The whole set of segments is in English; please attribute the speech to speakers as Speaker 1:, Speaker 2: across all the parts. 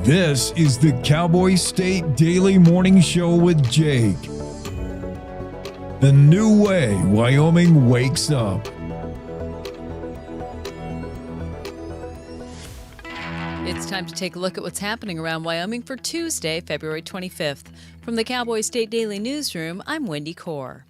Speaker 1: This is the Cowboy State Daily Morning Show with Jake. The new way Wyoming wakes up.
Speaker 2: It's time to take a look at what's happening around Wyoming for Tuesday, February 25th. From the Cowboy State Daily Newsroom, I'm Wendy Kaur.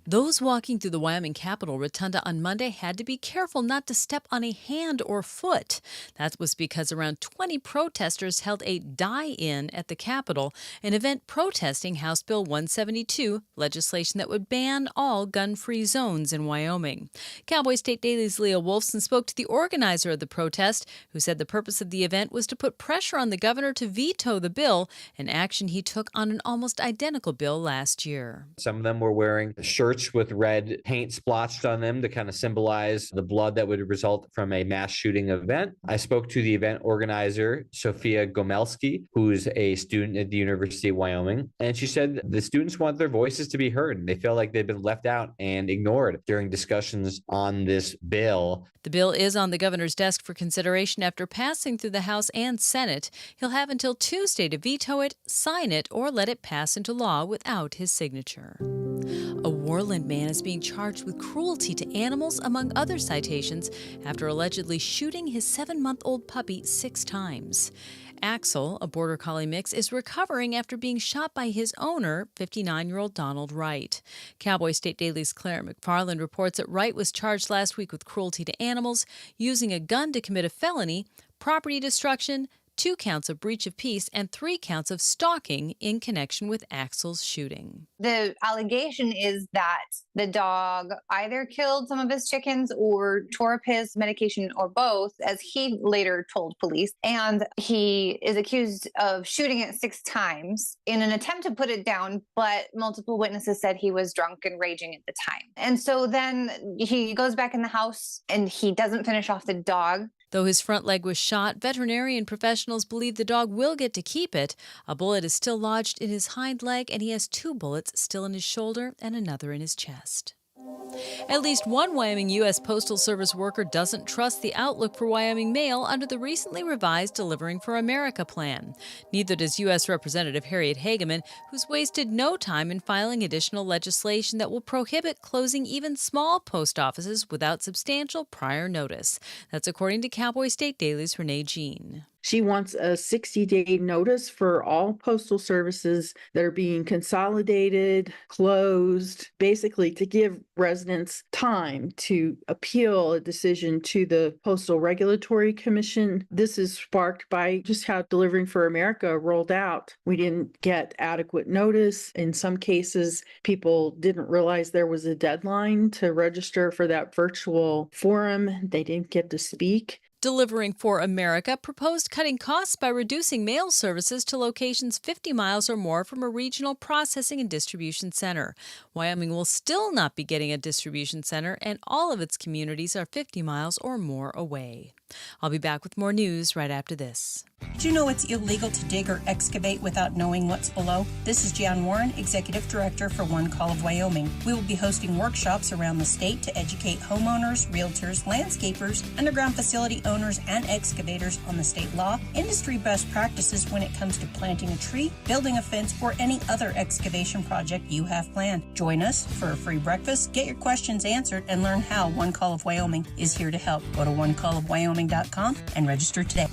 Speaker 2: Those walking through the Wyoming Capitol Rotunda on Monday had to be careful not to step on a hand or foot. That was because around 20 protesters held a die-in at the Capitol, an event protesting House Bill 172, legislation that would ban all gun-free zones in Wyoming. Cowboy State Daily's Leah Wolfson spoke to the organizer of the protest, who said the purpose of the event was to put pressure on the governor to veto the bill, an action he took on an almost identical bill last year.
Speaker 3: Some of them were wearing shirts with red paint splotched on them to kind of symbolize the blood that would result from a mass shooting event. I spoke to the event organizer, Sophia Gomelski, who's a student at the University of Wyoming, and she said the students want their voices to be heard. They feel like they've been left out and ignored during discussions on this bill.
Speaker 2: The bill is on the governor's desk for consideration after passing through the House and Senate. He'll have until Tuesday to veto it, sign it, or let it pass into law without his signature. A Worland man is being charged with cruelty to animals, among other citations, after allegedly shooting his 7-month-old puppy 6 times. Axel, a border collie mix, is recovering after being shot by his owner, 59-year-old Donald Wright. Cowboy State Daily's Claire McFarland reports that Wright was charged last week with cruelty to animals, using a gun to commit a felony, property destruction, 2 counts of breach of peace, and 3 counts of stalking in connection with Axel's shooting.
Speaker 4: The allegation is that the dog either killed some of his chickens or tore up his medication, or both, as he later told police. And he is accused of shooting it 6 times in an attempt to put it down, but multiple witnesses said he was drunk and raging at the time. And so then he goes back in the house and he doesn't finish off the dog.
Speaker 2: Though his front leg was shot, veterinarian professionals believe the dog will get to keep it. A bullet is still lodged in his hind leg, and he has 2 bullets still in his shoulder and another in his chest. At least one Wyoming U.S. Postal Service worker doesn't trust the outlook for Wyoming mail under the recently revised Delivering for America plan. Neither does U.S. Representative Harriet Hageman, who's wasted no time in filing additional legislation that will prohibit closing even small post offices without substantial prior notice. That's according to Cowboy State Daily's Renee Jean.
Speaker 5: She wants a 60-day notice for all postal services that are being consolidated, closed, basically to give residents time to appeal a decision to the Postal Regulatory Commission. This is sparked by just how Delivering for America rolled out. We didn't get adequate notice. In some cases, people didn't realize there was a deadline to register for that virtual forum. They didn't get to speak.
Speaker 2: Delivering for America proposed cutting costs by reducing mail services to locations 50 miles or more from a regional processing and distribution center. Wyoming will still not be getting a distribution center, and all of its communities are 50 miles or more away. I'll be back with more news right after this.
Speaker 6: Do you know it's illegal to dig or excavate without knowing what's below? This is Jan Warren, Executive Director for One Call of Wyoming. We will be hosting workshops around the state to educate homeowners, realtors, landscapers, underground facility owners, and excavators on the state law, industry best practices when it comes to planting a tree, building a fence, or any other excavation project you have planned. Join us for a free breakfast, get your questions answered, and learn how One Call of Wyoming is here to help. Go to onecallofwyoming.com and register today.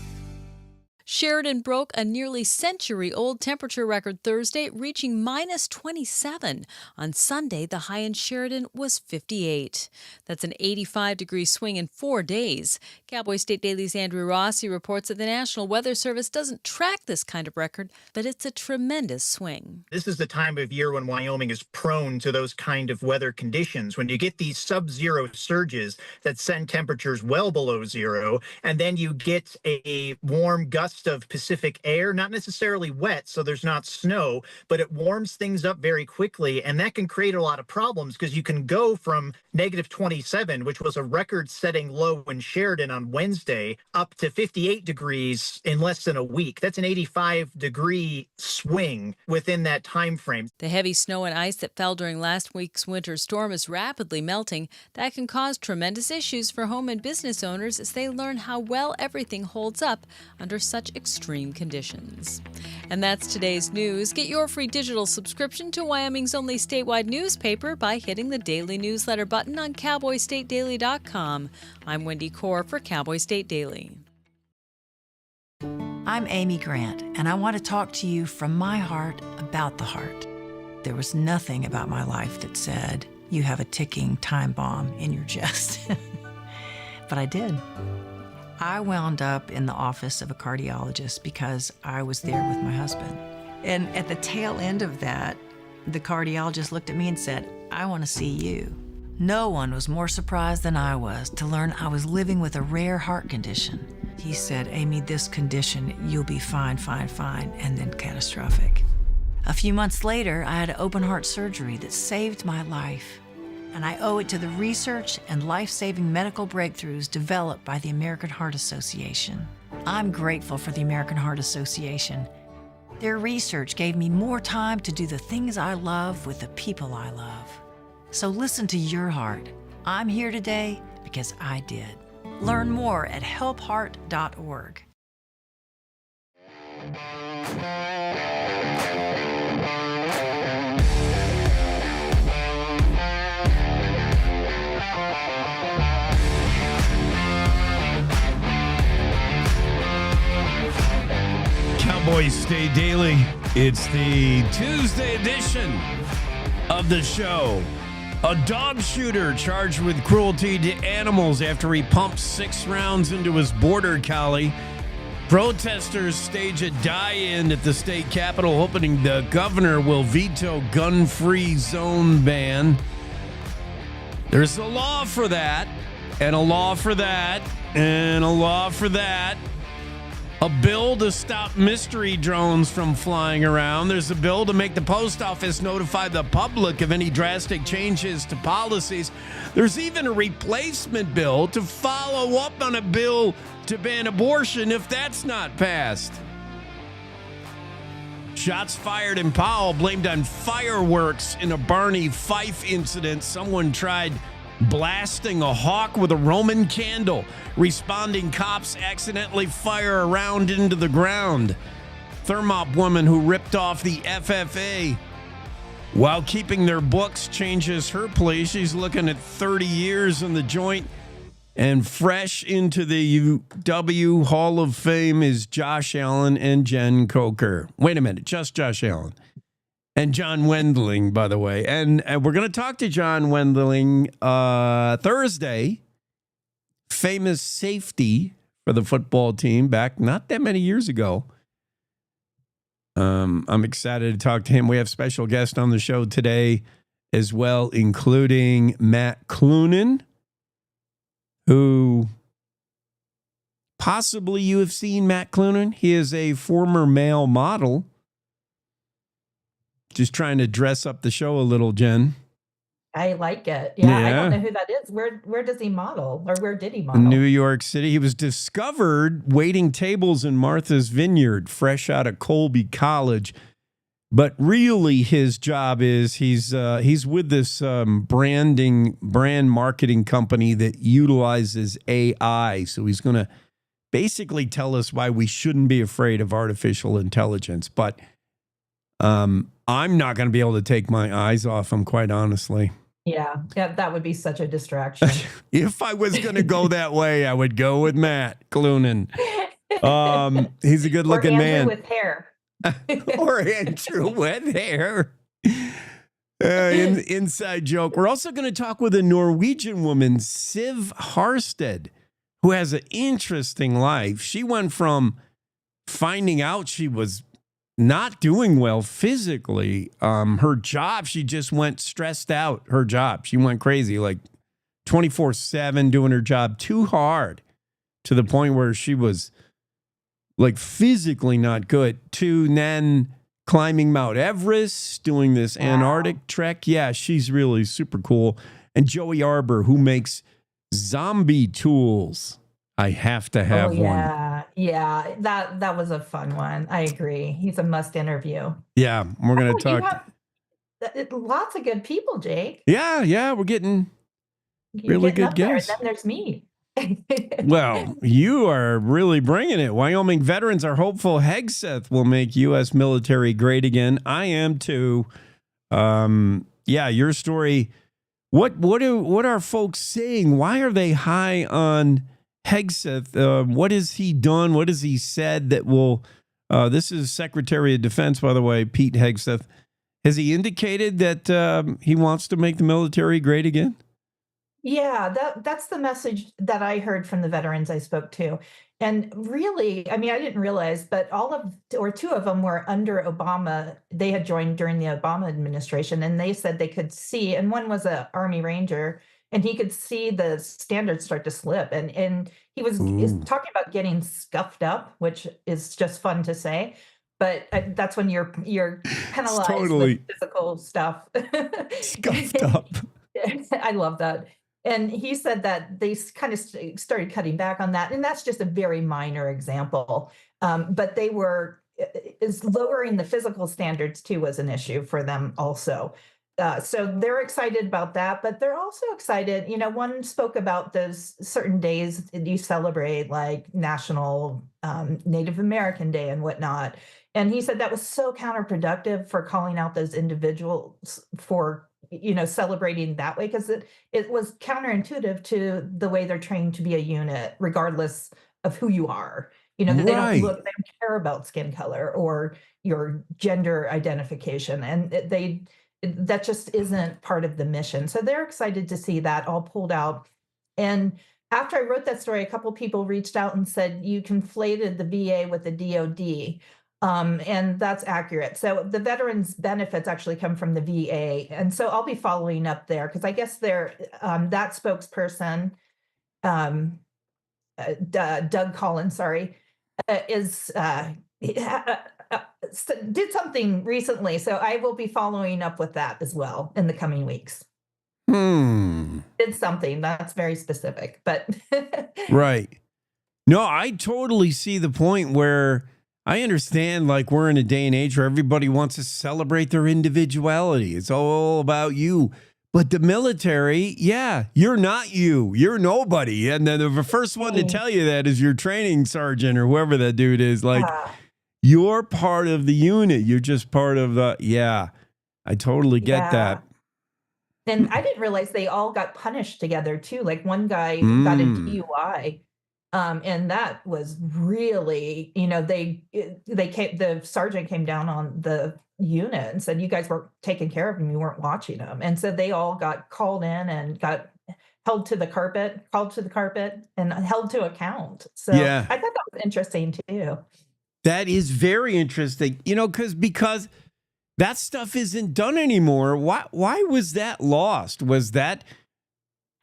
Speaker 2: Sheridan broke a nearly century-old temperature record Thursday, reaching minus 27. On Sunday, the high in Sheridan was 58. That's an 85-degree swing in 4 days. Cowboy State Daily's Andrew Rossi reports that the National Weather Service doesn't track this kind of record, but it's a tremendous swing.
Speaker 7: This is the time of year when Wyoming is prone to those kind of weather conditions, when you get these sub-zero surges that send temperatures well below zero, and then you get a warm gust of Pacific air, not necessarily wet, so there's not snow, but it warms things up very quickly, and that can create a lot of problems because you can go from negative 27, which was a record-setting low in Sheridan on Wednesday, up to 58 degrees in less than a week. That's an 85-degree swing within that time frame.
Speaker 2: The heavy snow and ice that fell during last week's winter storm is rapidly melting. That can cause tremendous issues for home and business owners as they learn how well everything holds up under such such extreme conditions. And that's today's news. Get your free digital subscription to Wyoming's only statewide newspaper by hitting the daily newsletter button on CowboyStateDaily.com. I'm Wendy Core for Cowboy State Daily.
Speaker 8: I'm Amy Grant, and I want to talk to you from my heart about the heart. There was nothing about my life that said, you have a ticking time bomb in your chest. But I did. I wound up in the office of a cardiologist because I was there with my husband. And at the tail end of that, the cardiologist looked at me and said, I want to see you. No one was more surprised than I was to learn I was living with a rare heart condition. He said, Amy, this condition, you'll be fine, and then catastrophic. A few months later, I had open heart surgery that saved my life. And I owe it to the research and life-saving medical breakthroughs developed by the American Heart Association. I'm grateful for the American Heart Association. Their research gave me more time to do the things I love with the people I love. So listen to your heart. I'm here today because I did. Learn more at helpheart.org.
Speaker 1: Cowboy State Daily. It's the Tuesday edition of the show. A dog shooter charged with cruelty to animals after he pumped 6 rounds into his border collie. Protesters stage a die-in at the state capitol, hoping the governor will veto gun-free zone ban. There's a law for that, and a law for that, and a law for that. A bill to stop mystery drones from flying around. There's a bill to make the post office notify the public of any drastic changes to policies. There's even a replacement bill to follow up on a bill to ban abortion if that's not passed. Shots fired in Powell blamed on fireworks in a Barney Fife incident. Someone tried blasting a hawk with a Roman candle. Responding cops accidentally fire a round into the ground. Thermop woman who ripped off the FFA while keeping their books changes her plea. She's looking at 30 years in the joint. And fresh into the UW Hall of Fame is Josh Allen and Jen Coker. Wait a minute, just Josh Allen. And John Wendling, by the way. And we're going to talk to John Wendling Thursday. Famous safety for the football team back not that many years ago. I'm excited to talk to him. We have special guests on the show today as well, including Matt Clunan, who possibly you have seen Matt Clunan. He is a former male model. Just trying to dress up the show a little, Jen.
Speaker 9: I like it. Yeah, I don't know who that is. Where does he model, or where did he model?
Speaker 1: New York City. He was discovered waiting tables in Martha's Vineyard, fresh out of Colby College. But really, his job is he's with this brand marketing company that utilizes AI. So he's going to basically tell us why we shouldn't be afraid of artificial intelligence. But I'm not going to be able to take my eyes off him, quite honestly.
Speaker 9: Yeah, that would be such a distraction.
Speaker 1: If I was going to go that way, I would go with Matt Clunan. He's a good-looking man.
Speaker 9: With hair.
Speaker 1: Or Andrew with hair. Inside joke. We're also going to talk with a Norwegian woman, Siv Harsted, who has an interesting life. She went from finding out she was not doing well physically. Her job, she just went stressed out. Her job, she went crazy, like 24/7 doing her job too hard to the point where she was like physically not good, to then climbing Mount Everest, doing this Antarctic trek. Yeah, she's really super cool. And Joey Arbor, who makes zombie tools. I have to have one.
Speaker 9: Yeah, that was a fun one. I agree. He's a must interview.
Speaker 1: Yeah, we're going to talk.
Speaker 9: Lots of good people, Jake.
Speaker 1: Yeah, we're getting really good guests.
Speaker 9: Then there's me.
Speaker 1: Well, you are really bringing it. Wyoming veterans are hopeful Hegseth will make U.S. military great again. I am too. Yeah, your story. What are folks saying? Why are they high on Hegseth? What has he done? What has he said that will? This is Secretary of Defense, by the way, Pete Hegseth. Has he indicated that he wants to make the military great again?
Speaker 9: Yeah, that's the message that I heard from the veterans I spoke to. And really, I mean, I didn't realize, but all of or two of them were under Obama. They had joined during the Obama administration, and they said they could see, and one was a Army Ranger, and he could see the standards start to slip. And he was is
Speaker 1: Ooh.
Speaker 9: talking about getting scuffed up, which is just fun to say. But that's when you're
Speaker 1: It's
Speaker 9: penalized with
Speaker 1: totally
Speaker 9: physical stuff.
Speaker 1: scuffed up.
Speaker 9: I love that. And he said that they kind of started cutting back on that. And that's just a very minor example. But they were, is lowering the physical standards too was an issue for them also. So they're excited about that, but they're also excited. You know, one spoke about those certain days that you celebrate, like National Native American Day and whatnot. And he said that was so counterproductive for calling out those individuals for, you know, celebrating that way, because it was counterintuitive to the way they're trained to be a unit, regardless of who you are. You know, that they don't look,
Speaker 1: Right.
Speaker 9: they don't care about skin color or your gender identification. And that just isn't part of the mission. So they're excited to see that all pulled out. And after I wrote that story, a couple people reached out and said, you conflated the VA with the DoD. And that's accurate. So the veterans benefits actually come from the VA. And so I'll be following up there because I guess they're that spokesperson, Doug Collins, sorry, is did something recently. So I will be following up with that as well in the coming weeks.
Speaker 1: Hmm.
Speaker 9: Did something that's very specific, but
Speaker 1: Right. No, I totally see the point where I understand, like, we're in a day and age where everybody wants to celebrate their individuality. It's all about you. But the military, yeah, you're not you. You're nobody. And then the first one to tell you that is your training sergeant or whoever that dude is. Like,
Speaker 9: yeah,
Speaker 1: you're part of the unit. You're just part of the, yeah, I totally get
Speaker 9: yeah.
Speaker 1: that.
Speaker 9: And I didn't realize they all got punished together too. Like one guy got a
Speaker 1: Mm.
Speaker 9: DUI, and that was really, you know, the sergeant came down on the unit and said, "You guys weren't taking care of him. You weren't watching him." And so they all got called in and got called to the carpet, and held to account. So
Speaker 1: Yeah.
Speaker 9: I thought that was interesting too.
Speaker 1: That is very interesting, you know, because that stuff isn't done anymore. Why was that lost? Was that,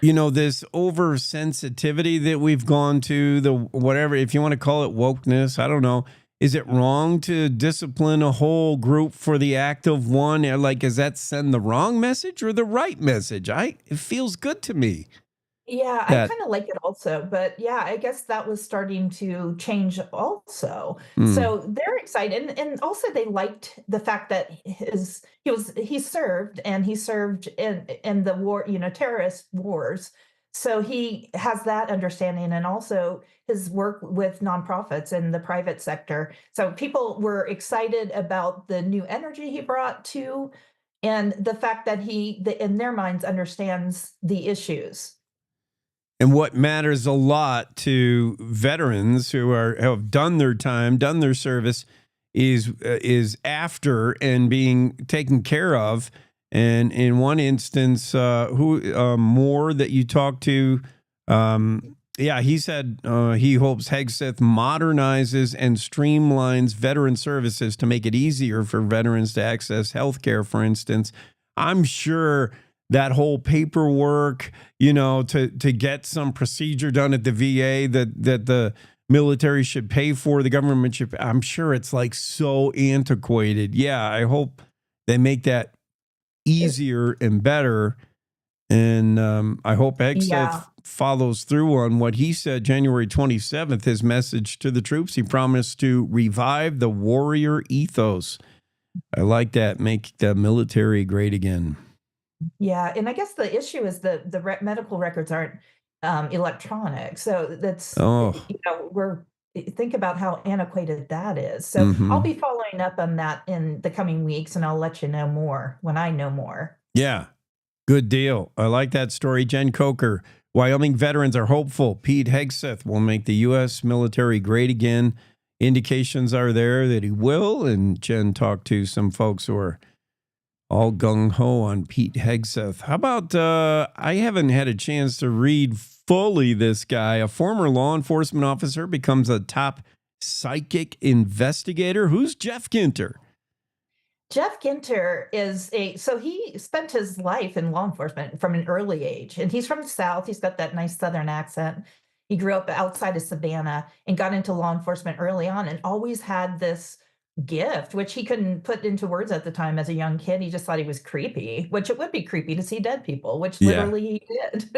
Speaker 1: you know, this oversensitivity that we've gone to, the whatever, if you want to call it wokeness, I don't know. Is it wrong to discipline a whole group for the act of one? Or like, does that send the wrong message or the right message? It feels good to me
Speaker 9: Yeah, I
Speaker 1: that.
Speaker 9: kind of like it also, but yeah, I guess that was starting to change also.
Speaker 1: Mm,
Speaker 9: So they're excited, and also they liked the fact that he served and he served in the war, you know, terrorist wars. So he has that understanding, and also his work with nonprofits in the private sector. So people were excited about the new energy he brought to, and the fact that in their minds, understands the issues.
Speaker 1: and what matters a lot to veterans who have done their time, done their service, is after and being taken care of. And in one instance, who Moore that you talked to, yeah, he said he hopes Hegseth modernizes and streamlines veteran services to make it easier for veterans to access health care, for instance. I'm sure that whole paperwork, you know, to get some procedure done at the VA that the military should pay for, the government should, I'm sure it's like so antiquated. Yeah, I hope they make that easier and better. And I hope
Speaker 9: Yeah.
Speaker 1: Hegseth follows through on what he said January 27th, his message to the troops. He promised to revive the warrior ethos. I like that. Make the military great again.
Speaker 9: Yeah, and I guess the issue is the medical records aren't electronic. So that's,
Speaker 1: Oh,
Speaker 9: think about how antiquated that is. So I'll
Speaker 1: mhm.
Speaker 9: be following up on that in the coming weeks, and I'll let you know more when I know more.
Speaker 1: Yeah. Good deal. I like that story. Jen Coker, Wyoming veterans are hopeful. Pete Hegseth will make the U.S. military great again. Indications are there that he will. And Jen talked to some folks who are all gung-ho on Pete Hegseth. How about, I haven't had a chance to read fully this guy. A former law enforcement officer becomes a top psychic investigator. Who's Jeff Ginter?
Speaker 9: Jeff Ginter so he spent his life in law enforcement from an early age, and he's from the South. He's got that nice Southern accent. He grew up outside of Savannah and got into law enforcement early on and always had this gift, which he couldn't put into words at the time as a young kid. He just thought he was creepy, which it would be creepy to see dead people, which
Speaker 1: Yeah.
Speaker 9: literally he did.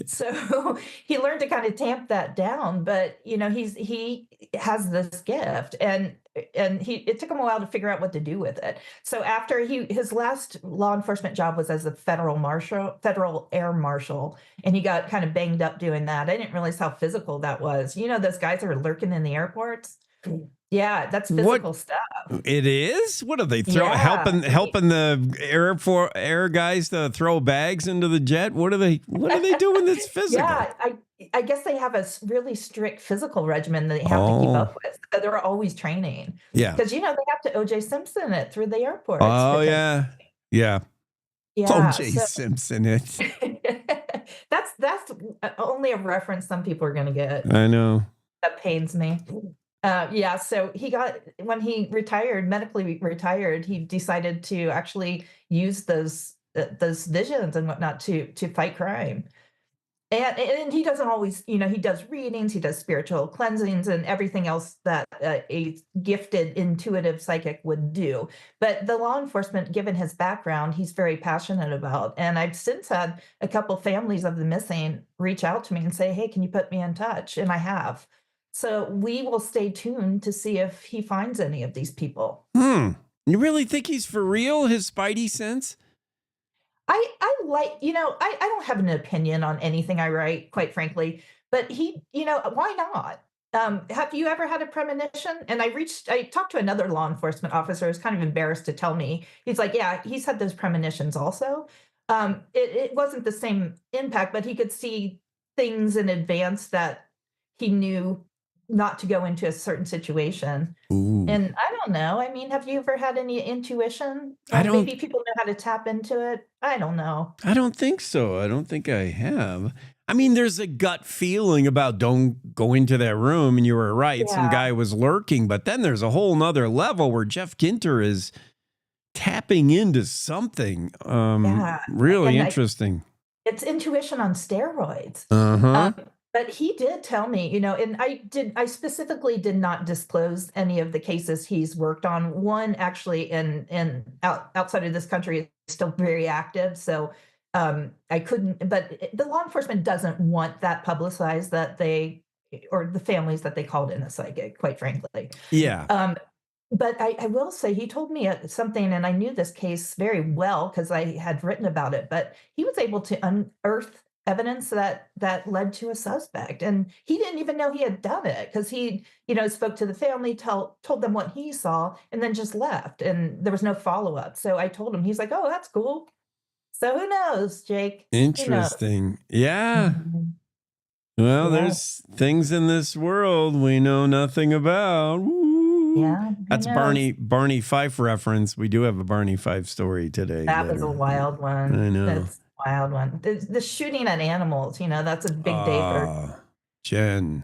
Speaker 9: So he learned to kind of tamp that down, but he has this gift, and it took him a while to figure out what to do with it. So after his last law enforcement job was as a federal air marshal, and he got kind of banged up doing that. I didn't realize how physical that was. Those guys that are lurking in the airports. Yeah, that's physical stuff.
Speaker 1: It is? What are they
Speaker 9: Yeah.
Speaker 1: helping the air guys to throw bags into the jet? What are they doing that's physical?
Speaker 9: Yeah, I guess they have a really strict physical regimen that they have to keep up with. So they're always training.
Speaker 1: Yeah.
Speaker 9: Because they have to O.J. Simpson it through the airports.
Speaker 1: Oh, yeah. Yeah.
Speaker 9: Yeah.
Speaker 1: O.J. Simpson it.
Speaker 9: That's only a reference some people are going to get.
Speaker 1: I know.
Speaker 9: That pains me. Yeah, so when he medically retired, he decided to actually use those visions and whatnot to fight crime. And he doesn't always, he does readings, he does spiritual cleansings and everything else that a gifted, intuitive psychic would do. But the law enforcement, given his background, he's very passionate about. And I've since had a couple families of the missing reach out to me and say, hey, can you put me in touch? And I have. So we will stay tuned to see if he finds any of these people.
Speaker 1: You really think he's for real, his spidey sense?
Speaker 9: I like, I don't have an opinion on anything I write, quite frankly, but why not? Have you ever had a premonition? And I talked to another law enforcement officer who's kind of embarrassed to tell me. He's like, yeah, he's had those premonitions also. It wasn't the same impact, but he could see things in advance that he knew not to go into a certain situation.
Speaker 1: Ooh.
Speaker 9: And I don't know. I mean, have you ever had any intuition? Maybe people know how to tap into it. I don't know.
Speaker 1: I don't think so. I don't think I have. I mean, there's a gut feeling about don't go into that room, and you were right.
Speaker 9: Yeah.
Speaker 1: Some guy was lurking, but then there's a whole nother level where Jeff Ginter is tapping into something really interesting.
Speaker 9: It's intuition on steroids.
Speaker 1: Uh-huh.
Speaker 9: But he did tell me, and I specifically did not disclose any of the cases he's worked on. One actually outside of this country is still very active. So I couldn't, but the law enforcement doesn't want that publicized or the families that they called in a psychic, quite frankly.
Speaker 1: Yeah.
Speaker 9: But I will say he told me something, and I knew this case very well because I had written about it, but he was able to unearth evidence that led to a suspect, and he didn't even know he had done it because he spoke to the family, told them what he saw, and then just left, and there was no follow-up. So I told him, he's like, oh, that's cool. So who knows, Jake?
Speaker 1: Interesting. Yeah. Well, there's things in this world we know nothing about. Woo.
Speaker 9: Yeah,
Speaker 1: that's Barney Fife reference. We do have a Barney Fife story today.
Speaker 9: That was a wild one.
Speaker 1: I know.
Speaker 9: That's wild one. The shooting at animals, that's a big day for
Speaker 1: Jen.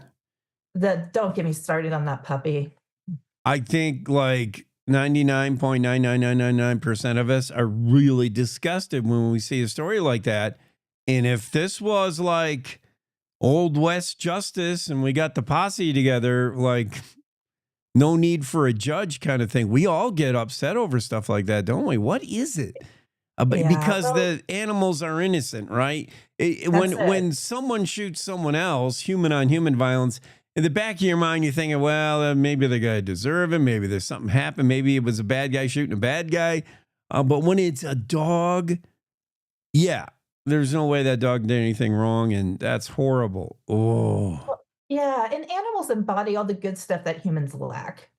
Speaker 9: Don't get me started on that puppy.
Speaker 1: I think like 99.99999% of us are really disgusted when we see a story like that. And if this was like Old West justice and we got the posse together, like no need for a judge kind of thing, we all get upset over stuff like that, don't we? What is it? Because the animals are innocent, right? When someone shoots someone else, human on human violence, in the back of your mind, you're thinking, well, maybe the guy deserved it. Maybe there's something happened. Maybe it was a bad guy shooting a bad guy. But when it's a dog, yeah, there's no way that dog did anything wrong, and that's horrible. Oh,
Speaker 9: Yeah, and animals embody all the good stuff that humans lack.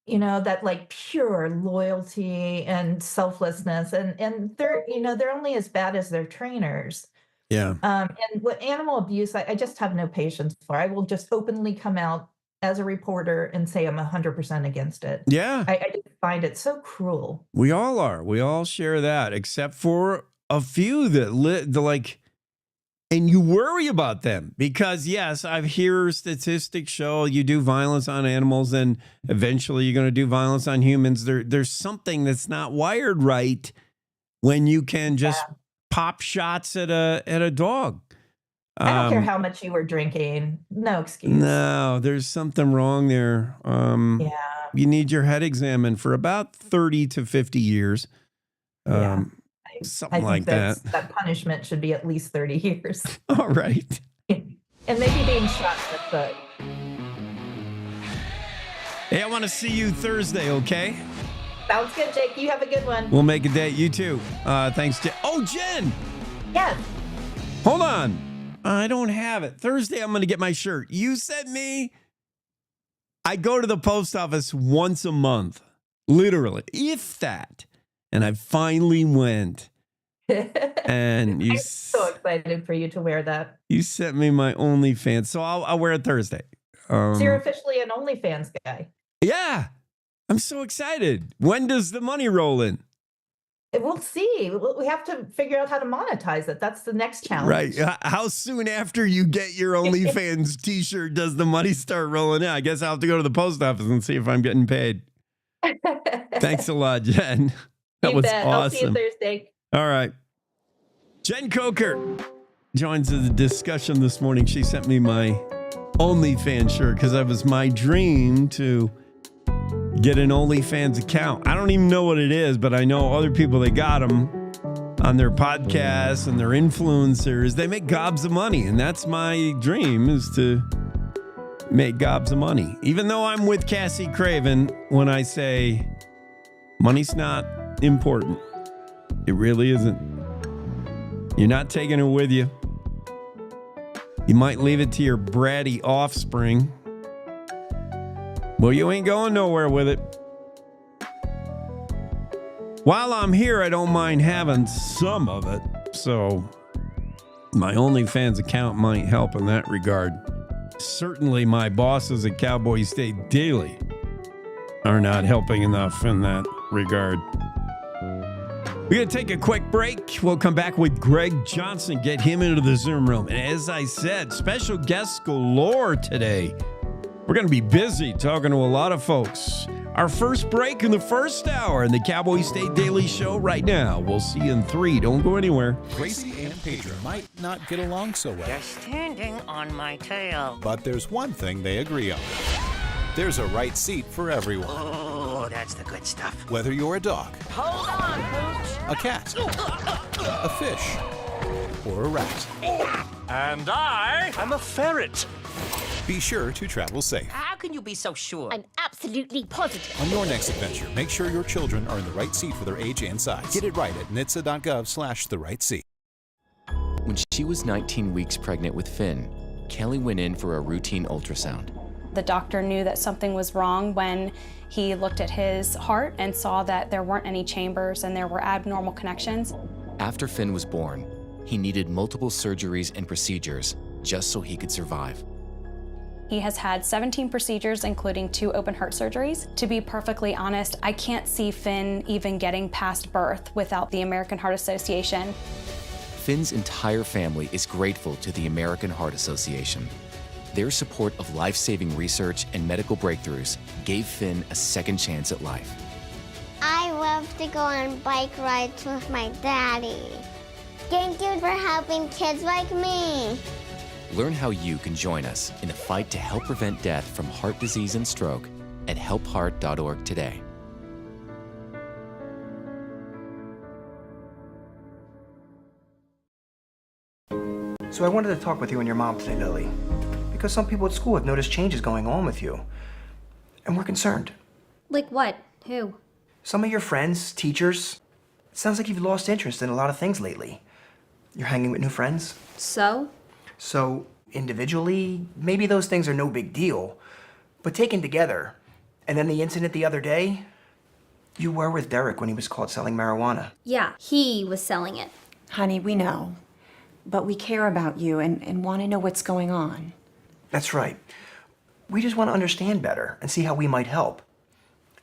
Speaker 9: That like pure loyalty and selflessness, and they're only as bad as their trainers.
Speaker 1: yeah.
Speaker 9: And what animal abuse, I just have no patience for. I will just openly come out as a reporter and say I'm 100% against it.
Speaker 1: Yeah.
Speaker 9: I just find it so cruel.
Speaker 1: We all are. We all share that, except for a few that like, and you worry about them because, yes, I've heard statistics show you do violence on animals and eventually you're going to do violence on humans. There's something that's not wired right when you can just pop shots at a dog.
Speaker 9: I don't care how much you were drinking. No excuse.
Speaker 1: No, there's something wrong there.
Speaker 9: Yeah.
Speaker 1: You need your head examined for about 30 to 50 years.
Speaker 9: Yeah.
Speaker 1: Something
Speaker 9: I
Speaker 1: like
Speaker 9: think
Speaker 1: that.
Speaker 9: that punishment should be at least 30 years.
Speaker 1: All right.
Speaker 9: And maybe being shot in the foot.
Speaker 1: Hey, I want to see you Thursday, okay?
Speaker 9: Sounds good, Jake. You have a good one.
Speaker 1: We'll make a date. You too. Thanks, Jen. Oh, Jen!
Speaker 9: Yes.
Speaker 1: Hold on. I don't have it. Thursday, I'm going to get my shirt. You sent me. I go to the post office once a month, literally, if that. And I finally went. And
Speaker 9: I'm so excited for you to wear that.
Speaker 1: You sent me my OnlyFans, so I'll wear it Thursday.
Speaker 9: So you're officially an OnlyFans guy.
Speaker 1: Yeah, I'm so excited. When does the money roll in?
Speaker 9: We'll see. We have to figure out how to monetize it. That's the next challenge.
Speaker 1: Right. How soon after you get your OnlyFans t-shirt does the money start rolling in? I guess I'll have to go to the post office and see if I'm getting paid. Thanks a lot, Jen. That was
Speaker 9: bet.
Speaker 1: awesome.
Speaker 9: I'll see you Thursday.
Speaker 1: All right. Jen Coker joins the discussion this morning. She sent me my OnlyFans shirt because that was my dream to get an OnlyFans account. I don't even know what it is, but I know other people that got them on their podcasts and their influencers. They make gobs of money, and that's my dream, is to make gobs of money. Even though I'm with Cassie Craven when I say money's not important. It really isn't. You're not taking it with you. You might leave it to your bratty offspring. Well, you ain't going nowhere with it. While I'm here, I don't mind having some of it. So my OnlyFans account might help in that regard. Certainly my bosses at Cowboy State Daily are not helping enough in that regard. We're going to take a quick break. We'll come back with Greg Johnson, get him into the Zoom room. And as I said, special guests galore today. We're going to be busy talking to a lot of folks. Our first break in the first hour in the Cowboy State Daily Show right now. We'll see you in 3. Don't go anywhere.
Speaker 10: Gracie and Pedro might not get along so well.
Speaker 11: They're standing on my tail.
Speaker 10: But there's one thing they agree on. There's a right seat for everyone.
Speaker 11: Oh, that's the good stuff.
Speaker 10: Whether you're a dog,
Speaker 11: Hold on, Pooch.
Speaker 10: a cat, a fish, or a rat.
Speaker 12: And I'm a ferret.
Speaker 10: Be sure to travel safe.
Speaker 11: How can you be so sure?
Speaker 13: I'm absolutely positive.
Speaker 10: On your next adventure, make sure your children are in the right seat for their age and size. Get it right at nhtsa.gov/the-right-seat.
Speaker 14: When she was 19 weeks pregnant with Finn, Kelly went in for a routine ultrasound.
Speaker 15: The doctor knew that something was wrong when he looked at his heart and saw that there weren't any chambers and there were abnormal connections.
Speaker 14: After Finn was born, he needed multiple surgeries and procedures just so he could survive.
Speaker 15: He has had 17 procedures, including 2 open heart surgeries. To be perfectly honest, I can't see Finn even getting past birth without the American Heart Association.
Speaker 14: Finn's entire family is grateful to the American Heart Association. Their support of life-saving research and medical breakthroughs gave Finn a second chance at life.
Speaker 13: I love to go on bike rides with my daddy. Thank you for helping kids like me.
Speaker 14: Learn how you can join us in the fight to help prevent death from heart disease and stroke at helpheart.org today.
Speaker 16: So I wanted to talk with you and your mom today, Lily, because some people at school have noticed changes going on with you, and we're concerned.
Speaker 13: Like what? Who?
Speaker 16: Some of your friends, teachers. It sounds like you've lost interest in a lot of things lately. You're hanging with new friends?
Speaker 17: So?
Speaker 16: So, individually, maybe those things are no big deal. But taken together, and then the incident the other day, you were with Derek when he was caught selling marijuana.
Speaker 17: Yeah, he was selling it.
Speaker 18: Honey, we know. But we care about you and want to know what's going on.
Speaker 16: That's right. We just want to understand better and see how we might help.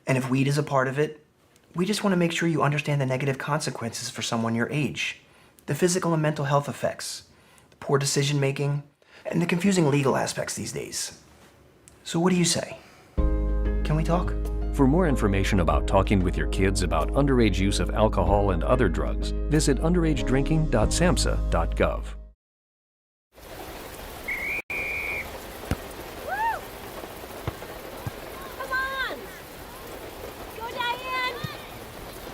Speaker 16: And if weed is a part of it, we just want to make sure you understand the negative consequences for someone your age, the physical and mental health effects, the poor decision making, and the confusing legal aspects these days. So what do you say? Can we talk?
Speaker 19: For more information about talking with your kids about underage use of alcohol and other drugs, visit underagedrinking.samhsa.gov.
Speaker 20: Come on! Go, Diane!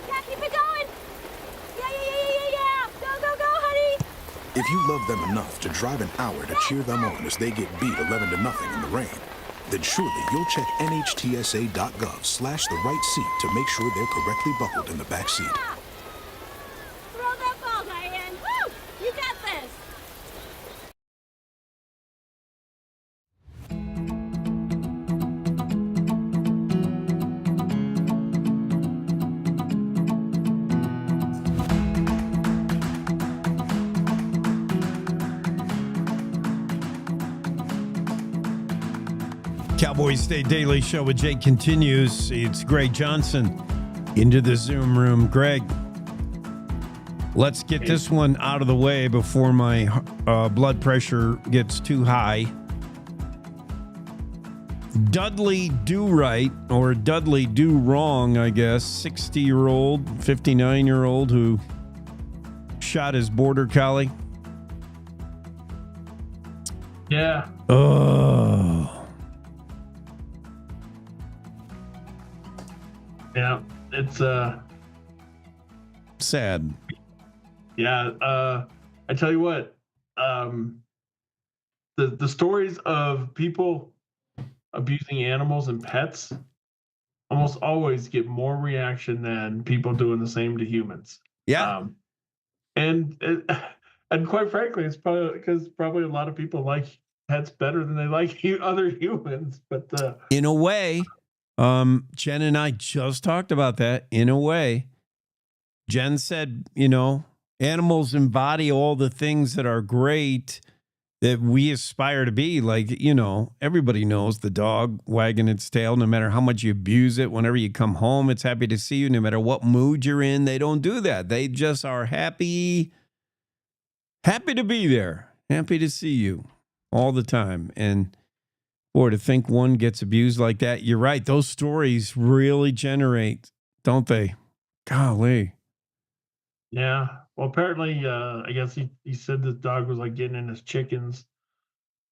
Speaker 20: Yeah, keep it going! Yeah! Go, honey!
Speaker 21: If you love them enough to drive an hour to cheer them on as they get beat 11-0 in the rain, then surely you'll check nhtsa.gov/the-right seat to make sure they're correctly buckled in the back seat.
Speaker 20: Throw that ball, Diane! Woo! You got this!
Speaker 1: Cowboys State Daily Show with Jake continues. It's Greg Johnson into the Zoom room. Greg, let's get this one out of the way before my blood pressure gets too high. Dudley Do Right, or Dudley Do Wrong, I guess, 60-year-old, 59-year-old who shot his border collie.
Speaker 22: Yeah.
Speaker 1: Oh.
Speaker 22: Yeah, it's
Speaker 1: sad.
Speaker 22: Yeah, I tell you what, the stories of people abusing animals and pets almost always get more reaction than people doing the same to humans.
Speaker 1: Yeah.
Speaker 22: And quite frankly, it's probably because a lot of people like pets better than they like other humans. But
Speaker 1: in a way, Jen and I just talked about that. In a way, Jen said, animals embody all the things that are great that we aspire to be. Like, everybody knows the dog wagging its tail, no matter how much you abuse it. Whenever you come home, it's happy to see you, no matter what mood you're in. They don't do that. They just are happy to be there, happy to see you all the time. And boy, to think one gets abused like that, you're right. Those stories really generate, don't they? Golly.
Speaker 22: yeah, well, apparently, I guess he said the dog was like getting in his chickens.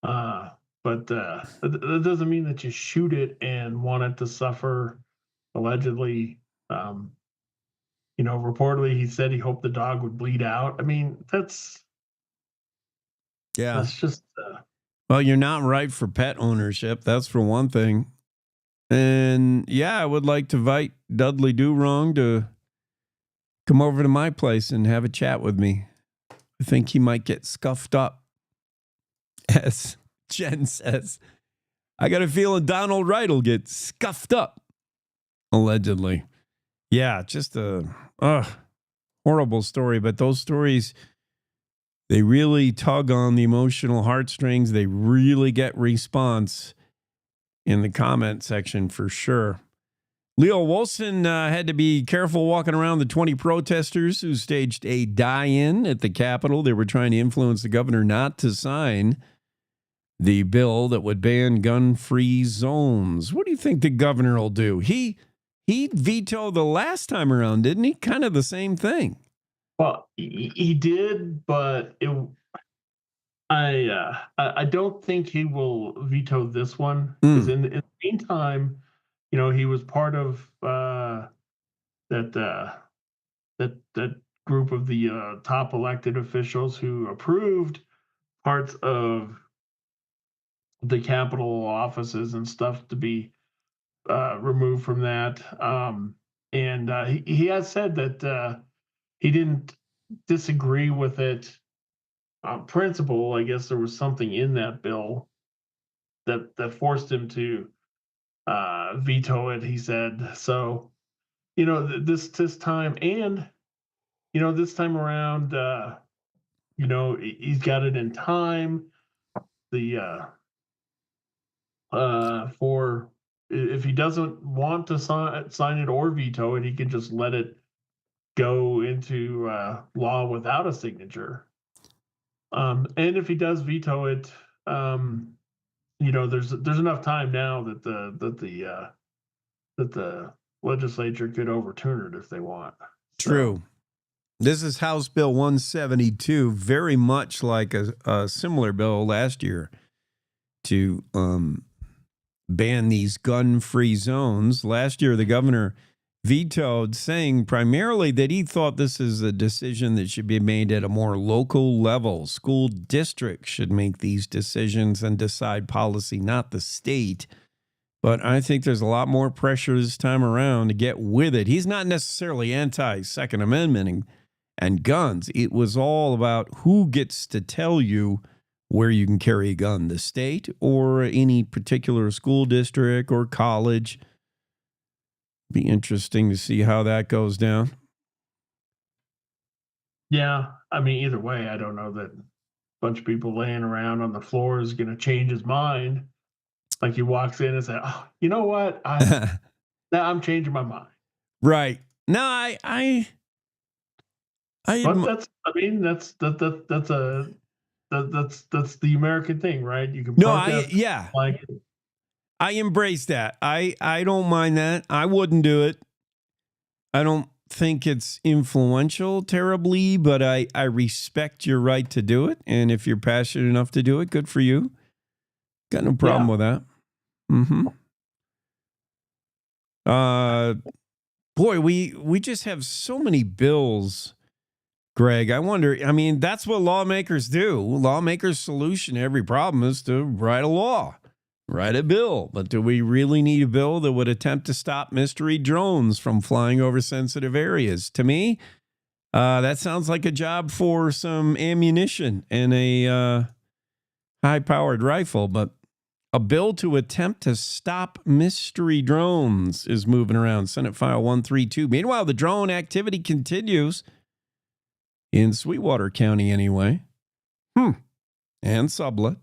Speaker 22: But that doesn't mean that you shoot it and want it to suffer. Allegedly, reportedly, he said he hoped the dog would bleed out. I mean, that's just.
Speaker 1: Well, you're not right for pet ownership. That's for one thing. And yeah, I would like to invite Dudley Do Wrong to come over to my place and have a chat with me. I think he might get scuffed up. As Jen says, I got a feeling Donald Wright will get scuffed up. Allegedly. Yeah, just a horrible story. But those stories, they really tug on the emotional heartstrings. They really get response in the comment section for sure. Leo Wilson had to be careful walking around the 20 protesters who staged a die-in at the Capitol. They were trying to influence the governor not to sign the bill that would ban gun-free zones. What do you think the governor will do? He vetoed the last time around, didn't he? Kind of the same thing.
Speaker 22: Well, he did, but I don't think he will veto this one because in the meantime, he was part of that group of the top elected officials who approved parts of the Capitol offices and stuff to be removed from that. And he has said that he didn't disagree with it principle, I guess there was something in that bill that forced him to veto it. He said so. This time, and this time around, he's got it in time. The for if he doesn't want to sign it or veto it, he can just let it go into law without a signature. And if he does veto it, there's enough time now that the legislature could overturn it if they want.
Speaker 1: True. This is House Bill 172, very much like a similar bill last year to ban these gun-free zones. Last year, the governor vetoed, saying primarily that he thought this is a decision that should be made at a more local level. School districts should make these decisions and decide policy, not the state. But I think there's a lot more pressure this time around to get with it. He's not necessarily anti-Second Amendment and guns. It was all about who gets to tell you where you can carry a gun, the state or any particular school district or college. Be interesting to see how that goes down.
Speaker 22: Yeah, I mean, either way, I don't know that a bunch of people laying around on the floor is going to change his mind. Like he walks in and says, "Oh, you know what? Now I'm changing my mind."
Speaker 1: Right. No,
Speaker 22: but that's the American thing, right? You can protest.
Speaker 1: I embrace that. I don't mind that. I wouldn't do it. I don't think it's influential terribly, but I respect your right to do it. And if you're passionate enough to do it, good for you. Got no problem with that. Mm-hmm. Boy, we just have so many bills, Greg. I wonder, I mean, that's what lawmakers do. Lawmakers' solution to every problem is to write a law, write a bill. But do we really need a bill that would attempt to stop mystery drones from flying over sensitive areas? To me, that sounds like a job for some ammunition and a high-powered rifle. But a bill to attempt to stop mystery drones is moving around Senate File 132. Meanwhile, the drone activity continues in Sweetwater County anyway. And Sublette.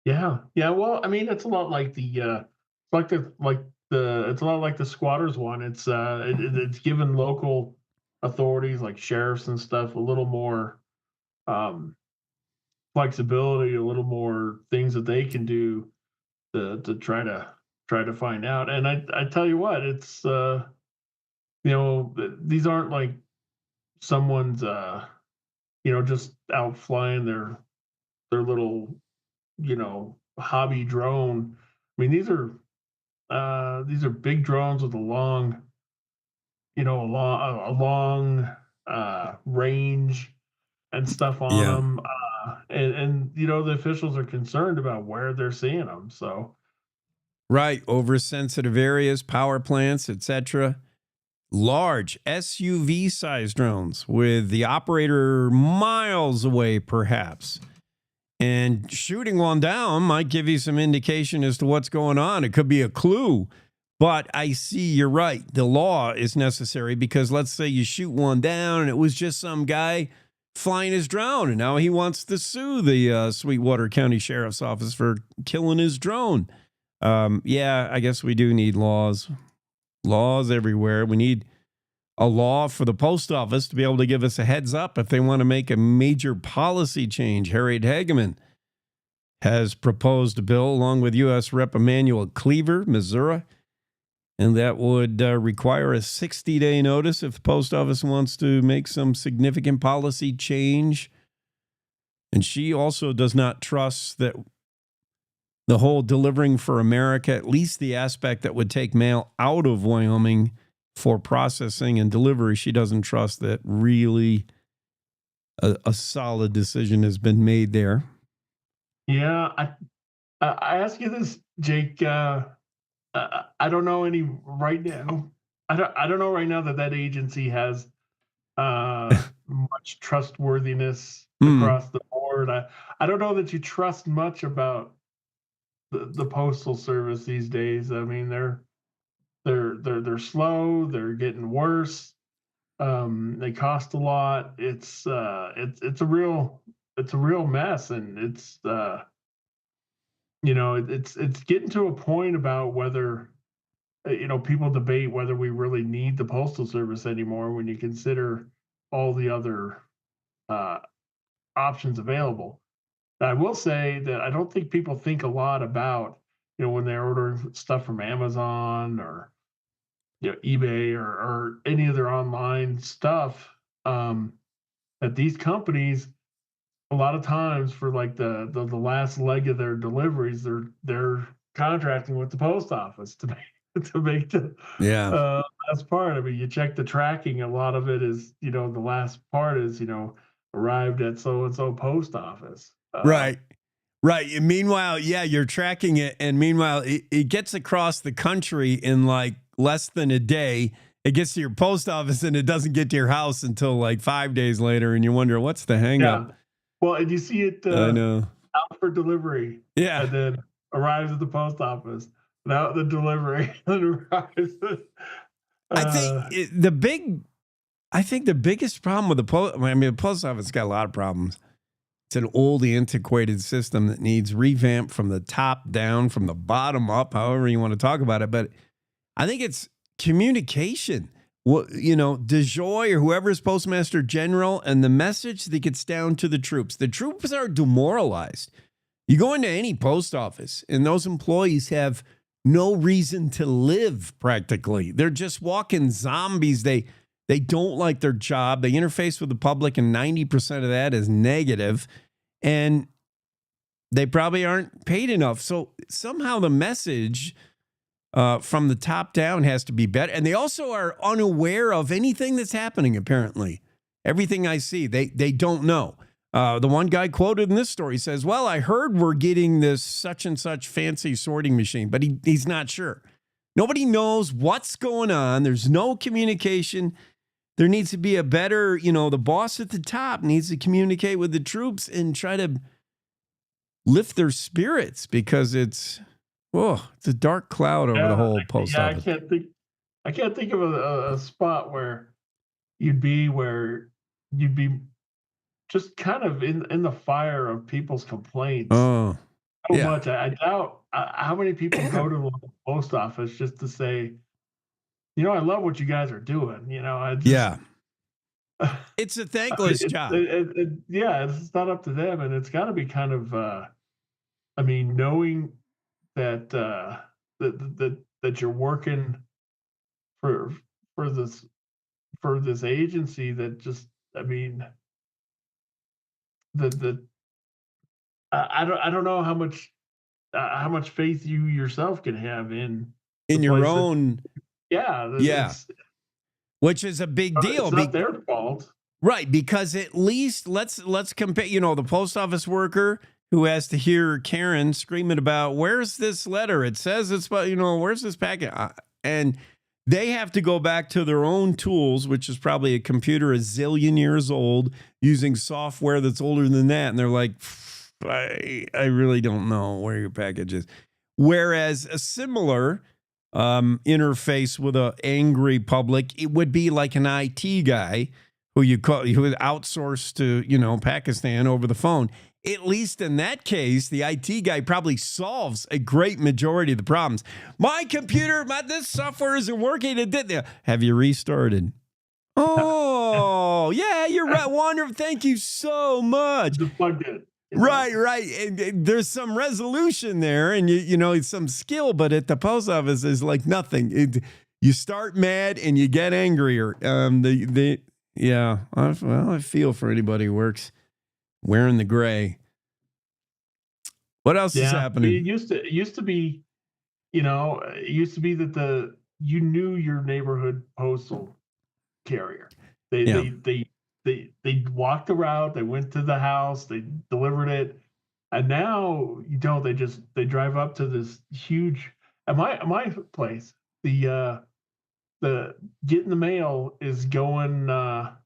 Speaker 22: Yeah. Well, I mean, it's a lot like it's a lot like the squatters one. It's given local authorities like sheriffs and stuff a little more flexibility, a little more things that they can do to try to find out. And I tell you what, it's these aren't like someone's just out flying their little hobby drone. I mean, these are big drones with a long range and stuff on them. And the officials are concerned about where they're seeing them. So,
Speaker 1: right, over sensitive areas, power plants, etc. Large SUV-sized drones with the operator miles away, perhaps. And shooting one down might give you some indication as to what's going on. It could be a clue. But I see you're right. The law is necessary because let's say you shoot one down and it was just some guy flying his drone, and now he wants to sue the Sweetwater County Sheriff's Office for killing his drone. I guess we do need laws. Laws everywhere. We need a law for the post office to be able to give us a heads up if they want to make a major policy change. Harriet Hageman has proposed a bill along with U.S. Rep. Emanuel Cleaver, Missouri, and that would require a 60-day notice if the post office wants to make some significant policy change. And she also does not trust that the whole delivering for America, at least the aspect that would take mail out of Wyoming for processing and delivery, she doesn't trust that really a solid decision has been made there.
Speaker 22: Yeah, I ask you this, Jake. I don't know any right now. I don't know right now that agency has much much trustworthiness
Speaker 1: Hmm.
Speaker 22: across the board. I don't know that you trust much about the postal service these days. I mean, they're slow. They're getting worse. They cost a lot. It's a real mess, and it's getting to a point about whether people debate whether we really need the postal service anymore when you consider all the other uh, options available. I will say that I don't think people think a lot about, when they're ordering stuff from Amazon or eBay or any of their online stuff, that these companies a lot of times for like the last leg of their deliveries, they're contracting with the post office to make the
Speaker 1: Yeah.
Speaker 22: last part. I mean, you check the tracking, a lot of it is, the last part is, arrived at so and so post office.
Speaker 1: Right. Right. And meanwhile, yeah, you're tracking it. And meanwhile, it gets across the country in like less than a day. It gets to your post office and it doesn't get to your house until like 5 days later. And you wonder, what's the hang
Speaker 22: Yeah.
Speaker 1: up?
Speaker 22: Well, and you see it
Speaker 1: I know.
Speaker 22: out for delivery.
Speaker 1: Yeah.
Speaker 22: And then arrives at the post office. Now the delivery and arrives.
Speaker 1: I think the biggest problem with the post office got a lot of problems. It's an old, antiquated system that needs revamped from the top down, from the bottom up, however you want to talk about it. But I think it's communication. DeJoy or whoever is Postmaster General, and the message that gets down to the troops. The troops are demoralized. You go into any post office, and those employees have no reason to live practically. They're just walking zombies. They don't like their job. They interface with the public, and 90% of that is negative. And they probably aren't paid enough. So somehow the message from the top down has to be better. And they also are unaware of anything that's happening, apparently. Everything I see, they don't know. The one guy quoted in this story says, well, I heard we're getting this such and such fancy sorting machine, but he's not sure. Nobody knows what's going on. There's no communication. There needs to be a better, the boss at the top needs to communicate with the troops and try to lift their spirits, because it's a dark cloud over the whole post office.
Speaker 22: I can't think of a spot where you'd be just kind of in the fire of people's complaints
Speaker 1: Oh,
Speaker 22: so much. I doubt how many people go to the post office just to say, I love what you guys are doing.
Speaker 1: It's a thankless job.
Speaker 22: It's not up to them, and it's got to be kind of, knowing that that you're working for this agency that just, I don't know how much faith you yourself can have in
Speaker 1: your own. Which is a big deal.
Speaker 22: It's not their fault.
Speaker 1: Right, because at least let's compare, the post office worker who has to hear Karen screaming about, where's this letter? It says it's, where's this packet? And they have to go back to their own tools, which is probably a computer a zillion years old, using software that's older than that. And they're like, I really don't know where your package is. Whereas a similar interface with an angry public, it would be like an IT guy who is outsourced to, Pakistan over the phone. At least in that case, the IT guy probably solves a great majority of the problems. My computer, this software isn't working. It did. Have you restarted? Oh, yeah, you're right. Wonderful. Thank you so much. Right. And there's some resolution there, and some skill, but at the post office is like nothing. You start mad and you get angrier. I feel for anybody who works wearing the gray. What else is happening?
Speaker 22: It used to be that you knew your neighborhood postal carrier. They walked the route, they went to the house, they delivered it, and now you don't. They drive up to this huge. At my place, the getting the mail is going to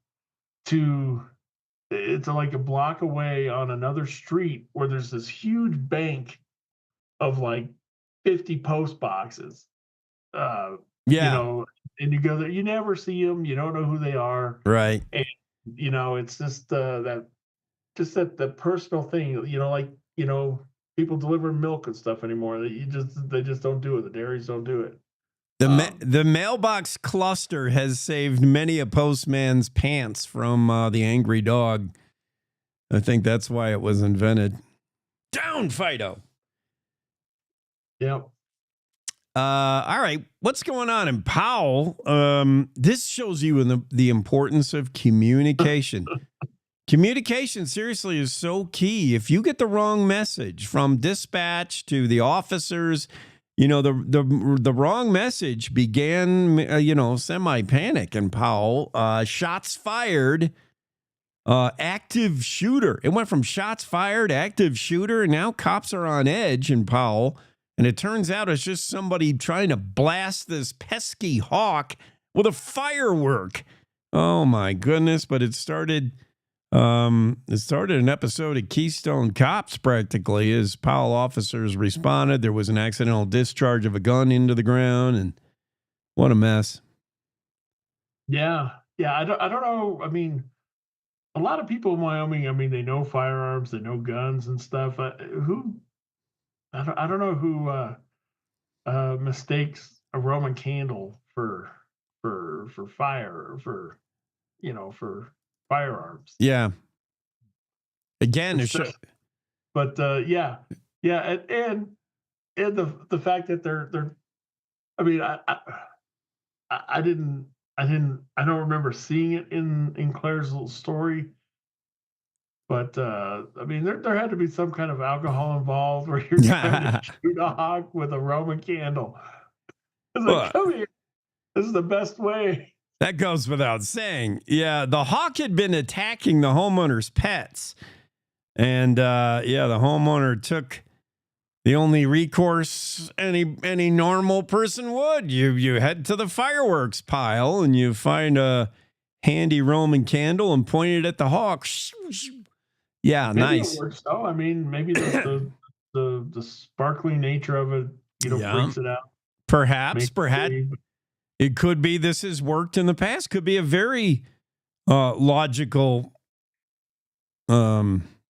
Speaker 22: it's like a block away on another street where there's this huge bank of like 50 post boxes. You
Speaker 1: Yeah.
Speaker 22: know, and you go there, you never see them, you don't know who they are.
Speaker 1: Right.
Speaker 22: And it's just that the personal thing, like, people deliver milk and stuff anymore. They just don't do it. The dairies don't do it.
Speaker 1: The mailbox cluster has saved many a postman's pants from the angry dog. I think that's why it was invented. Down, Fido.
Speaker 22: Yep.
Speaker 1: All right, what's going on in Powell? This shows you the importance of communication. Communication, seriously, is so key. If you get the wrong message from dispatch to the officers, the wrong message began, semi-panic in Powell. Shots fired, active shooter. It went from shots fired, active shooter, and now cops are on edge in Powell. And it turns out it's just somebody trying to blast this pesky hawk with a firework. Oh, my goodness. But it started an episode of Keystone Cops, practically, as Powell officers responded. There was an accidental discharge of a gun into the ground, and what a mess.
Speaker 22: Yeah. I don't know. I mean, a lot of people in Wyoming, they know firearms, they know guns and stuff. I don't know who mistakes a Roman candle for fire, for firearms.
Speaker 1: Yeah. Again,
Speaker 22: but yeah, and the fact that they're. I don't remember seeing it in Claire's little story. But there had to be some kind of alcohol involved where you're trying to shoot a hawk with a Roman candle. It's like, come here. This is the best way.
Speaker 1: That goes without saying. Yeah, the hawk had been attacking the homeowner's pets. And the homeowner took the only recourse any normal person would. You head to the fireworks pile and you find a handy Roman candle and point it at the hawk. Yeah,
Speaker 22: maybe
Speaker 1: nice.
Speaker 22: It works though. Maybe the sparkling nature of it, freaks it out.
Speaker 1: Perhaps. It could be this has worked in the past. Could be a very logical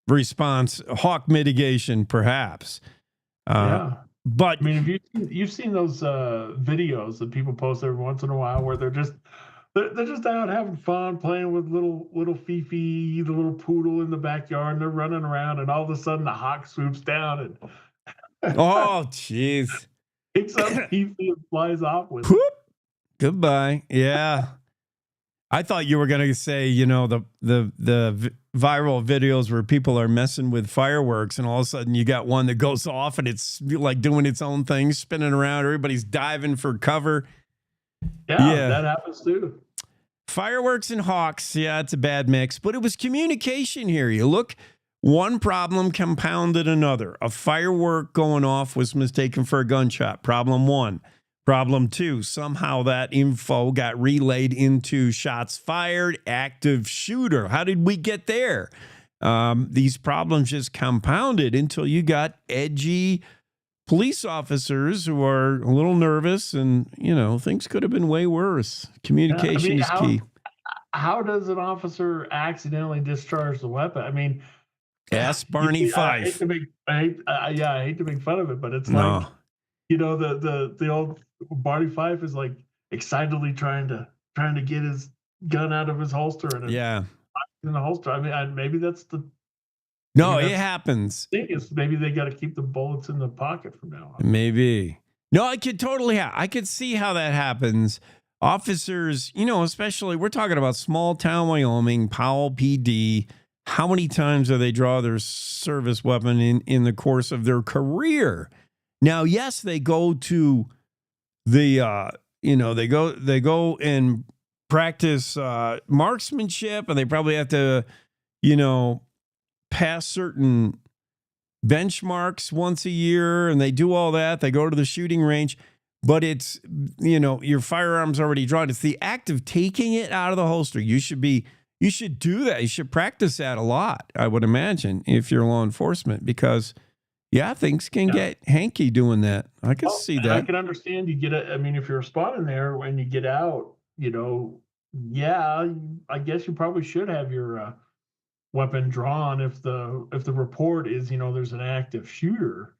Speaker 1: response. Hawk mitigation, perhaps.
Speaker 22: Yeah.
Speaker 1: But
Speaker 22: if you've seen those videos that people post every once in a while where they're just out having fun, playing with little Fifi, the little poodle in the backyard, and they're running around, and all of a sudden the hawk swoops down and
Speaker 1: oh, jeez,
Speaker 22: picks up Fifi and flies off with
Speaker 1: it. Goodbye. Yeah, I thought you were going to say, the viral videos where people are messing with fireworks, and all of a sudden you got one that goes off, and it's like doing its own thing, spinning around. Everybody's diving for cover.
Speaker 22: Yeah, that happens too.
Speaker 1: Fireworks and hawks, yeah, it's a bad mix, but it was communication here. You look, one problem compounded another. A firework going off was mistaken for a gunshot. Problem one. Problem two, somehow that info got relayed into shots fired, active shooter. How did we get there? These problems just compounded until you got edgy police officers who are a little nervous, and things could have been way worse. Communication is key.
Speaker 22: How does an officer accidentally discharge the weapon?
Speaker 1: Ask Barney Fife.
Speaker 22: I hate to make fun of it, but it's like the old Barney Fife is like excitedly trying to get his gun out of his holster and in the holster. Maybe that's the.
Speaker 1: No, it happens.
Speaker 22: Maybe they got to keep the bullets in the pocket from now on.
Speaker 1: Maybe. No, I could see how that happens. Officers, especially, we're talking about small town Wyoming, Powell PD. How many times do they draw their service weapon in the course of their career? Now, yes, they go to the, they go and practice marksmanship, and they probably have to, pass certain benchmarks once a year, and they do all that. They go to the shooting range, but it's, your firearm's already drawn. It's the act of taking it out of the holster. You should be You should do that. You should practice that a lot, I would imagine, if you're law enforcement, because, yeah, things can get hanky doing that. I can see
Speaker 22: And I
Speaker 1: that.
Speaker 22: can understand you get I mean, if you're responding there when you get out, I guess you probably should have your weapon drawn if the report is, there's an active shooter.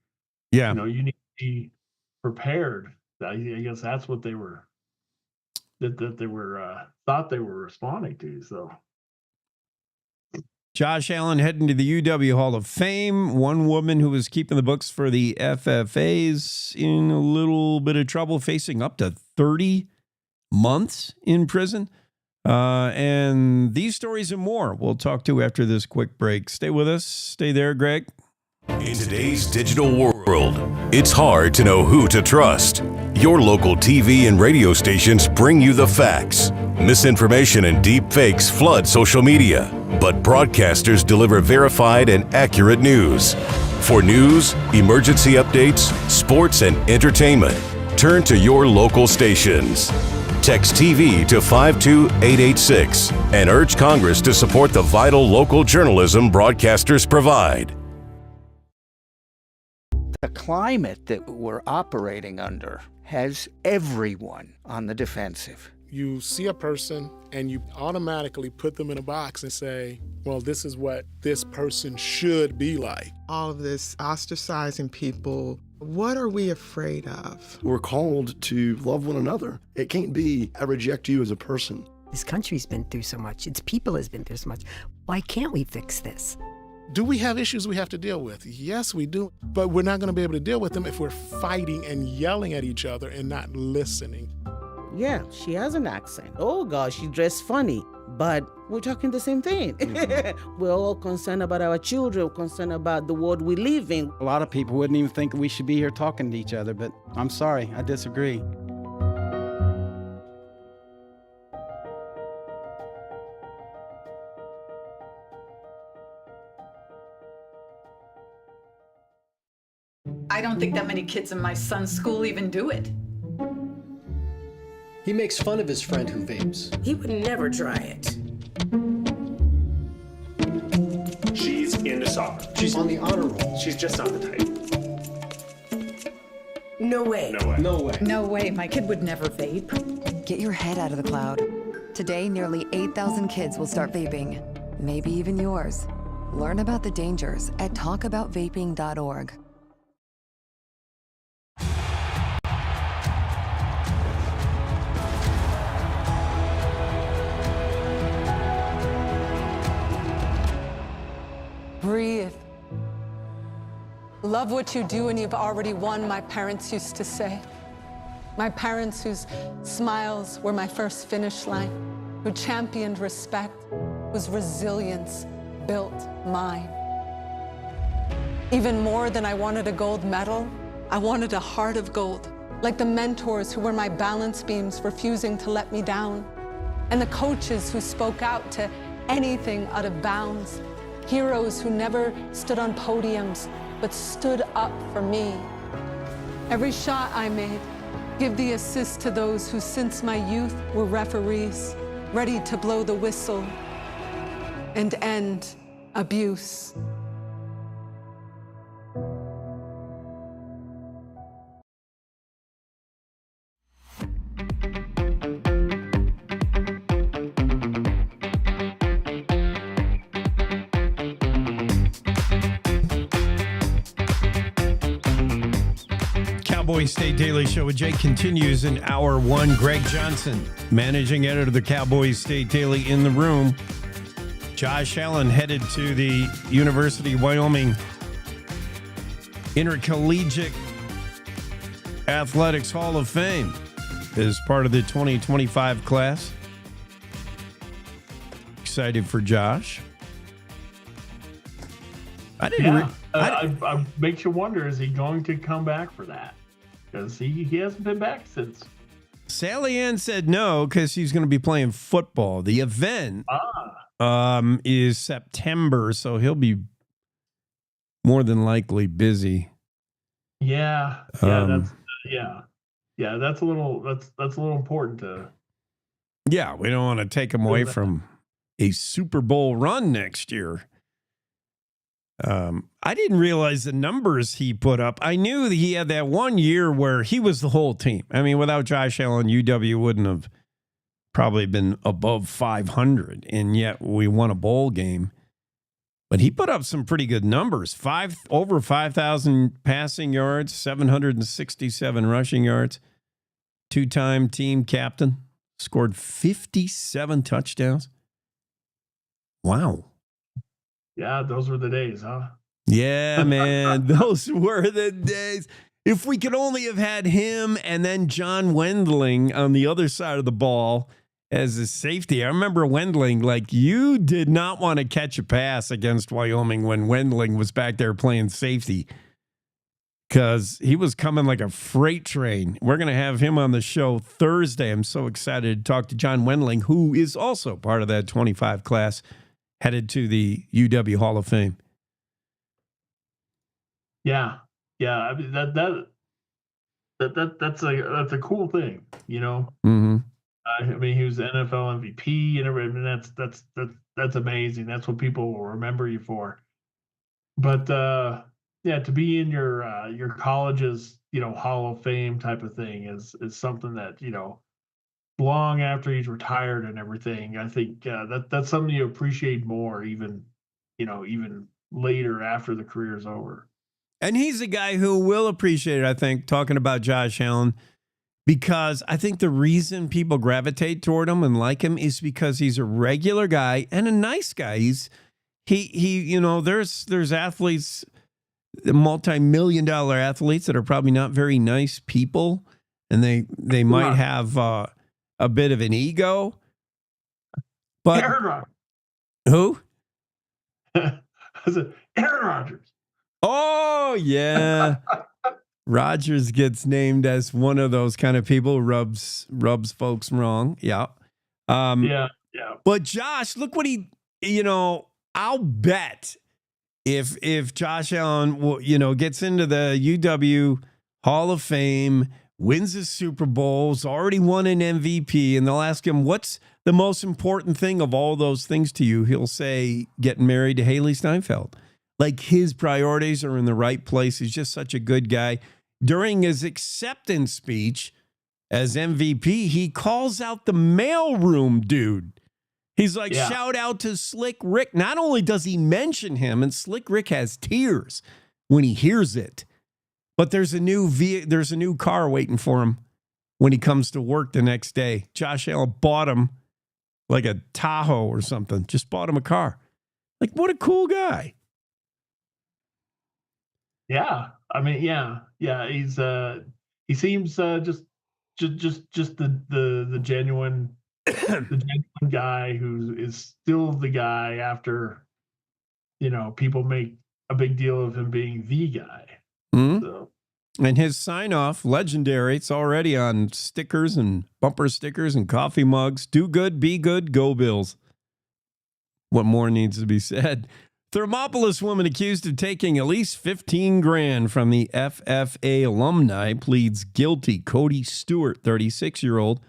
Speaker 1: Yeah.
Speaker 22: You need to be prepared. I guess that's what they were that they were thought they were responding to. So
Speaker 1: Josh Allen heading to the UW Hall of Fame. One woman who was keeping the books for the FFAs in a little bit of trouble, facing up to 30 months in prison. And these stories and more we'll talk to after this quick break. Stay with us. Stay there, Greg.
Speaker 3: In today's digital world, it's hard to know who to trust. Your local TV and radio stations bring you the facts. Misinformation and deep fakes flood social media, but broadcasters deliver verified and accurate news. For news, emergency updates, sports, and entertainment, turn to your local stations. Text TV to 52886 and urge Congress to support the vital local journalism broadcasters provide.
Speaker 4: The climate that we're operating under has everyone on the defensive.
Speaker 23: You see a person and you automatically put them in a box and say, well, this is what this person should be like.
Speaker 24: All of this ostracizing people, what are we afraid of?
Speaker 25: We're called to love one another. It can't be, I reject you as a person.
Speaker 26: This country's been through so much. Its people has been through so much. Why can't we fix this?
Speaker 23: Do we have issues we have to deal with? Yes, we do. But we're not going to be able to deal with them if we're fighting and yelling at each other and not listening.
Speaker 27: Yeah, she has an accent. Oh, gosh, she dressed funny. But we're talking the same thing. We're all concerned about our children, concerned about the world we live in.
Speaker 28: A lot of people wouldn't even think we should be here talking to each other, but I'm sorry, I disagree.
Speaker 29: I don't think that many kids in my son's school even do it.
Speaker 30: He makes fun of his friend who vapes.
Speaker 31: He would never try it.
Speaker 12: She's into soccer.
Speaker 30: She's on the honor roll.
Speaker 12: She's just not the type.
Speaker 31: No way.
Speaker 12: No way.
Speaker 30: No way.
Speaker 29: No way, my kid would never vape.
Speaker 32: Get your head out of the cloud. Today, nearly 8,000 kids will start vaping. Maybe even yours. Learn about the dangers at talkaboutvaping.org.
Speaker 33: Breathe. Love what you do and you've already won, my parents used to say. My parents whose smiles were my first finish line, who championed respect, whose resilience built mine. Even more than I wanted a gold medal, I wanted a heart of gold, like the mentors who were my balance beams refusing to let me down, and the coaches who spoke out to anything out of bounds. Heroes who never stood on podiums, but stood up for me. Every shot I made, give the assist to those who since my youth were referees, ready to blow the whistle and end abuse.
Speaker 1: Cowboy State Daily Show with Jake continues in hour one. Greg Johnson, managing editor of the Cowboy State Daily, in the room. Josh Allen headed to the University of Wyoming Intercollegiate Athletics Hall of Fame as part of the 2025 class. Excited for Josh. I didn't.
Speaker 22: I makes you wonder: is he going to come back for that? Because he hasn't been back since.
Speaker 1: Sally Ann said no because he's going to be playing football. The event is September, so he'll be more than likely busy.
Speaker 22: Yeah, that's a little important to.
Speaker 1: Yeah, we don't want to take him away from a Super Bowl run next year. I didn't realize the numbers he put up. I knew that he had that 1 year where he was the whole team. I mean, without Josh Allen, UW wouldn't have probably been above 500, and yet we won a bowl game. But he put up some pretty good numbers. Over 5,000 passing yards, 767 rushing yards. Two-time team captain. Scored 57 touchdowns. Wow.
Speaker 22: Yeah, those were the days, huh?
Speaker 1: Yeah, man. Those were the days. If we could only have had him and then John Wendling on the other side of the ball as a safety. I remember Wendling, like, you did not want to catch a pass against Wyoming when Wendling was back there playing safety because he was coming like a freight train. We're going to have him on the show Thursday. I'm so excited to talk to John Wendling, who is also part of that 25 class headed to the UW Hall of Fame.
Speaker 22: Yeah. I mean, that's a cool thing, you know.
Speaker 1: Mm-hmm.
Speaker 22: I mean, he was NFL MVP and everything. I mean, that's amazing. That's what people will remember you for. But yeah, to be in your college's, you know, Hall of Fame type of thing is something that, you know, long after he's retired and everything. I think that's something you appreciate more, even, you know, even later after the career's over.
Speaker 1: And he's a guy who will appreciate it, I think, talking about Josh Allen, because I think the reason people gravitate toward him and like him is because he's a regular guy and a nice guy. He you know, there's athletes, multi-million-dollar athletes that are probably not very nice people, and they might have a bit of an ego. But
Speaker 22: Aaron Rodgers.
Speaker 1: Who?
Speaker 22: Aaron Rodgers.
Speaker 1: Oh, yeah. Rodgers gets named as one of those kind of people who rubs folks wrong. Yeah.
Speaker 22: Yeah.
Speaker 1: But Josh, look what you know, I'll bet if Josh Allen, you know, gets into the UW Hall of Fame, wins the Super Bowls, already won an MVP, and they'll ask him, what's the most important thing of all those things to you? He'll say, getting married to Haley Steinfeld. Like, his priorities are in the right place. He's just such a good guy. During his acceptance speech as MVP, he calls out the mailroom dude. He's like, shout out to Slick Rick. Not only does he mention him, and Slick Rick has tears when he hears it, but there's a new car waiting for him when he comes to work the next day. Josh Allen bought him like a Tahoe or something. Just bought him a car. Like, what a cool guy.
Speaker 22: Yeah, I mean, yeah. He's he seems just the genuine guy who is still the guy after, you know, people make a big deal of him being the guy.
Speaker 1: Mm-hmm.
Speaker 22: So.
Speaker 1: And his sign off, legendary. It's already on stickers and bumper stickers and coffee mugs. Do good, be good, go Bills. What more needs to be said? Thermopolis woman accused of taking at least 15 grand from the FFA alumni pleads guilty. Cody Stewart, 36-year-old.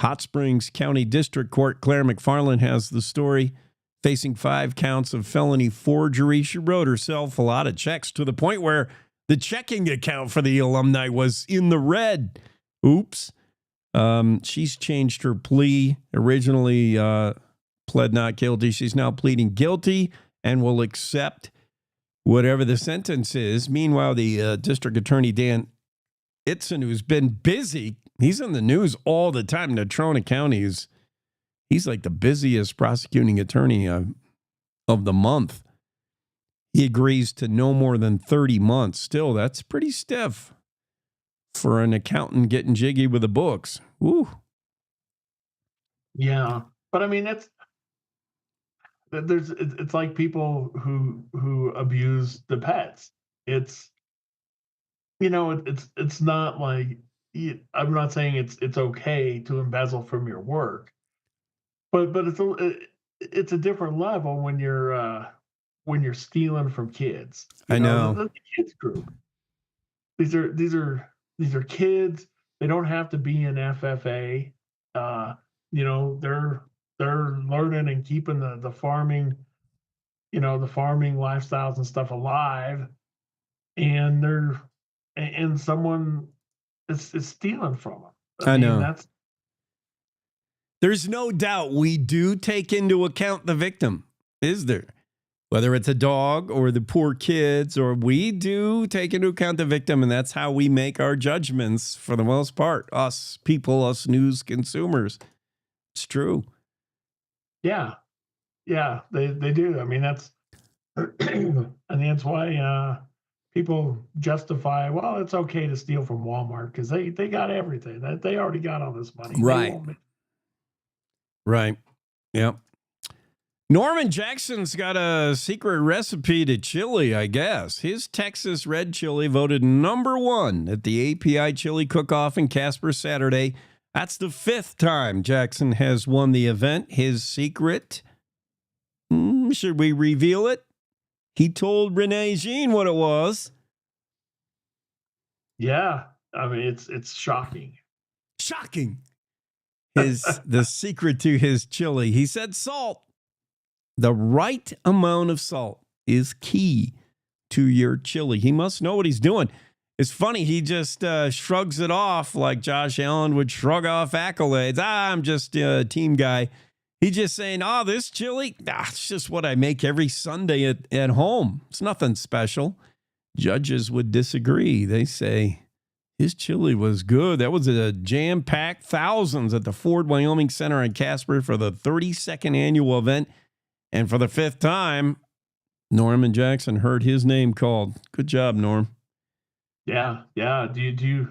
Speaker 1: Hot Springs County District Court. Claire McFarland has the story. Facing 5 counts of felony forgery. She wrote herself a lot of checks to the point where the checking account for the alumni was in the red. Oops. She's changed her plea. Originally pled not guilty. She's now pleading guilty and will accept whatever the sentence is. Meanwhile, the district attorney, Dan Itzen, who's been busy, he's in the news all the time. Natrona County he's like the busiest prosecuting attorney of the month. He agrees to no more than 30 months. Still, that's pretty stiff for an accountant getting jiggy with the books. Woo.
Speaker 22: Yeah, but I mean, it's like people who abuse the pets. It's, you know, it's not like, I'm not saying it's okay to embezzle from your work, but it's a different level when you're stealing from kids.
Speaker 1: I know.
Speaker 22: The kids group. These are kids. They don't have to be in FFA. You know, they're learning and keeping the farming, the farming lifestyles and stuff alive, and someone is stealing from them.
Speaker 1: I know.
Speaker 22: That's
Speaker 1: There's no doubt we do take into account the victim, is there? Whether it's a dog or the poor kids, or we do take into account the victim, and that's how we make our judgments for the most part. Us people, us news consumers. It's true.
Speaker 22: yeah, they do. I mean, that's and that's why people justify, well, it's okay to steal from Walmart because they got everything. They already got all this money.
Speaker 1: Right. Right. Yep. Norman Jackson's got a secret recipe to chili, I guess. His Texas red chili voted #1 at the API Chili Cook-Off in Casper Saturday. That's the 5th time Jackson has won the event. His secret, should we reveal it? He told Renee Jean what it was.
Speaker 22: Yeah. I mean, it's shocking.
Speaker 1: Shocking. The secret to his chili. He said salt. The right amount of salt is key to your chili. He must know what he's doing. It's funny. He just shrugs it off like Josh Allen would shrug off accolades. I'm just a team guy. He's just saying, this chili, it's just what I make every Sunday at home. It's nothing special. Judges would disagree. They say his chili was good. That was a jam-packed thousands at the Ford Wyoming Center in Casper for the 32nd annual event. And for the 5th time, Norman Jackson heard his name called. Good job, Norm.
Speaker 22: Yeah. The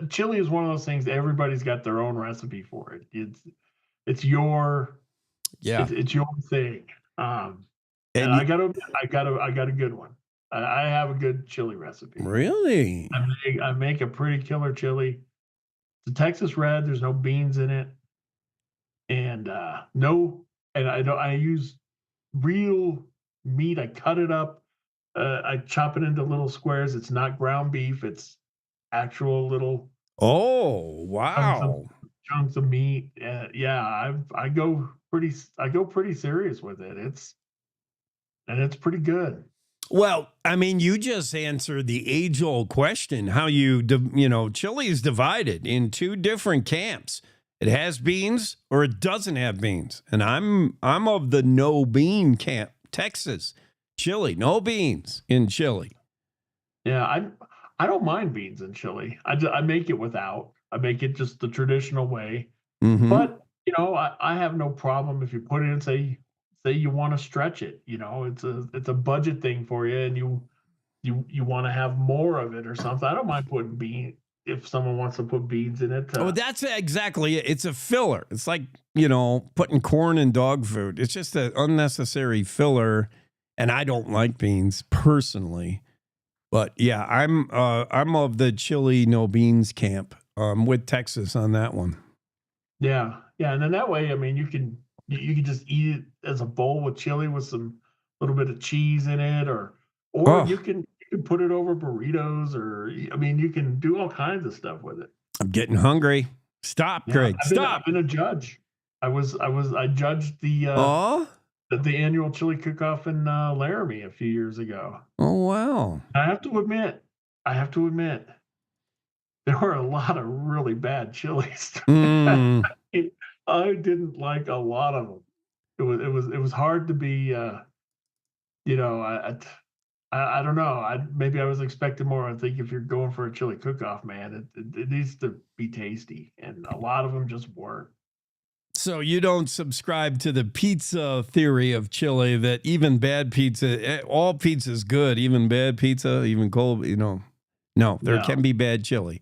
Speaker 22: chili is one of those things. Everybody's got their own recipe for it. It's your it's your thing. And I got a good one. I have a good chili recipe.
Speaker 1: Really?
Speaker 22: I make a pretty killer chili. It's a Texas red. There's no beans in it, and I use real meat. I cut it up. I chop it into little squares. It's not ground beef. It's actual little.
Speaker 1: Oh, wow.
Speaker 22: Chunks of meat. I go pretty serious with it. It's pretty good.
Speaker 1: Well, I mean, you just answered the age-old question, how chili is divided in 2 different camps. It has beans or it doesn't have beans. And I'm of the no bean camp. Texas chili, no beans in chili.
Speaker 22: Yeah, I don't mind beans in chili. I make it without. I make it just the traditional way.
Speaker 1: Mm-hmm.
Speaker 22: But I have no problem if you put it in. Say you want to stretch it. It's a budget thing for you, and you want to have more of it or something. I don't mind putting beans. If someone wants to put beans in it.
Speaker 1: That's exactly it. It's a filler. It's like, putting corn in dog food. It's just an unnecessary filler. And I don't like beans personally. But yeah, I'm of the chili no beans camp. With Texas on that one.
Speaker 22: Yeah. And then that way, I mean, you can just eat it as a bowl with chili with some little bit of cheese in it, or you can put it over burritos, or you can do all kinds of stuff with it.
Speaker 1: I'm getting hungry. Stop, Greg. Stop.
Speaker 22: I've been a judge. I judged the annual chili cook-off in Laramie a few years ago.
Speaker 1: Oh wow!
Speaker 22: I have to admit, there were a lot of really bad chilies. I didn't like a lot of them. It was hard to be. I don't know. Maybe I was expecting more. I think if you're going for a chili cook-off, man, it needs to be tasty, and a lot of them just weren't.
Speaker 1: So you don't subscribe to the pizza theory of chili that even bad pizza, all pizza is good, even bad pizza, even cold. No, there can be bad chili.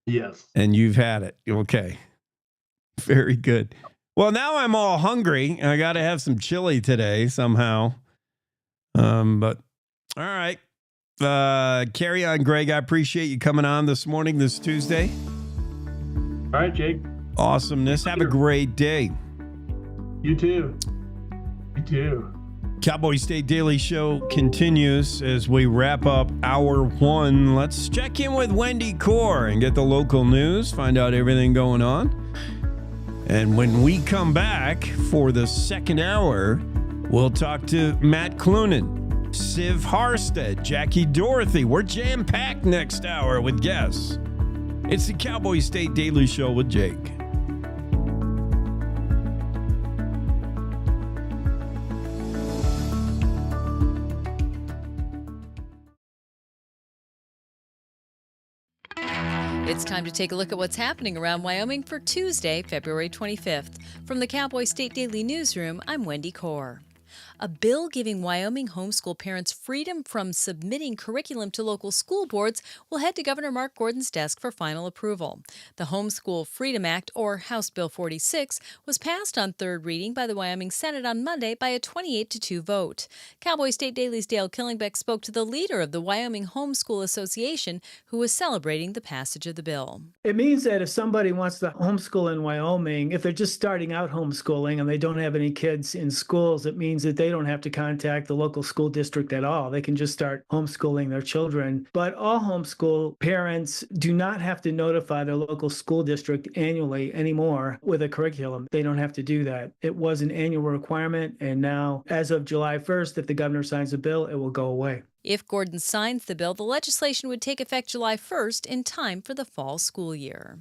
Speaker 22: Yes,
Speaker 1: and you've had it. Okay, very good. Well, now I'm all hungry. I got to have some chili today somehow. But. All right. Carry on, Greg. I appreciate you coming on this morning, this Tuesday.
Speaker 22: All right, Jake.
Speaker 1: Awesomeness. Have a great day.
Speaker 22: You too.
Speaker 1: Cowboy State Daily Show continues as we wrap up hour 1. Let's check in with Wendy Core and get the local news, find out everything going on. And when we come back for the second hour, we'll talk to Matt Clunan, Siv Harstead, Jackie Dorothy. We're jam-packed next hour with guests. It's the Cowboy State Daily Show with Jake.
Speaker 2: It's time to take a look at what's happening around Wyoming for Tuesday, February 25th. From the Cowboy State Daily Newsroom, I'm Wendy Kaur. A bill giving Wyoming homeschool parents freedom from submitting curriculum to local school boards will head to Governor Mark Gordon's desk for final approval. The Homeschool Freedom Act, or House Bill 46, was passed on third reading by the Wyoming Senate on Monday by a 28-2 vote. Cowboy State Daily's Dale Killingbeck spoke to the leader of the Wyoming Homeschool Association, who was celebrating the passage of the bill.
Speaker 5: It means that if somebody wants to homeschool in Wyoming, if they're just starting out homeschooling and they don't have any kids in schools, it means that they don't have to contact the local school district at all. They can just start homeschooling their children. But all homeschool parents do not have to notify their local school district annually anymore with a curriculum. They don't have to do that. It was an annual requirement, and now, as of July 1st, if the governor signs a bill, it will go away.
Speaker 2: If Gordon signs the bill, the legislation would take effect July 1st in time for the fall school year.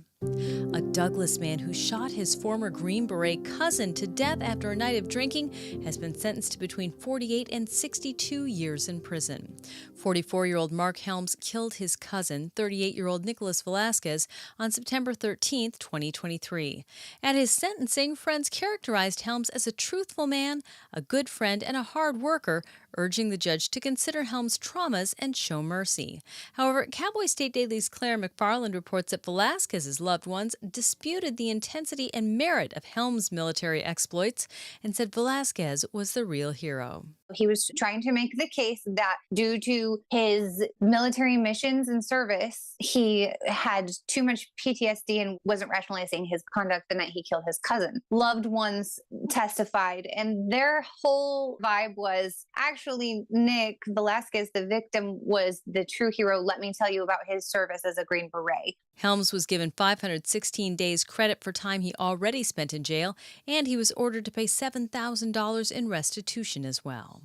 Speaker 2: A Douglas man who shot his former Green Beret cousin to death after a night of drinking has been sentenced to between 48 and 62 years in prison. 44-year-old Mark Helms killed his cousin, 38-year-old Nicholas Velasquez, on September 13, 2023. At his sentencing, friends characterized Helms as a truthful man, a good friend, and a hard worker, urging the judge to consider Helms' traumas and show mercy. However, Cowboy State Daily's Claire McFarland reports that Velasquez's loved ones disputed the intensity and merit of Helms' military exploits and said Velasquez was the real hero.
Speaker 6: He was trying to make the case that due to his military missions and service, he had too much PTSD and wasn't rationalizing his conduct the night he killed his cousin. Loved ones testified, and their whole vibe was, actually, Nick Velasquez, the victim, was the true hero. Let me tell you about his service as a Green Beret.
Speaker 2: Helms was given 516 days credit for time he already spent in jail, and he was ordered to pay $7,000 in restitution as well.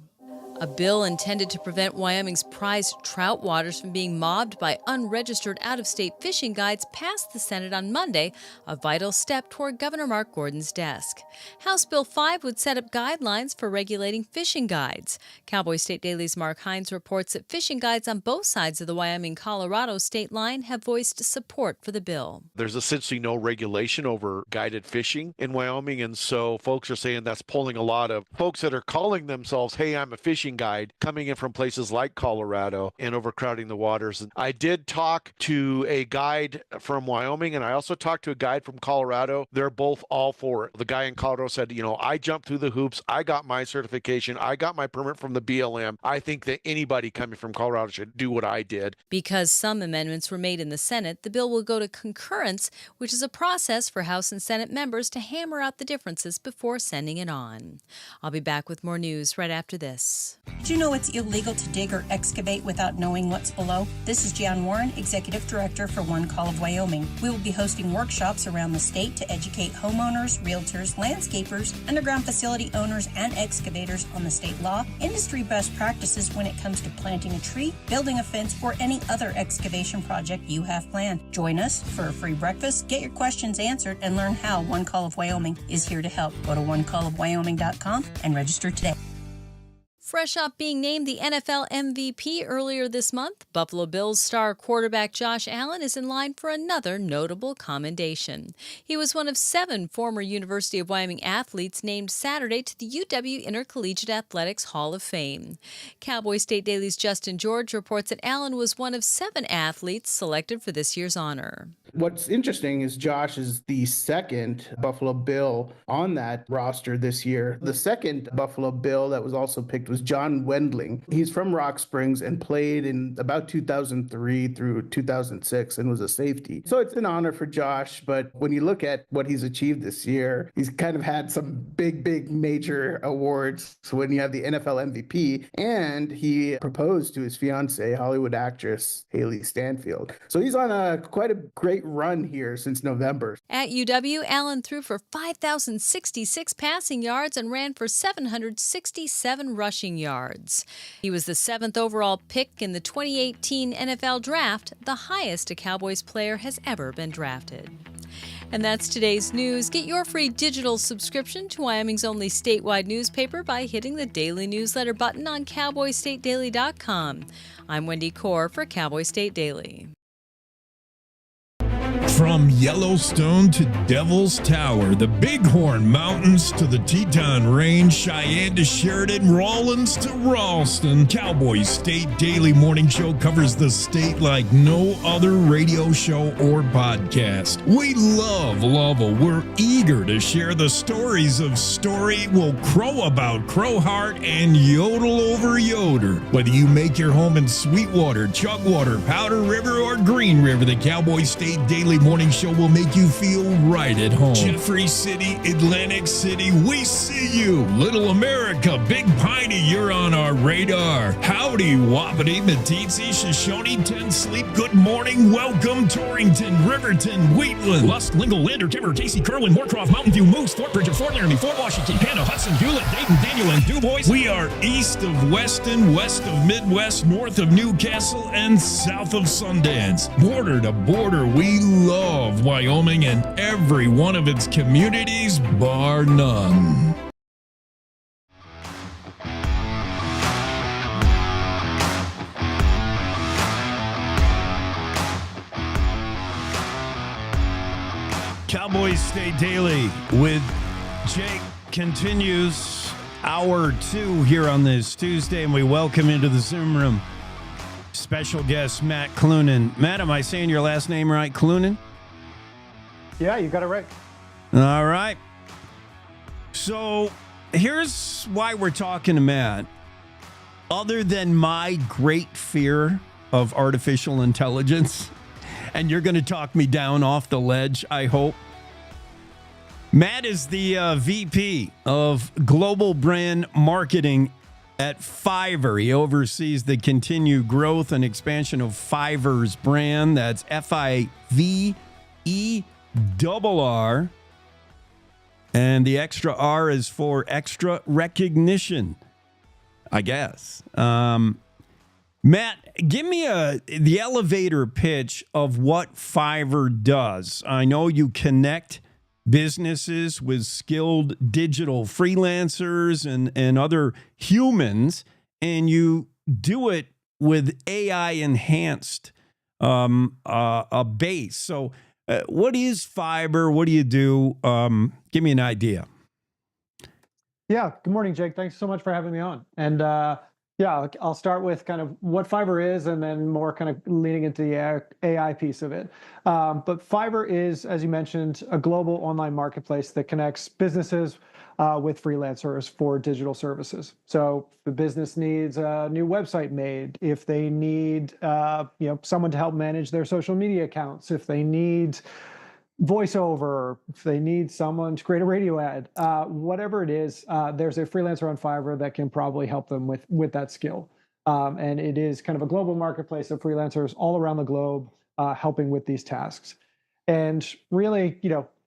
Speaker 2: A bill intended to prevent Wyoming's prized trout waters from being mobbed by unregistered out-of-state fishing guides passed the Senate on Monday, a vital step toward Governor Mark Gordon's desk. House Bill 5 would set up guidelines for regulating fishing guides. Cowboy State Daily's Mark Hines reports that fishing guides on both sides of the Wyoming-Colorado state line have voiced support for the bill.
Speaker 7: There's essentially no regulation over guided fishing in Wyoming, and so folks are saying that's pulling a lot of folks that are calling themselves, hey, I'm a fishing guide, coming in from places like Colorado and overcrowding the waters. And I did talk to a guide from Wyoming, and I also talked to a guide from Colorado. They're both all for it. The guy in Colorado said, I jumped through the hoops. I got my certification. I got my permit from the BLM. I think that anybody coming from Colorado should do what I did.
Speaker 2: Because some amendments were made in the Senate, the bill will go to concurrence, which is a process for House and Senate members to hammer out the differences before sending it on. I'll be back with more news right after this.
Speaker 8: Did you know it's illegal to dig or excavate without knowing what's below? This is Jan Warren, Executive Director for One Call of Wyoming. We will be hosting workshops around the state to educate homeowners, realtors, landscapers, underground facility owners, and excavators on the state law, industry best practices when it comes to planting a tree, building a fence, or any other excavation project you have planned. Join us for a free breakfast, get your questions answered, and learn how One Call of Wyoming is here to help. Go to onecallofwyoming.com and register today.
Speaker 2: Fresh off being named the NFL MVP earlier this month, Buffalo Bills star quarterback Josh Allen is in line for another notable commendation. He was one of 7 former University of Wyoming athletes named Saturday to the UW Intercollegiate Athletics Hall of Fame. Cowboy State Daily's Justin George reports that Allen was one of 7 athletes selected for this year's honor.
Speaker 9: What's interesting is Josh is the second Buffalo Bill on that roster this year. The second Buffalo Bill that was also picked was was John Wendling. He's from Rock Springs and played in about 2003 through 2006 and was a safety. So it's an honor for Josh, but when you look at what he's achieved this year, he's kind of had some big major awards. So when you have the NFL MVP, and he proposed to his fiancee, Hollywood actress Haley Stanfield. So he's on quite a great run here since November.
Speaker 2: At UW, Allen threw for 5,066 passing yards and ran for 767 rushing yards. He was the 7th overall pick in the 2018 NFL Draft, the highest a Cowboys player has ever been drafted. And that's today's news. Get your free digital subscription to Wyoming's only statewide newspaper by hitting the daily newsletter button on CowboyStateDaily.com. I'm Wendy Core for Cowboy State Daily.
Speaker 1: From Yellowstone to Devil's Tower, the Bighorn Mountains to the Teton Range, Cheyenne to Sheridan, Rawlins to Ralston, Cowboy State Daily Morning Show covers the state like no other radio show or podcast. We love Lovell. We're eager to share the stories of Story, Will Crow About Crowheart, and Yodel Over Yoder. Whether you make your home in Sweetwater, Chugwater, Powder River, or Green River, the Cowboy State Daily Morning Show will make you feel right at home. Jeffrey City, Atlantic City, we see you. Little America, Big Piney, you're on our radar. Howdy, Wapiti, Meeteetse, Shoshone, Ten Sleep, good morning, welcome, Torrington, Riverton, Wheatland, Lusk, Lingle, Lander, Timber, Casey, Kerwin, Moorcroft, Mountain View, Moose, Fort Bridger, Fort Laramie, Fort Washington, Hannah, Hudson, Hewlett, Dayton, Daniel, and DuBois. We are east of Weston, west of Midwest, north of Newcastle, and south of Sundance. Border to border, we love Wyoming and every one of its communities, bar none. Cowboys State Daily with Jake continues hour 2 here on this Tuesday, and we welcome into the Zoom room special guest Matt Clunan. Matt, am I saying your last name right? Clunan?
Speaker 3: Yeah, you got it right.
Speaker 1: All right. So here's why we're talking to Matt. Other than my great fear of artificial intelligence, and you're going to talk me down off the ledge, I hope. Matt is the VP of Global Brand Marketing at Fiverr. He oversees the continued growth and expansion of Fiverr's brand. That's FIVERR. And the extra R is for extra recognition, I guess. Matt, give me the elevator pitch of what Fiverr does. I know you connect businesses with skilled digital freelancers and other humans, and you do it with AI-enhanced a base. So what is Fiverr? What do you do? Give me an idea.
Speaker 3: Yeah, good morning, Jake. Thanks so much for having me on. And yeah, I'll start with kind of what Fiverr is and then more kind of leaning into the AI piece of it. But Fiverr is, as you mentioned, a global online marketplace that connects businesses with freelancers for digital services. So if the business needs a new website made, if they need someone to help manage their social media accounts, if they need voiceover, if they need someone to create a radio ad, whatever it is, there's a freelancer on Fiverr that can probably help them with that skill. And it is kind of a global marketplace of freelancers all around the globe helping with these tasks. And really,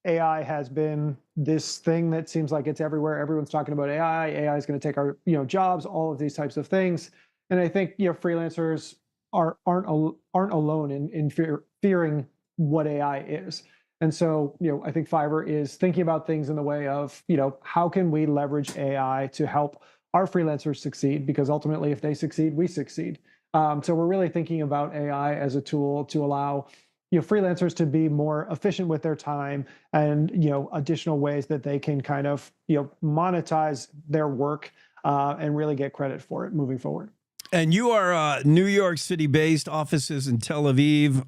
Speaker 3: AI has been this thing that seems like it's everywhere. Everyone's talking about AI. AI is going to take our jobs, all of these types of things. And I think freelancers aren't alone in fearing what AI is. And so, I think Fiverr is thinking about things in the way of, how can we leverage AI to help our freelancers succeed? Because ultimately, if they succeed, we succeed. So we're really thinking about AI as a tool to allow freelancers to be more efficient with their time and additional ways that they can kind of monetize their work and really get credit for it moving forward.
Speaker 1: And you are New York City based, offices in Tel Aviv.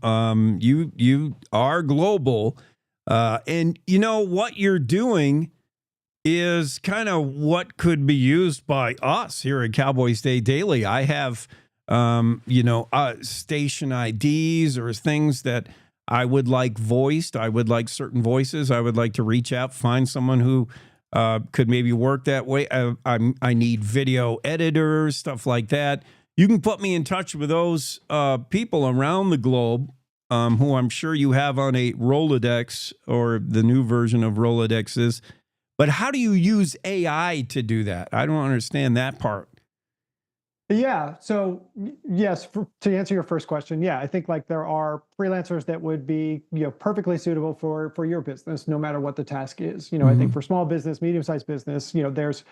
Speaker 1: You are global. And what you're doing is kind of what could be used by us here at Cowboys Day Daily. I have, station IDs or things that I would like voiced. I would like certain voices. I would like to reach out, find someone who could maybe work that way. I need video editors, stuff like that. You can put me in touch with those people around the globe who I'm sure you have on a Rolodex or the new version of Rolodex is. But how do you use AI to do that? I don't understand that part.
Speaker 3: Yeah. So yes, to answer your first question, yeah, I think like there are freelancers that would be, perfectly suitable for your business, no matter what the task is. I think for small business, medium-sized business, there's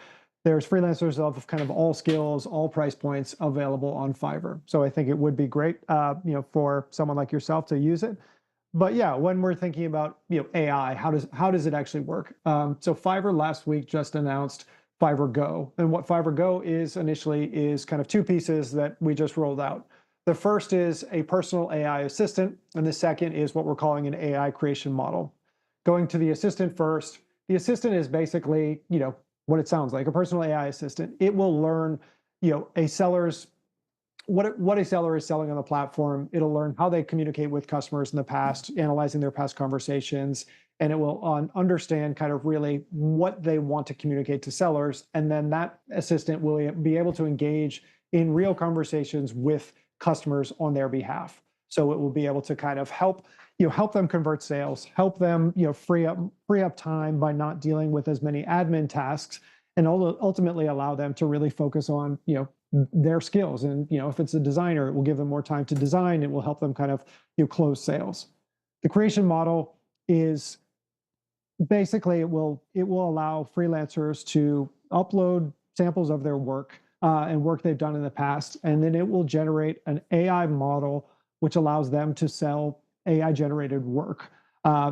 Speaker 3: freelancers of kind of all skills, all price points available on Fiverr. So I think it would be great, for someone like yourself to use it. But yeah, when we're thinking about AI, how does it actually work? So Fiverr last week just announced Fiverr Go, and what Fiverr Go is initially is kind of two pieces that we just rolled out. The first is a personal AI assistant, and the second is what we're calling an AI creation model. Going to the assistant first, the assistant is basically what it sounds like, a personal AI assistant. It will learn a seller's what a seller is selling on the platform. It'll learn how they communicate with customers in the past, analyzing their past conversations, and it will understand kind of really what they want to communicate to sellers. And then that assistant will be able to engage in real conversations with customers on their behalf. So it will be able to kind of help them convert sales, help them free up time by not dealing with as many admin tasks, and ultimately allow them to really focus on their skills. And if it's a designer, it will give them more time to design. It will help them kind of close sales. The creation model is basically it will allow freelancers to upload samples of their work and work they've done in the past, and then it will generate an AI model which allows them to sell AI generated work.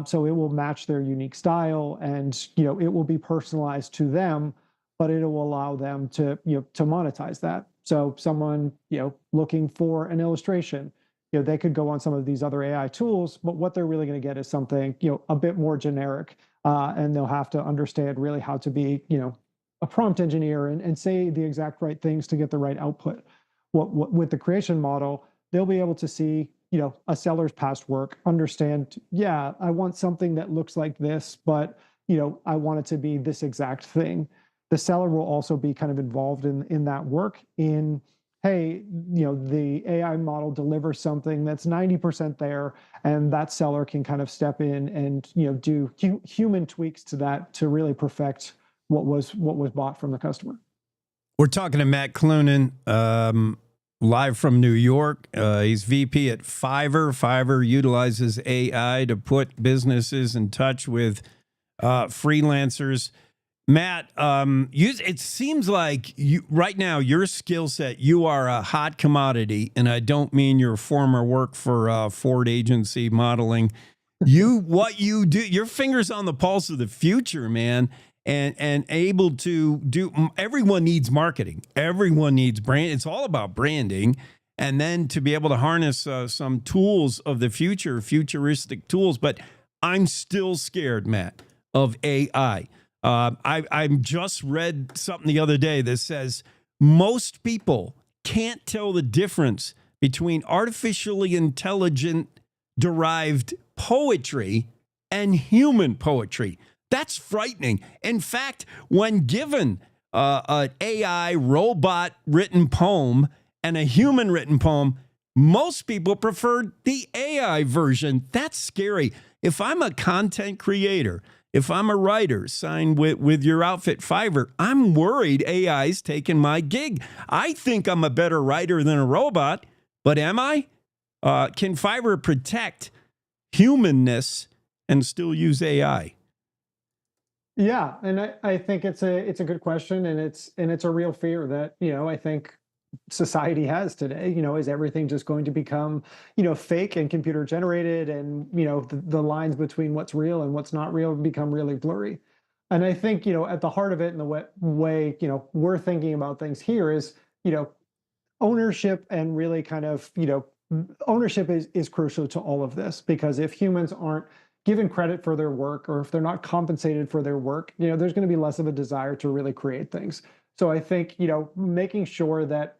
Speaker 3: So it will match their unique style, and it will be personalized to them, but it will allow them to to monetize that. So someone looking for an illustration, they could go on some of these other AI tools, but what they're really going to get is something a bit more generic, and they'll have to understand really how to be a prompt engineer and say the exact right things to get the right output. What with the creation model, they'll be able to see a seller's past work, understand, yeah, I want something that looks like this, but I want it to be this exact thing. The seller will also be kind of involved in that work in, hey, the AI model delivers something that's 90% there, and that seller can kind of step in and do human tweaks to that to really perfect what was bought from the customer.
Speaker 1: We're talking to Matt Clunan, live from New York. He's VP at Fiverr. Fiverr utilizes AI to put businesses in touch with freelancers. Matt, it seems like right now your skill set, you are a hot commodity, and I don't mean your former work for Ford Agency modeling. What you do, your fingers on the pulse of the future, man, and able to do. Everyone needs marketing. Everyone needs brand. It's all about branding, and then to be able to harness some tools of the future, futuristic tools. But I'm still scared, Matt, of AI. I just read something the other day that says most people can't tell the difference between artificially intelligent derived poetry and human poetry. That's frightening. In fact, when given an AI robot written poem and a human written poem, most people prefer the AI version. That's scary. If I'm a content creator, if I'm a writer signed with your outfit, Fiverr, I'm worried AI's taking my gig. I think I'm a better writer than a robot, but am I? Can Fiverr protect humanness and still use AI?
Speaker 3: Yeah, and I think it's a good question, and it's a real fear that I think society has today. Is everything just going to become fake and computer generated, and the lines between what's real and what's not real become really blurry. And I think at the heart of it, and the way we're thinking about things here is ownership, and really kind of ownership is crucial to all of this, because if humans aren't given credit for their work, or if they're not compensated for their work, there's going to be less of a desire to really create things. So I think, making sure that,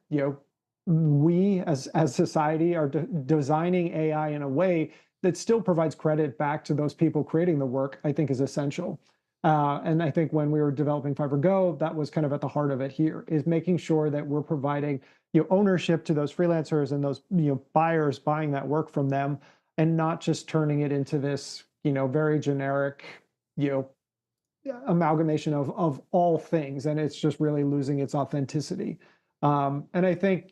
Speaker 3: we as society are designing AI in a way that still provides credit back to those people creating the work, I think is essential. And I think when we were developing Fiverr Go, that was kind of at the heart of it here, is making sure that we're providing ownership to those freelancers and those buyers buying that work from them, and not just turning it into this very generic amalgamation of all things, and it's just really losing its authenticity. And I think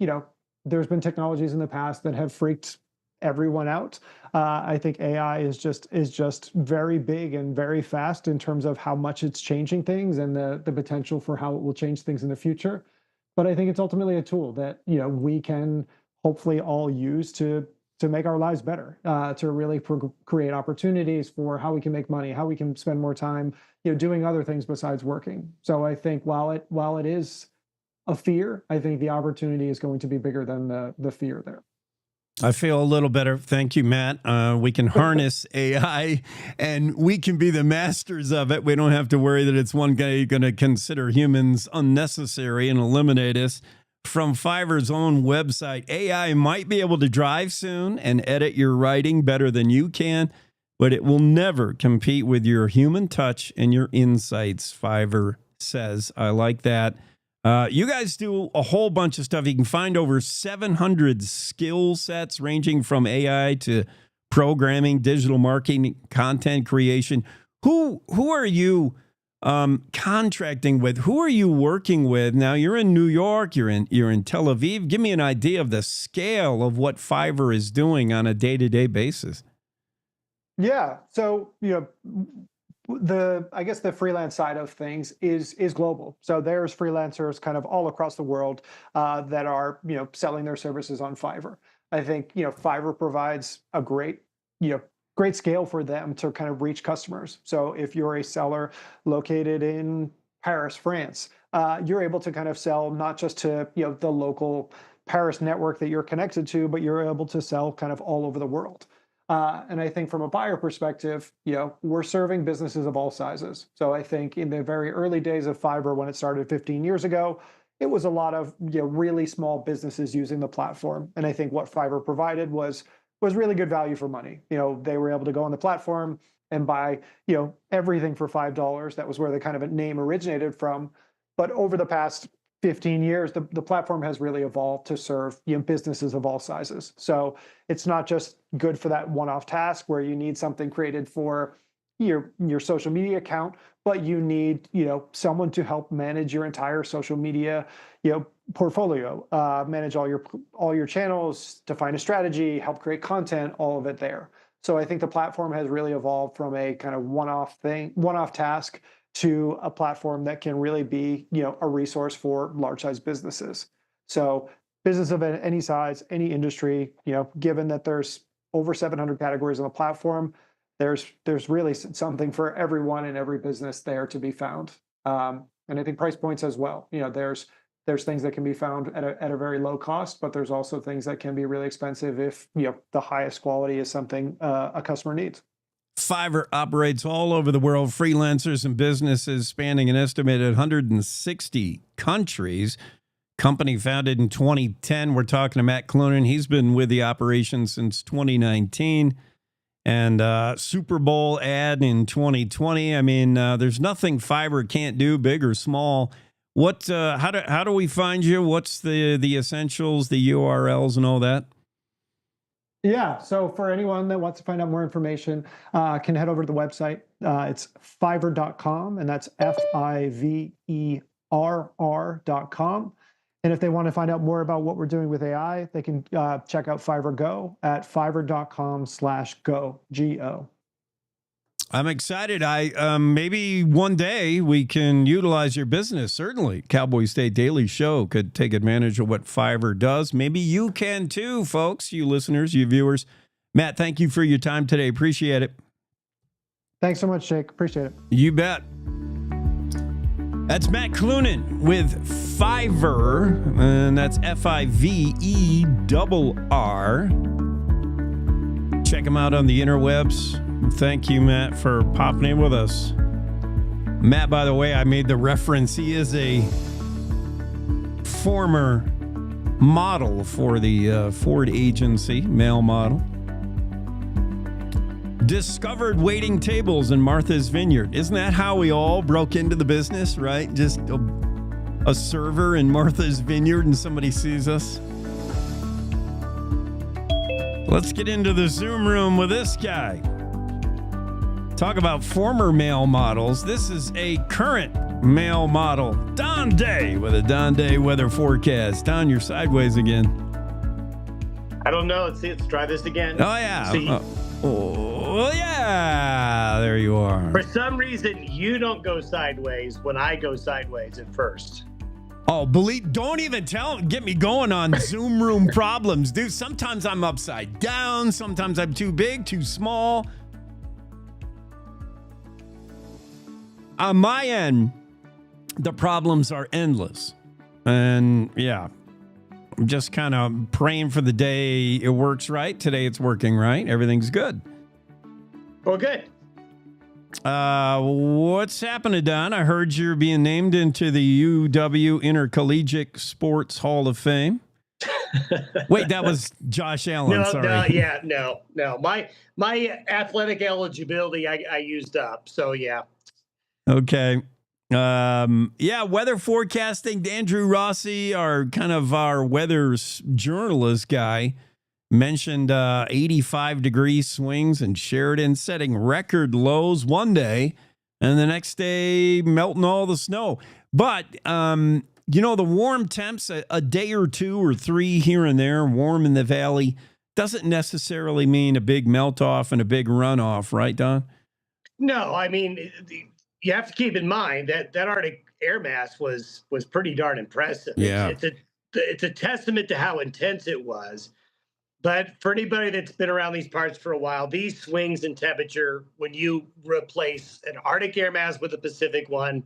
Speaker 3: there's been technologies in the past that have freaked everyone out. I think AI is just very big and very fast in terms of how much it's changing things and the potential for how it will change things in the future. But I think it's ultimately a tool that we can hopefully all use to make our lives better, to really create opportunities for how we can make money, how we can spend more time doing other things besides working. So I think while it is a fear, I think the opportunity is going to be bigger than the fear there.
Speaker 1: I feel a little better. Thank you, Matt. We can harness AI and we can be the masters of it. We don't have to worry that it's one guy going to consider humans unnecessary and eliminate us. From Fiverr's own website, AI might be able to drive soon and edit your writing better than you can, but it will never compete with your human touch and your insights, Fiverr says. I like that. You guys do a whole bunch of stuff. You can find over 700 skill sets ranging from AI to programming, digital marketing, content creation. Who are you contracting with? Who are you working with? Now you're in New York, you're in Tel Aviv. Give me an idea of the scale of what Fiverr is doing on a day-to-day basis.
Speaker 3: Yeah. So, I guess the freelance side of things is global. So there's freelancers kind of all across the world that are, selling their services on Fiverr. I think, Fiverr provides a great scale for them to kind of reach customers. So if you're a seller located in Paris, France, you're able to kind of sell not just to, the local Paris network that you're connected to, but you're able to sell kind of all over the world. And I think from a buyer perspective, we're serving businesses of all sizes. So I think in the very early days of Fiverr, when it started 15 years ago, it was a lot of really small businesses using the platform. And I think what Fiverr provided was really good value for money. They were able to go on the platform and buy, everything for $5. That was where the kind of a name originated from. But over the past 15 years, the platform has really evolved to serve businesses of all sizes. So it's not just good for that one-off task where you need something created for your social media account, but you need someone to help manage your entire social media portfolio, manage all your channels, define a strategy, help create content, all of it there. So I think the platform has really evolved from a kind of one-off task to a platform that can really be, a resource for large-sized businesses. So business of any size, any industry, given that there's over 700 categories on the platform, there's really something for everyone in every business there to be found. And I think price points as well. There's things that can be found at a very low cost, but there's also things that can be really expensive if the highest quality is something a customer needs.
Speaker 1: Fiverr operates all over the world, freelancers and businesses spanning an estimated 160 countries. Company founded in 2010. We're talking to Matt Clunan. He's been with the operation since 2019. And Super Bowl ad in 2020. I mean, there's nothing Fiverr can't do, big or small. How do we find you? What's the essentials, the URLs, and all that?
Speaker 3: Yeah, so for anyone that wants to find out more information, can head over to the website. It's fiverr.com, and that's FIVERR.com. And if they want to find out more about what we're doing with AI, they can check out Fiverr Go at fiverr.com/go, G-O.
Speaker 1: I'm excited. Maybe one day we can utilize your business. Certainly, Cowboy State Daily Show could take advantage of what Fiverr does. Maybe you can too, folks, you listeners, you viewers. Matt, thank you for your time today. Appreciate it.
Speaker 3: Thanks so much, Jake. Appreciate it.
Speaker 1: You bet. That's Matt Clunan with Fiverr, and that's FIVERR. Check him out on the interwebs. Thank you, Matt, for popping in with us. Matt, by the way, I made the reference. He is a former model for the Ford agency, male model. Discovered waiting tables in Martha's Vineyard. Isn't that how we all broke into the business, right? Just a server in Martha's Vineyard and somebody sees us. Let's get into the Zoom room with this guy. Talk about former male models. This is a current male model. Don Day with a Don Day weather forecast. Don, you're sideways again.
Speaker 4: I don't know. Let's try this again.
Speaker 1: Oh, yeah.
Speaker 4: See,
Speaker 1: oh, yeah. There you are.
Speaker 4: for some reason, you don't go sideways when I go sideways at first.
Speaker 1: Oh, don't even get me going on Zoom room problems, dude. Sometimes I'm upside down. Sometimes I'm too big, too small. On my end, the problems are endless. And yeah, I'm just kind of praying for the day it works right. Today it's working right. Everything's good.
Speaker 4: Well, good.
Speaker 1: What's happening, Don? I heard you're being named into the UW Intercollegiate Sports Hall of Fame. Wait, that was Josh Allen. Sorry.
Speaker 4: No. My athletic eligibility, I used up. So yeah.
Speaker 1: Okay. Weather forecasting. Andrew Rossi, our weather journalist guy, mentioned 85-degree swings in Sheridan, setting record lows one day, and the next day melting all the snow. But, the warm temps, a day or two or three here and there, warm in the valley, doesn't necessarily mean a big melt-off and a big runoff, right, Don?
Speaker 4: No, I mean, you have to keep in mind that Arctic air mass was pretty darn impressive.
Speaker 1: Yeah.
Speaker 4: It's a testament to how intense it was. But for anybody that's been around these parts for a while, these swings in temperature, when you replace an Arctic air mass with a Pacific one,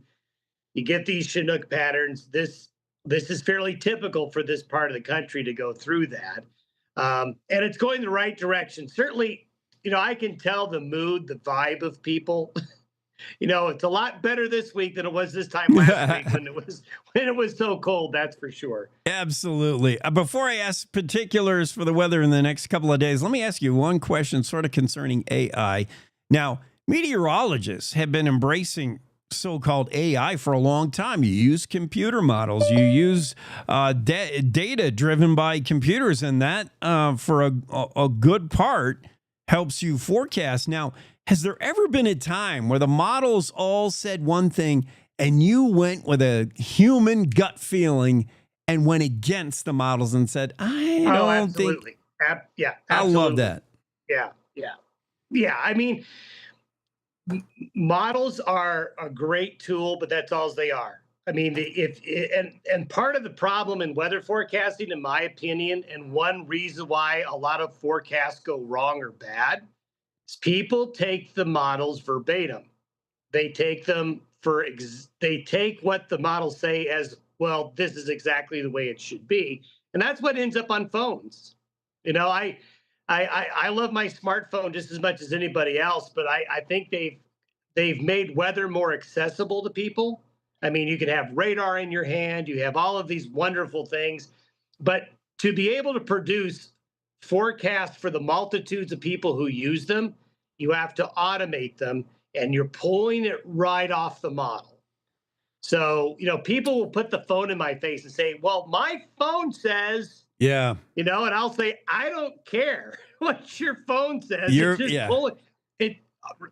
Speaker 4: you get these Chinook patterns. This is fairly typical for this part of the country to go through that. And it's going the right direction. Certainly, I can tell the mood, the vibe of people. It's a lot better this week than it was this time last week when it was so cold. That's for sure.
Speaker 1: Absolutely. Before I ask particulars for the weather in the next couple of days, let me ask you one question sort of concerning AI. Now, meteorologists have been embracing so-called AI for a long time. You use computer models. You use data driven by computers, and that for a good part helps you forecast. Now, has there ever been a time where the models all said one thing and you went with a human gut feeling and went against the models and said, I don't think.
Speaker 4: Yeah, absolutely.
Speaker 1: I love that.
Speaker 4: Yeah. I mean, models are a great tool, but that's all they are. I mean, and part of the problem in weather forecasting, in my opinion, and one reason why a lot of forecasts go wrong or bad, is people take the models verbatim. They take them they take what the models say as, well, this is exactly the way it should be. And that's what ends up on phones. I love my smartphone just as much as anybody else, but I think they've made weather more accessible to people. I mean, you can have radar in your hand, you have all of these wonderful things, but to be able to produce forecasts for the multitudes of people who use them, you have to automate them, and you're pulling it right off the model. So, people will put the phone in my face and say, well, my phone says, and I'll say, I don't care what your phone says. It's just pulling. It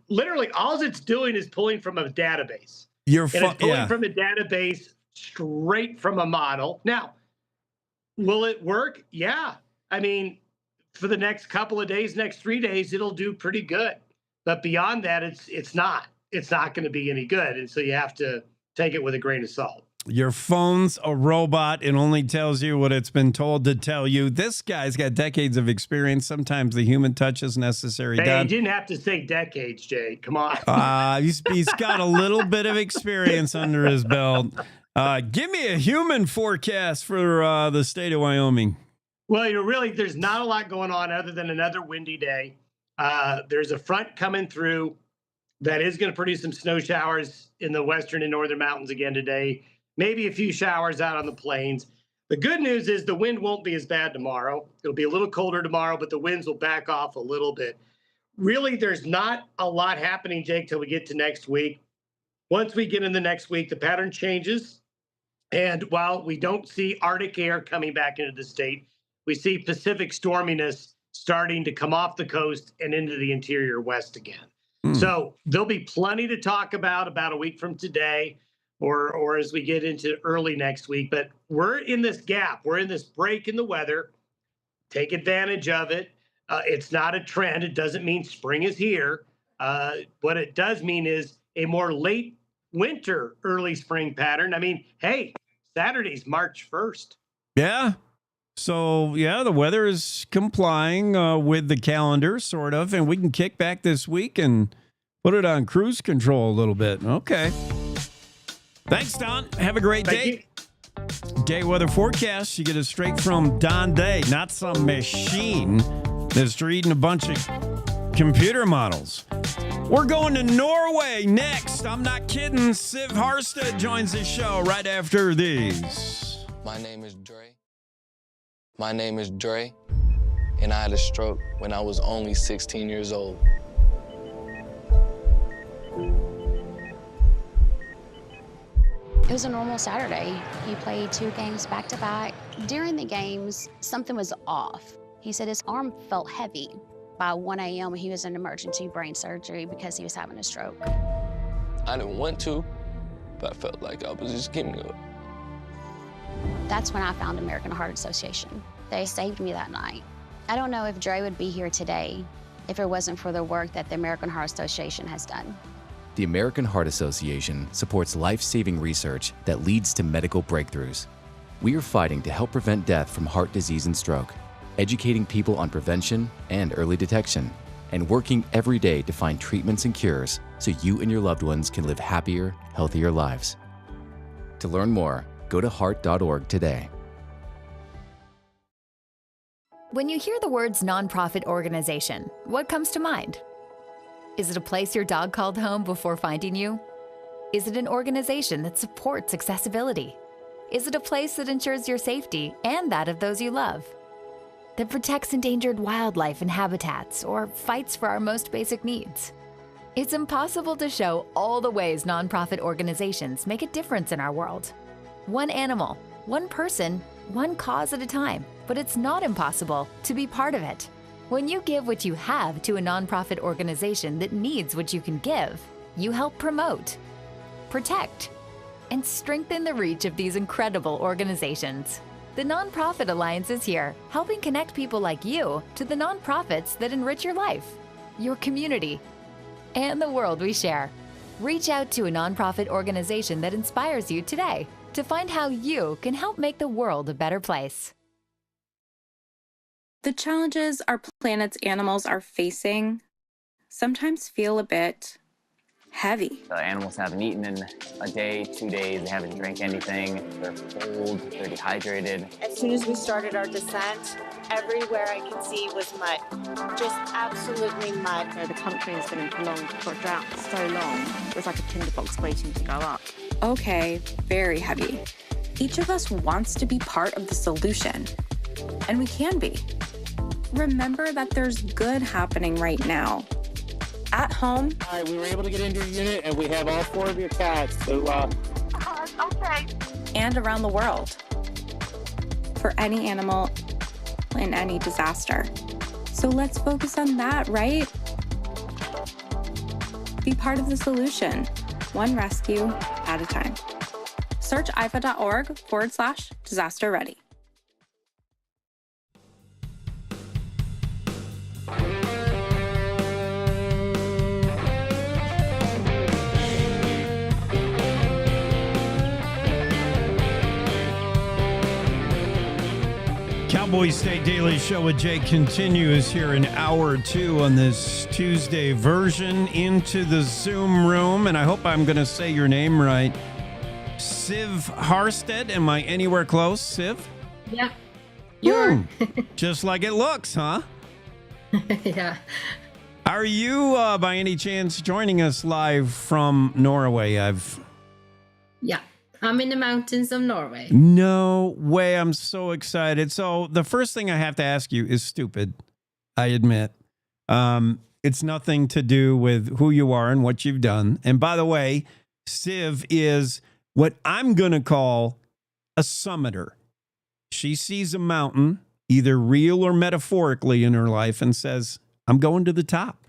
Speaker 4: literally, all it's doing is pulling from a database. It's pulling from a database straight from a model. Now, will it work? Yeah. I mean, for the next couple of days, next 3 days, it'll do pretty good. But beyond that, it's not going to be any good. And so you have to take it with a grain of salt.
Speaker 1: Your phone's a robot. It only tells you what it's been told to tell you. This guy's got decades of experience. Sometimes the human touch is necessary.
Speaker 4: Hey, you didn't have to say decades, Jay. Come on.
Speaker 1: He's got a little bit of experience under his belt. Give me a human forecast for the state of Wyoming.
Speaker 4: Well, really, there's not a lot going on other than another windy day. There's a front coming through that is going to produce some snow showers in the western and northern mountains again today. Maybe a few showers out on the plains. The good news is the wind won't be as bad tomorrow. It'll be a little colder tomorrow, but the winds will back off a little bit. Really, there's not a lot happening, Jake, till we get to next week. Once we get in the next week, the pattern changes. And while we don't see Arctic air coming back into the state, we see Pacific storminess starting to come off the coast and into the interior west again. So there'll be plenty to talk about a week from today or as we get into early next week. But we're in this gap. We're in this break in the weather. Take advantage of it. It's not a trend. It doesn't mean spring is here. What it does mean is a more late winter, early spring pattern. I mean, hey, Saturday's March 1st.
Speaker 1: Yeah. So, yeah, the weather is complying with the calendar, sort of, and we can kick back this week and put it on cruise control a little bit. Okay. Thanks, Don. Have a great day. Day weather forecast. You get it straight from Don Day, not some machine that's reading a bunch of computer models. We're going to Norway next. I'm not kidding. Siv Harstad joins the show right after these.
Speaker 10: My name is Dre, and I had a stroke when I was only 16 years old.
Speaker 11: It was a normal Saturday. He played 2 games back-to-back. During the games, something was off. He said his arm felt heavy. By 1 a.m., he was in emergency brain surgery because he was having a stroke.
Speaker 10: I didn't want to, but I felt like I was just giving up.
Speaker 11: That's when I found American Heart Association. They saved me that night. I don't know if Dre would be here today if it wasn't for the work that the American Heart Association has done.
Speaker 13: The American Heart Association supports life-saving research that leads to medical breakthroughs. We are fighting to help prevent death from heart disease and stroke, educating people on prevention and early detection, and working every day to find treatments and cures so you and your loved ones can live happier, healthier lives. To learn more, go to heart.org today.
Speaker 14: When you hear the words nonprofit organization, what comes to mind? Is it a place your dog called home before finding you? Is it an organization that supports accessibility? Is it a place that ensures your safety and that of those you love? That protects endangered wildlife and habitats or fights for our most basic needs? It's impossible to show all the ways nonprofit organizations make a difference in our world. One animal, one person, one cause at a time, but it's not impossible to be part of it. When you give what you have to a nonprofit organization that needs what you can give, you help promote, protect, and strengthen the reach of these incredible organizations. The Nonprofit Alliance is here, helping connect people like you to the nonprofits that enrich your life, your community, and the world we share. Reach out to a nonprofit organization that inspires you today to find how you can help make the world a better place.
Speaker 15: The challenges our planet's animals are facing sometimes feel a bit heavy.
Speaker 16: The animals haven't eaten in a day, 2 days, they haven't drank anything, they're cold, they're dehydrated.
Speaker 17: As soon as we started our descent, everywhere I could see was mud, just absolutely mud.
Speaker 18: The country has been in prolonged drought for so long, it was like a tinderbox waiting to go up.
Speaker 15: Okay, very heavy. Each of us wants to be part of the solution, and we can be. Remember that there's good happening right now. At home.
Speaker 9: All right, we were able to get into your unit, and we have all 4 of your cats. So,
Speaker 15: okay. And around the world. For any animal in any disaster. So let's focus on that, right? Be part of the solution, one rescue at a time. Search ifa.org/disaster ready.
Speaker 1: Cowboy State Daily Show with Jake continues here in hour 2 on this Tuesday version into the Zoom room. And I hope I'm going to say your name right. Siv Harstad. Am I anywhere close, Siv?
Speaker 19: Yeah. You're.
Speaker 1: Just like it looks, huh?
Speaker 19: Yeah.
Speaker 1: Are you, by any chance, joining us live from Norway?
Speaker 12: Yeah, I'm in the mountains of Norway.
Speaker 1: No way. I'm so excited. So the first thing I have to ask you is stupid, I admit. It's nothing to do with who you are and what you've done. And by the way, Civ is what I'm going to call a summiter. She sees a mountain, either real or metaphorically in her life, and says, I'm going to the top.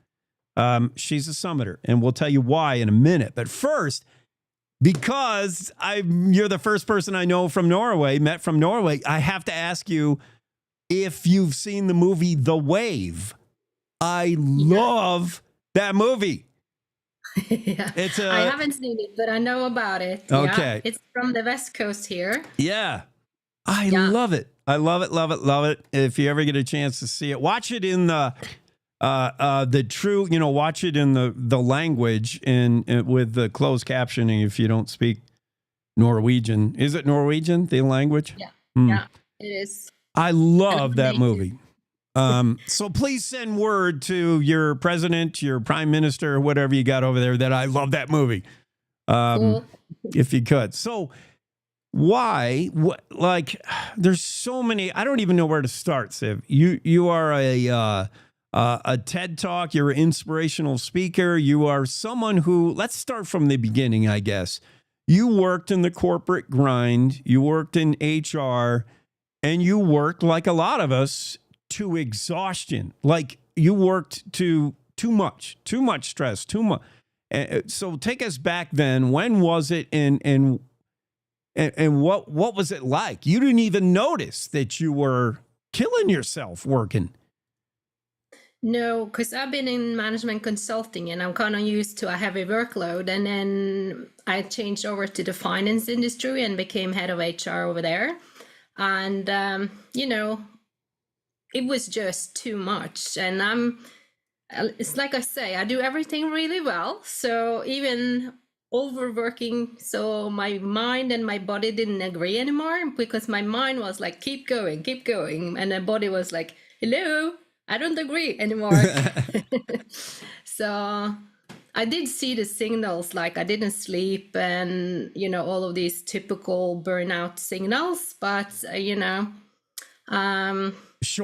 Speaker 1: She's a summiter, and we'll tell you why in a minute. But first, because you're the first person I know from Norway, met from Norway, I have to ask you if you've seen the movie The Wave. I love that movie.
Speaker 12: Yeah. I haven't seen it, but I know about it.
Speaker 1: Okay.
Speaker 12: Yeah. It's from the West Coast here.
Speaker 1: Yeah. I love it. I love it, love it, love it. If you ever get a chance to see it, watch it in the true, watch it in the language and with the closed captioning if you don't speak Norwegian. Is it Norwegian, the language?
Speaker 12: Yeah. Yeah, it is.
Speaker 1: I love that movie. So please send word to your president, your prime minister, whatever you got over there, that I love that movie.
Speaker 12: Cool.
Speaker 1: If you could. So why, there's so many, I don't even know where to start, Civ. You are a TED Talk, you're an inspirational speaker. You are someone who, let's start from the beginning, I guess. You worked in the corporate grind, you worked in HR, and you worked, like a lot of us, to exhaustion. Like you worked too much stress, too much. So take us back then. When was it, and what was it like? You didn't even notice that you were killing yourself working.
Speaker 12: No, because I've been in management consulting and I'm kind of used to a heavy workload. And then I changed over to the finance industry and became head of HR over there. And, it was just too much. And it's like I say, I do everything really well. So even overworking, so my mind and my body didn't agree anymore, because my mind was like, keep going. And the body was like, hello, I don't agree anymore. So I did see the signals, like I didn't sleep and, all of these typical burnout signals. But,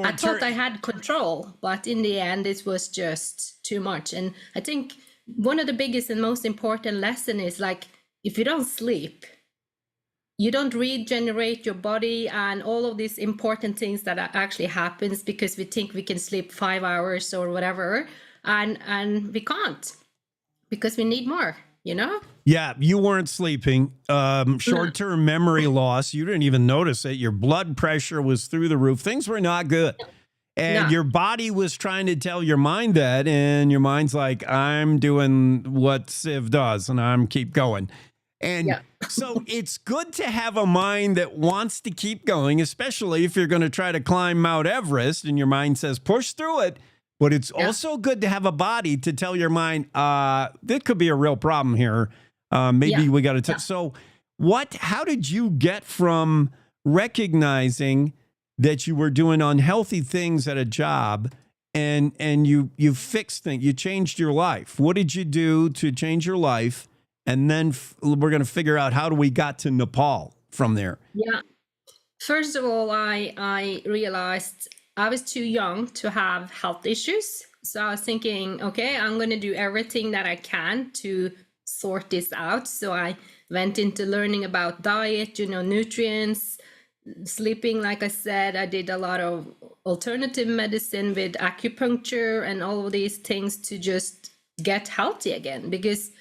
Speaker 12: I thought I had control, but in the end, it was just too much. And I think one of the biggest and most important lesson is like, if you don't sleep, you don't regenerate your body and all of these important things that actually happens because we think we can sleep 5 hours or whatever. And we can't, because we need more,
Speaker 1: Yeah, you weren't sleeping. Short-term memory loss. You didn't even notice it. Your blood pressure was through the roof. Things were not good. And your body was trying to tell your mind that, and your mind's like, I'm doing what Civ does, and I'm keep going. And so it's good to have a mind that wants to keep going, especially if you're going to try to climb Mount Everest, and your mind says, push through it. But it's also good to have a body to tell your mind, there could be a real problem here. Maybe we got to. So how did you get from recognizing that you were doing unhealthy things at a job and you fixed things, you changed your life? What did you do to change your life? And then we're going to figure out how do we got to Nepal from there.
Speaker 12: Yeah. First of all, I realized I was too young to have health issues. So I was thinking, okay, I'm going to do everything that I can to sort this out. So I went into learning about diet, nutrients, sleeping. Like I said, I did a lot of alternative medicine with acupuncture and all of these things to just get healthy again. Because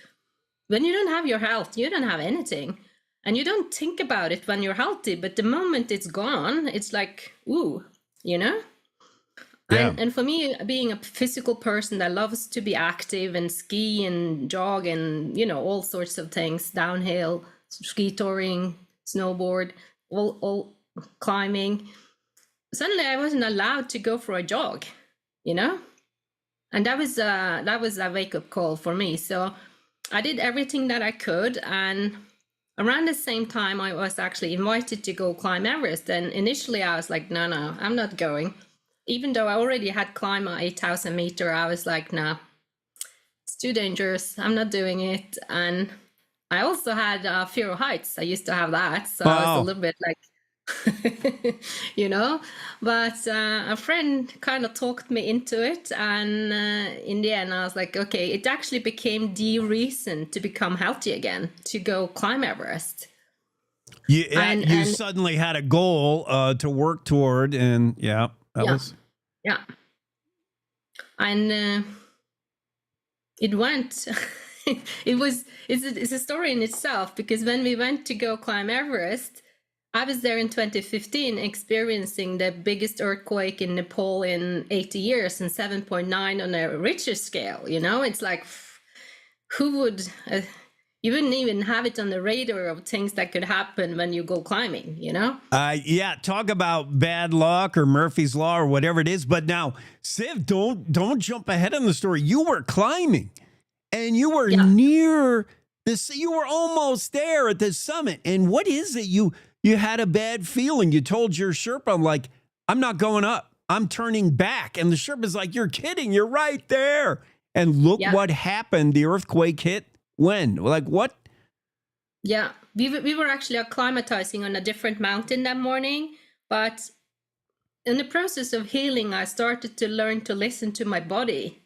Speaker 12: when you don't have your health, you don't have anything. And you don't think about it when you're healthy. But the moment it's gone, it's like, ooh. Yeah. And for me, being a physical person that loves to be active and ski and jog and, all sorts of things, downhill, ski touring, snowboard, all climbing, suddenly I wasn't allowed to go for a jog, and that was a wake-up call for me. So I did everything that I could, and around the same time, I was actually invited to go climb Everest. And initially I was like, no, I'm not going. even though I already had climbed my 8,000 meter, I was like, nah, it's too dangerous. I'm not doing it. And I also had fear of heights. I used to have that. So I was a little bit like, but a friend kind of talked me into it. And in the end, I was like, okay, it actually became the reason to become healthy again, to go climb Everest.
Speaker 1: You suddenly had a goal to work toward, and was.
Speaker 12: Yeah. And it went. It's a story in itself, because when we went to go climb Everest, I was there in 2015 experiencing the biggest earthquake in Nepal in 80 years and 7.9 on a Richter scale. It's like, who would, you wouldn't even have it on the radar of things that could happen when you go climbing,
Speaker 1: Talk about bad luck or Murphy's Law or whatever it is. But now, Siv, don't jump ahead in the story. You were climbing and you were near this. You were almost there at the summit. And what is it? You had a bad feeling. You told your Sherpa, I'm not going up. I'm turning back. And the Sherpa's like, you're kidding. You're right there. And look what happened. The earthquake hit when? What?
Speaker 12: Yeah, we were actually acclimatizing on a different mountain that morning. But in the process of healing, I started to learn to listen to my body.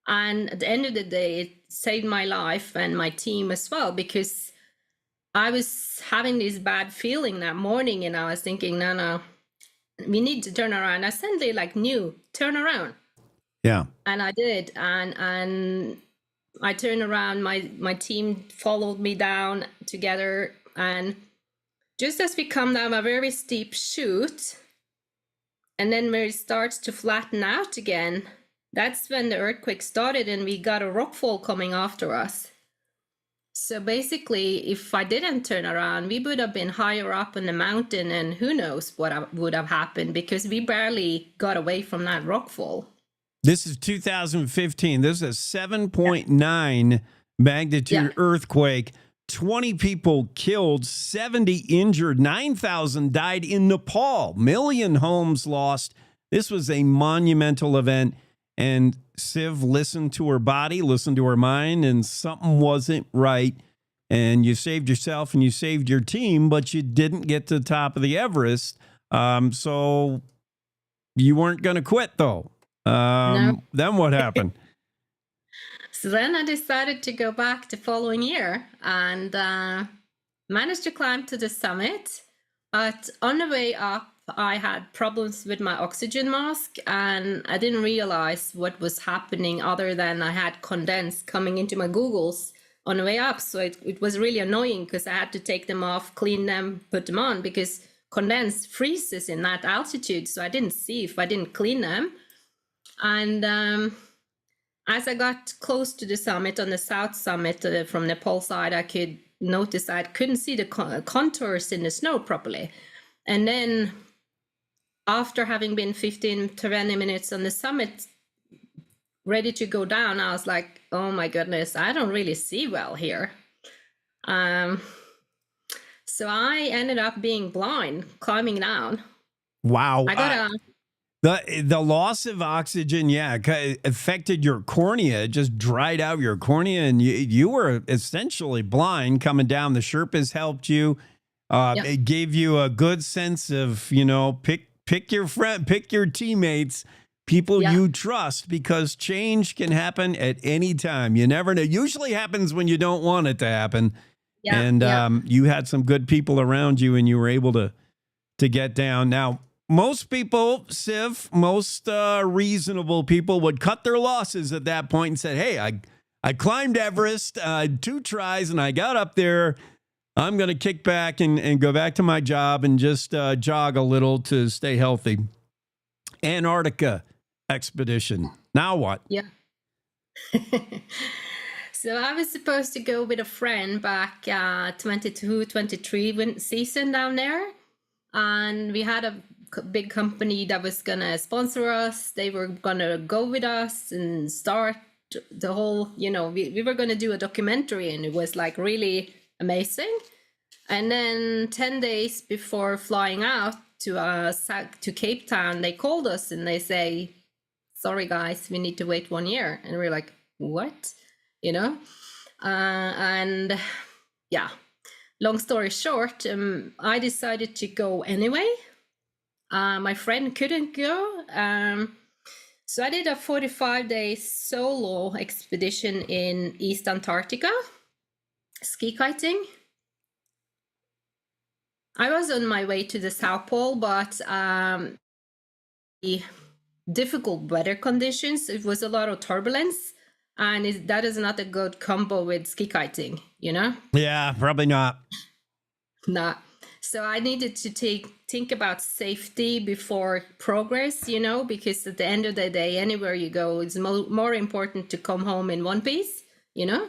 Speaker 12: And at the end of the day, it saved my life and my team as well, because I was having this bad feeling that morning, and I was thinking, no, we need to turn around. I suddenly knew, turn around.
Speaker 1: Yeah.
Speaker 12: And I did. And I turned around, my team followed me down together. And just as we come down a very steep chute, and then where it starts to flatten out again, that's when the earthquake started and we got a rockfall coming after us. So basically, if I didn't turn around, we would have been higher up on the mountain, and who knows what would have happened, because we barely got away from that rockfall.
Speaker 1: This is 2015. This is a 7.9 magnitude earthquake. 20 people killed, 70 injured, 9,000 died in Nepal, million homes lost. This was a monumental event. And Siv listened to her body, listened to her mind, and something wasn't right. And you saved yourself and you saved your team, but you didn't get to the top of the Everest. So you weren't going to quit, though.
Speaker 12: No.
Speaker 1: Then what happened?
Speaker 12: So then I decided to go back the following year and managed to climb to the summit. But on the way up, I had problems with my oxygen mask, and I didn't realize what was happening other than I had condensed coming into my goggles on the way up. So it was really annoying, because I had to take them off, clean them, put them on, because condensed freezes in that altitude. So I didn't see if I didn't clean them. And as I got close to the summit, on the south summit from Nepal side, I could notice I couldn't see the contours in the snow properly. And then after having been 15, 20 minutes on the summit, ready to go down, I was like, oh my goodness, I don't really see well here. So I ended up being blind climbing down.
Speaker 1: Wow.
Speaker 12: I got
Speaker 1: the loss of oxygen, affected your cornea. It just dried out your cornea, and you were essentially blind coming down. The Sherpas helped you. It gave you a good sense of, pick your friend, pick your teammates, people you trust, because change can happen at any time. You never know. It usually happens when you don't want it to happen. You had some good people around you, and you were able to get down. Now, most people, Siv, most reasonable people would cut their losses at that point and said, hey, I climbed Everest 2 tries and I got up there. I'm going to kick back and go back to my job and just jog a little to stay healthy. Antarctica expedition. Now what?
Speaker 12: Yeah. So I was supposed to go with a friend back 22, 23 season down there. And we had a big company that was going to sponsor us. They were going to go with us and start the whole, we were going to do a documentary, and it was really amazing. And then 10 days before flying out, to Cape Town, they called us and they say, sorry guys, we need to wait 1 year. And we're like, what? You know? And yeah, long story short, I decided to go anyway. My friend couldn't go. So I did a 45-day solo expedition in East Antarctica, ski kiting. I was on my way to the South Pole, but the difficult weather conditions, it was a lot of turbulence, and that is not a good combo with ski kiting, you know?
Speaker 1: Yeah, probably not.
Speaker 12: Nah. So I needed to think about safety before progress, you know, because at the end of the day, anywhere you go, it's more important to come home in one piece, you know?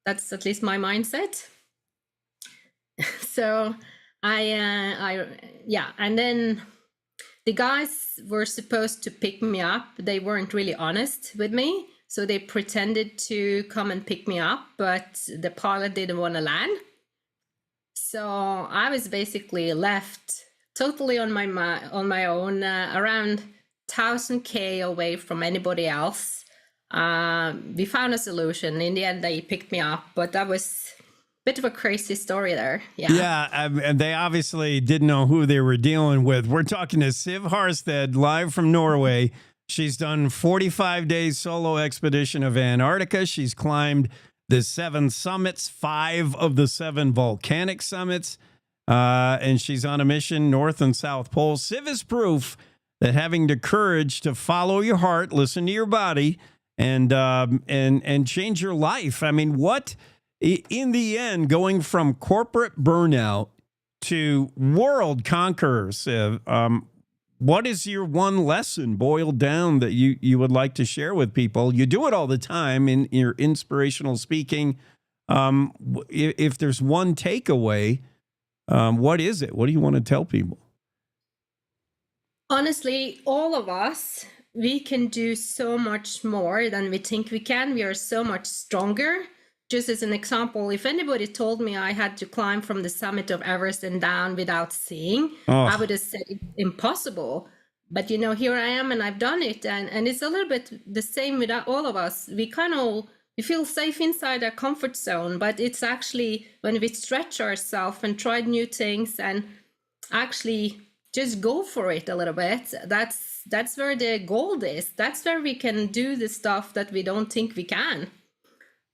Speaker 12: That's at least my mindset. So and then the guys were supposed to pick me up. They weren't really honest with me. So they pretended to come and pick me up, but the pilot didn't want to land. So I was basically left totally on my own, around 1,000 K away from anybody else. We found a solution. In the end, they picked me up, but that was a bit of a crazy story there.
Speaker 1: Yeah, and they obviously didn't know who they were dealing with. We're talking to Siv Harstead, live from Norway. She's done 45 days solo expedition of Antarctica. She's climbed the 7 summits, 5 of the 7 volcanic summits, and she's on a mission north and south pole. Siv is proof that having the courage to follow your heart, listen to your body, and change your life. I mean, what in the end, going from corporate burnout to world conquerors, Siv, what is your one lesson boiled down that you would like to share with people? You do it all the time in your inspirational speaking. If there's one takeaway, what is it? What do you want to tell people?
Speaker 12: Honestly, all of us, we can do so much more than we think we can. We are so much stronger. Just as an example, if anybody told me I had to climb from the summit of Everest and down without seeing, I would have said impossible. But, you know, here I am and I've done it. And it's a little bit the same with all of us. We feel safe inside our comfort zone, but it's actually when we stretch ourselves and try new things and actually just go for it a little bit, that's where the gold is. That's where we can do the stuff that we don't think we can.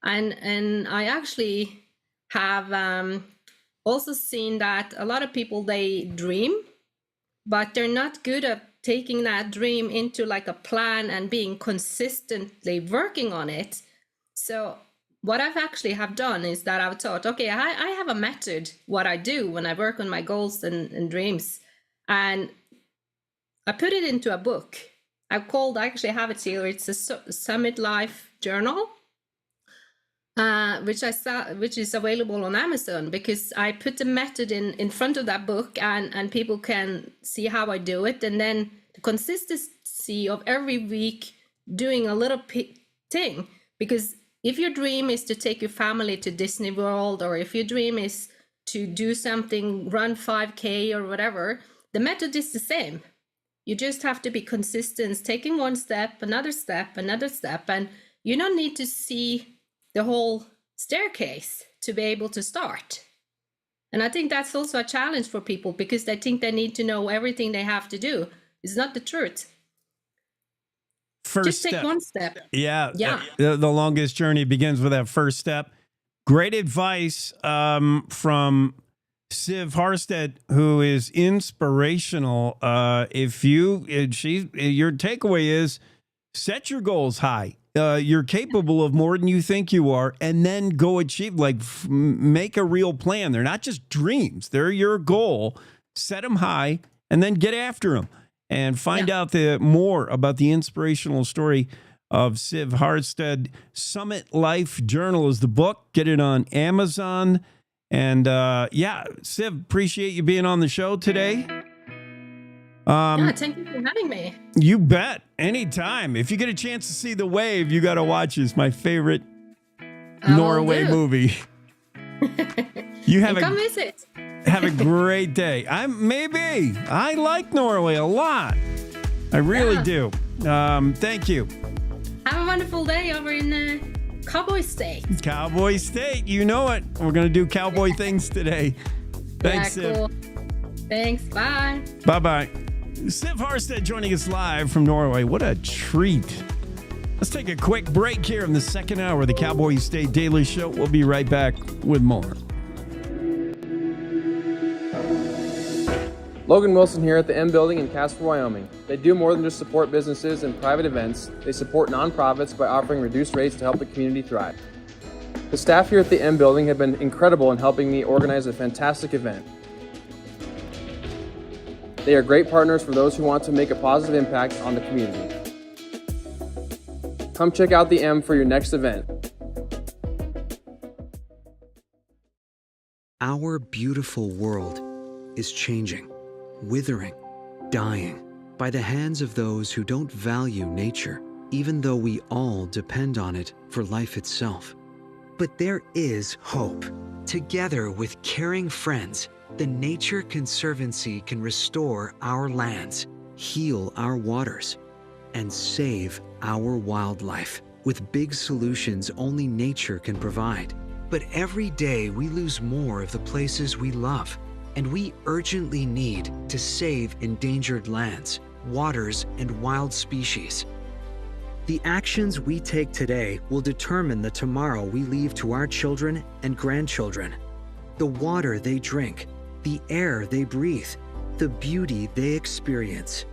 Speaker 12: And I actually have also seen that a lot of people, they dream, but they're not good at taking that dream into like a plan and being consistently working on it. So what I've actually have done is that I've thought, okay, I have a method, what I do when I work on my goals and dreams. And I put it into a book. I actually have it here. It's a Summit Life Journal. Which is available on Amazon, because I put the method in front of that book and people can see how I do it. And then the consistency of every week doing a little thing. Because if your dream is to take your family to Disney World, or if your dream is to do something, run 5K or whatever, the method is the same. You just have to be consistent, taking one step, another step, and you don't need to see the whole staircase to be able to start. And I think that's also a challenge for people, because they think they need to know everything they have to do. It's not the truth. Just take one step.
Speaker 1: Yeah. The longest journey begins with that first step. Great advice from Siv Harstead, who is inspirational. Your takeaway is set your goals high. You're capable of more than you think you are, and then go achieve, make a real plan. They're not just dreams. They're your goal. Set them high and then get after them and find out more about the inspirational story of Siv Harstead. Summit Life Journal is the book. Get it on Amazon. And Siv, appreciate you being on the show today.
Speaker 12: Thank you for having me.
Speaker 1: You bet. Anytime. If you get a chance to see The Wave, you got to watch it. It's my favorite Norway movie.
Speaker 12: Come visit.
Speaker 1: Have a great day. I like Norway a lot. I really do. Thank you.
Speaker 12: Have a wonderful day over in Cowboy State.
Speaker 1: Cowboy State, you know it. We're going to do cowboy things today. Thanks,
Speaker 12: Yeah, cool. Thanks. Bye.
Speaker 1: Bye-bye. Siv Harstead joining us live from Norway. What a treat. Let's take a quick break here in the second hour of the Cowboy State Daily Show. We'll be right back with more.
Speaker 19: Logan Wilson here at the M Building in Casper, Wyoming. They do more than just support businesses and private events. They support nonprofits by offering reduced rates to help the community thrive. The staff here at the M Building have been incredible in helping me organize a fantastic event. They are great partners for those who want to make a positive impact on the community. Come check out the M for your next event.
Speaker 20: Our beautiful world is changing, withering, dying by the hands of those who don't value nature, even though we all depend on it for life itself. But there is hope. Together with caring friends, the Nature Conservancy can restore our lands, heal our waters, and save our wildlife with big solutions only nature can provide. But every day we lose more of the places we love, and we urgently need to save endangered lands, waters, and wild species. The actions we take today will determine the tomorrow we leave to our children and grandchildren. The water they drink, the air they breathe, the beauty they experience.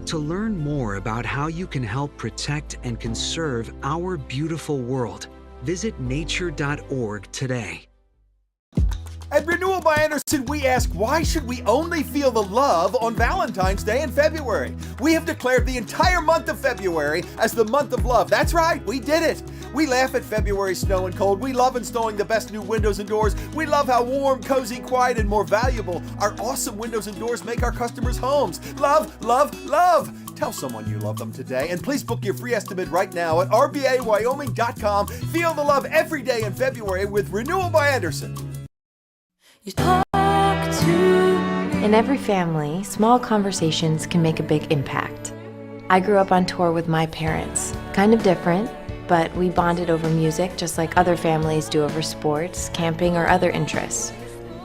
Speaker 20: To learn more about how you can help protect and conserve our beautiful world, visit nature.org today.
Speaker 21: At Renewal by Anderson, we ask, why should we only feel the love on Valentine's Day in February? We have declared the entire month of February as the month of love. That's right, we did it. We laugh at February's snow and cold. We love installing the best new windows and doors. We love how warm, cozy, quiet, and more valuable our awesome windows and doors make our customers' homes. Love, love, love. Tell someone you love them today, and please book your free estimate right now at rbawyoming.com. Feel the love every day in February with Renewal by Anderson.
Speaker 23: In every family, small conversations can make a big impact. I grew up on tour with my parents. Kind of different, but we bonded over music just like other families do over sports, camping, or other interests.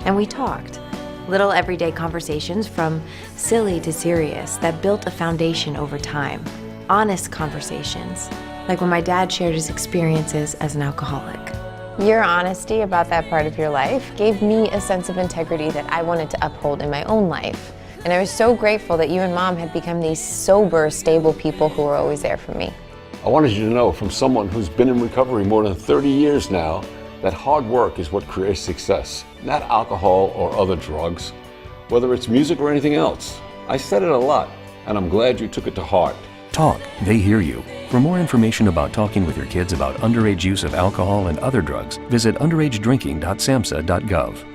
Speaker 23: And we talked. Little everyday conversations from silly to serious that built a foundation over time. Honest conversations, like when my dad shared his experiences as an alcoholic.
Speaker 24: Your honesty about that part of your life gave me a sense of integrity that I wanted to uphold in my own life. And I was so grateful that you and Mom had become these sober, stable people who were always there for me.
Speaker 25: I wanted you to know from someone who's been in recovery more than 30 years now that hard work is what creates success, not alcohol or other drugs, whether it's music or anything else. I said it a lot, and I'm glad you took it to heart.
Speaker 26: Talk, they hear you. For more information about talking with your kids about underage use of alcohol and other drugs, visit underagedrinking.samhsa.gov.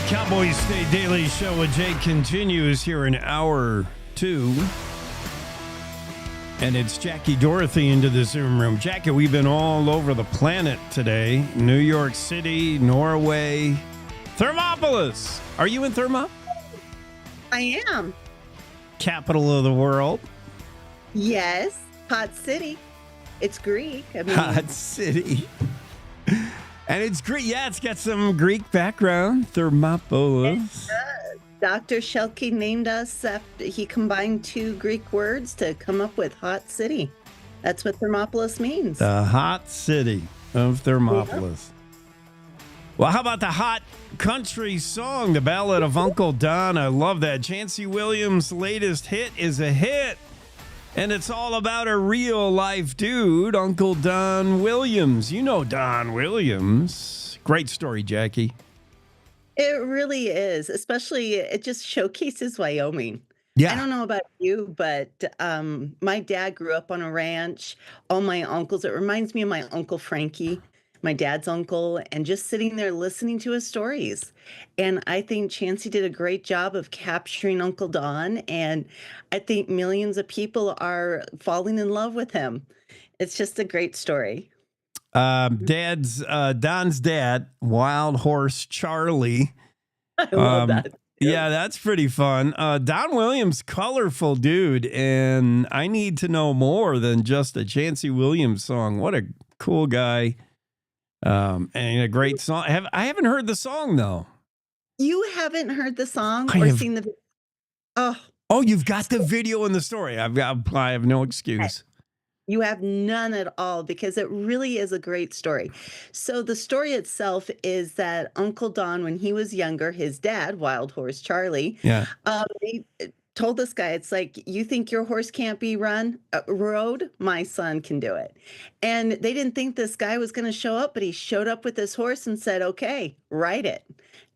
Speaker 1: Cowboy State Daily Show with Jake continues here in hour 2. And it's Jackie Dorothy into the Zoom room. Jackie, we've been all over the planet today. New York City, Norway, Thermopolis. Are you in Thermop?
Speaker 27: I am.
Speaker 1: Capital of the world.
Speaker 27: Yes. Hot city. It's Greek. I mean,
Speaker 1: Hot City. And it's Greek. Yeah, it's got some Greek background. Thermopolis.
Speaker 27: Dr. Shelke named us after he combined 2 Greek words to come up with hot city. That's what Thermopolis means.
Speaker 1: The hot city of Thermopolis. Yeah. Well, how about the hot country song, The Ballad of Uncle Don? I love that. Chancey Williams' latest hit is a hit. And it's all about a real life dude, Uncle Don Williams. You know Don Williams. Great story, Jackie.
Speaker 27: It really is. Especially, it just showcases Wyoming.
Speaker 1: Yeah.
Speaker 27: I don't know about you, but my dad grew up on a ranch. All my uncles, it reminds me of my Uncle Frankie, my dad's uncle, and just sitting there listening to his stories. And I think Chancey did a great job of capturing Uncle Don. And I think millions of people are falling in love with him. It's just a great story.
Speaker 1: Don's dad, Wild Horse Charlie.
Speaker 27: I love that.
Speaker 1: Yeah, that's pretty fun. Don Williams, colorful dude, and I need to know more than just a Chancey Williams song. What a cool guy, and a great song. I haven't heard the song though.
Speaker 27: You haven't heard the song
Speaker 1: I
Speaker 27: or
Speaker 1: have-
Speaker 27: seen the Oh,
Speaker 1: Oh, you've got the video and the story. I have no excuse.
Speaker 27: you have none at all because it really is a great story. So the story itself is that Uncle Don, when he was younger, his dad, Wild Horse Charlie,
Speaker 1: Yeah.
Speaker 27: he told this guy, it's like, you think your horse can't be rode? My son can do it. And they didn't think this guy was going to show up, but he showed up with his horse and said, okay, ride it.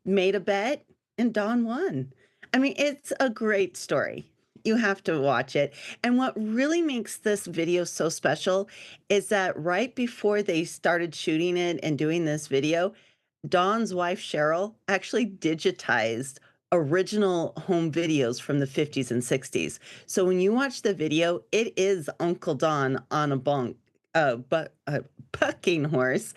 Speaker 27: Made a bet, and Don won. I mean, it's a great story. You have to watch it. And what really makes this video so special is that right before they started shooting it and doing this video, Don's wife, Cheryl, actually digitized original home videos from the 50s and 60s. So when you watch the video, it is Uncle Don on a bucking horse.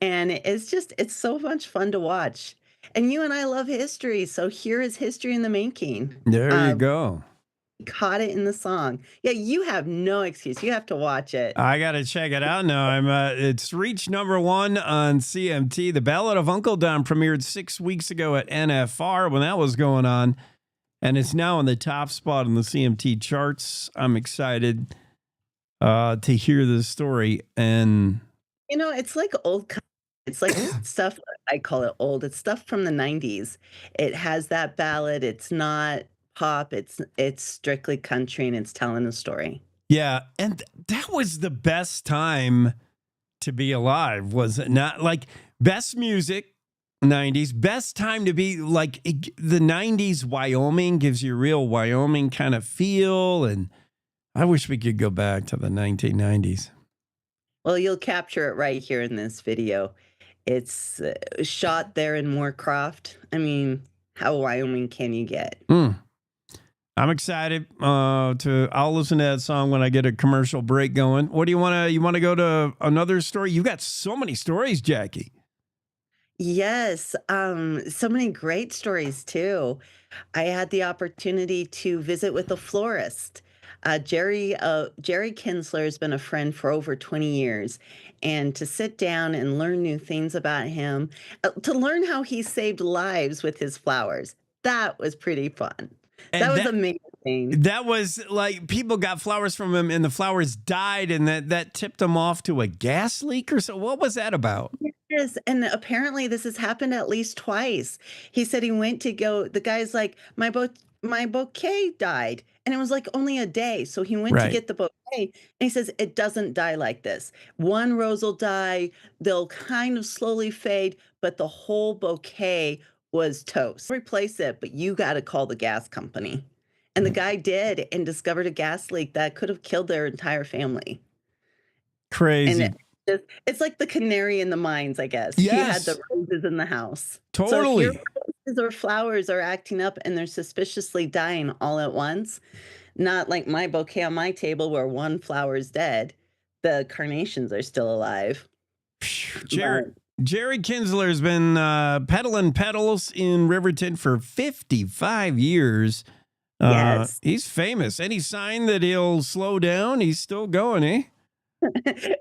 Speaker 27: And it's so much fun to watch. And you and I love history. So here is history in the making.
Speaker 1: There you go.
Speaker 27: Caught it in the song. Yeah, you have no excuse. You have to watch it.
Speaker 1: I got to check it out now. It's reached #1 on CMT. The Ballad of Uncle Don premiered 6 weeks ago at NFR when that was going on, and it's now in the top spot in the CMT charts. I'm excited to hear this story. And
Speaker 27: It's like it's like stuff, I call it old. It's stuff from the 90s. It has that ballad. It's not pop. It's strictly country, and it's telling a story.
Speaker 1: yeah, and that was the best time to be alive, was it not? Like, best music, 90s, best time to be like the 90s. Wyoming gives you a real Wyoming kind of feel, and I wish we could go back to the 1990s.
Speaker 27: Well, you'll capture it right here in this video. It's shot there in Moorcroft. I mean, how Wyoming can you get?
Speaker 1: I'm excited I'll listen to that song when I get a commercial break going. What do you want to go to another story? You got so many stories, Jackie.
Speaker 27: Yes, so many great stories too. I had the opportunity to visit with a florist. Jerry Kinsler has been a friend for over 20 years, and to sit down and learn new things about him, to learn how he saved lives with his flowers, that was pretty fun. That was amazing.
Speaker 1: That was like, people got flowers from him and the flowers died, and that tipped him off to a gas leak or so. What was that about?
Speaker 27: Yes, and apparently this has happened at least twice. He said he went to go, the guy's like, my bouquet died. And it was like only a day. So he went to
Speaker 1: Right.
Speaker 27: get the bouquet, and he says, it doesn't die like this. One rose will die, they'll kind of slowly fade, but the whole bouquet was toast. Replace it, but you got to call the gas company. And the guy did, and discovered a gas leak that could have killed their entire family.
Speaker 1: Crazy.
Speaker 27: And it's like the canary in the mines, I guess. He had
Speaker 1: Yes.
Speaker 27: the roses in the house.
Speaker 1: Totally.
Speaker 27: So if your roses or flowers are acting up and they're suspiciously dying all at once, not like my bouquet on my table where one flower is dead, the carnations are still alive.
Speaker 1: Jerry Kinsler has been peddling pedals in Riverton for 55 years.
Speaker 27: Yes.
Speaker 1: He's famous. Any sign that he'll slow down? He's still going, eh?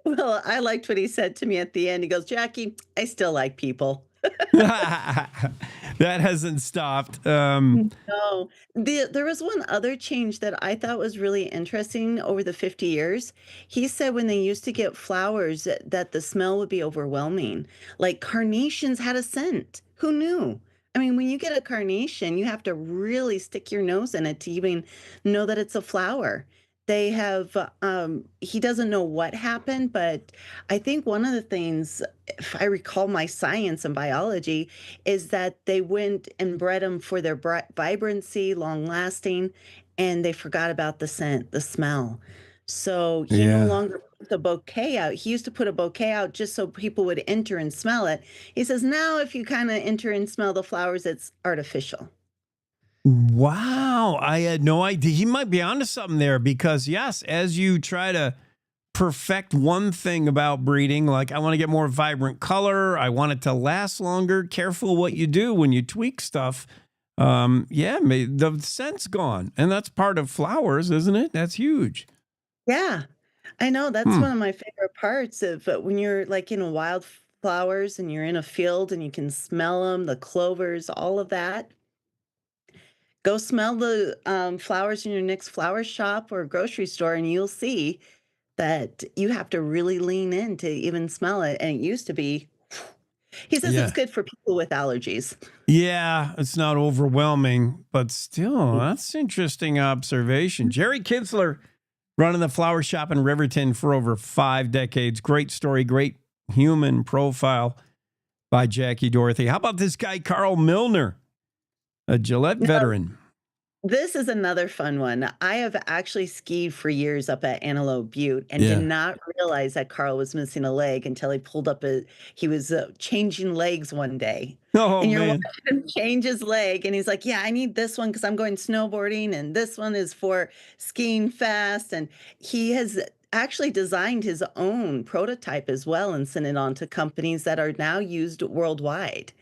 Speaker 27: Well, I liked what he said to me at the end. He goes, Jackie, I still like people.
Speaker 1: That hasn't stopped.
Speaker 27: No, there was one other change that I thought was really interesting over the 50 years. He said when they used to get flowers that the smell would be overwhelming. Like carnations had a scent. Who knew? I mean, when you get a carnation, you have to really stick your nose in it to even know that it's a flower. They have, he doesn't know what happened, but I think one of the things, if I recall my science and biology, is that they went and bred them for their vibrancy, long lasting, and they forgot about the scent, the smell. So he no
Speaker 1: Yeah.
Speaker 27: longer put the bouquet out. He used to put a bouquet out just so people would enter and smell it. He says now if you kind of enter and smell the flowers, it's artificial.
Speaker 1: Wow. I had no idea. He might be onto something there because, yes, as you try to perfect one thing about breeding, like I want to get more vibrant color, I want it to last longer, careful what you do when you tweak stuff. The scent's gone. And that's part of flowers, isn't it? That's huge.
Speaker 27: Yeah, I know. That's one of my favorite parts of when you're like in wildflowers and you're in a field and you can smell them, the clovers, all of that. Go smell the flowers in your next flower shop or grocery store, and you'll see that you have to really lean in to even smell it. And it used to be, he says it's
Speaker 1: Yeah.
Speaker 27: good for people with allergies.
Speaker 1: Yeah, it's not overwhelming, but still, that's interesting observation. Jerry Kitzler running the flower shop in Riverton for over 5 decades. Great story, great human profile by Jackie Dorothy. How about this guy, Carl Milner, a Gillette veteran?
Speaker 27: This is another fun one. I have actually skied for years up at Antelope Butte and
Speaker 1: Yeah.
Speaker 27: did not realize that Carl was missing a leg until he was changing legs one day.
Speaker 1: Oh,
Speaker 27: And you're
Speaker 1: man.
Speaker 27: watching him change his leg, and he's like, yeah, I need this one because I'm going snowboarding, and this one is for skiing fast. And he has actually designed his own prototype as well and sent it on to companies that are now used worldwide.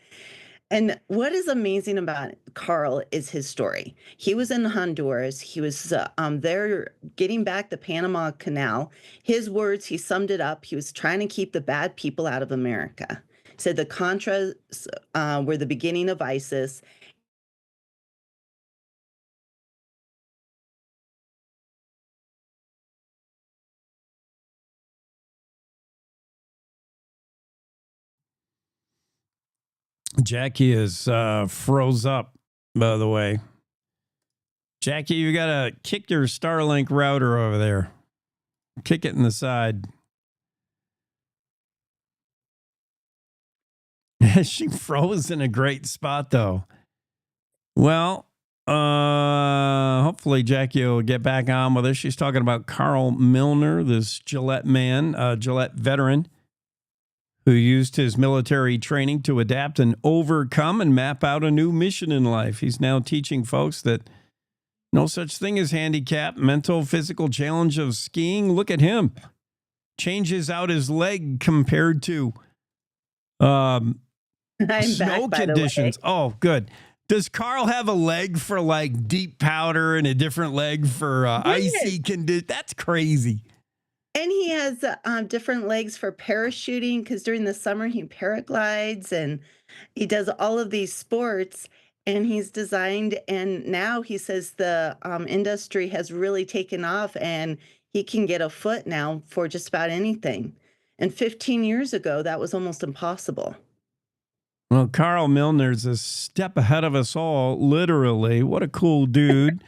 Speaker 27: And what is amazing about Carl is his story. He was in Honduras. He was there getting back the Panama Canal. His words, he summed it up. He was trying to keep the bad people out of America. He said the Contras were the beginning of ISIS.
Speaker 1: Jackie is froze up, by the way. Jackie, you got to kick your Starlink router over there. Kick it in the side. She froze in a great spot, though. Well, hopefully Jackie will get back on with us. She's talking about Carl Milner, this Gillette man, Gillette veteran, who used his military training to adapt and overcome and map out a new mission in life. He's now teaching folks that no such thing as handicap, mental, physical challenge of skiing. Look at him. Changes out his leg compared to
Speaker 27: I'm
Speaker 1: snow
Speaker 27: back, by the way.
Speaker 1: conditions. Oh, good. Does Carl have a leg for like deep powder and a different leg for icy conditions? That's crazy.
Speaker 27: And he has different legs for parachuting because during the summer he paraglides and he does all of these sports. And he's designed, and now he says the industry has really taken off, and he can get a foot now for just about anything. And 15 years ago, that was almost impossible.
Speaker 1: Well, Carl Milner's a step ahead of us all, literally. What a cool dude.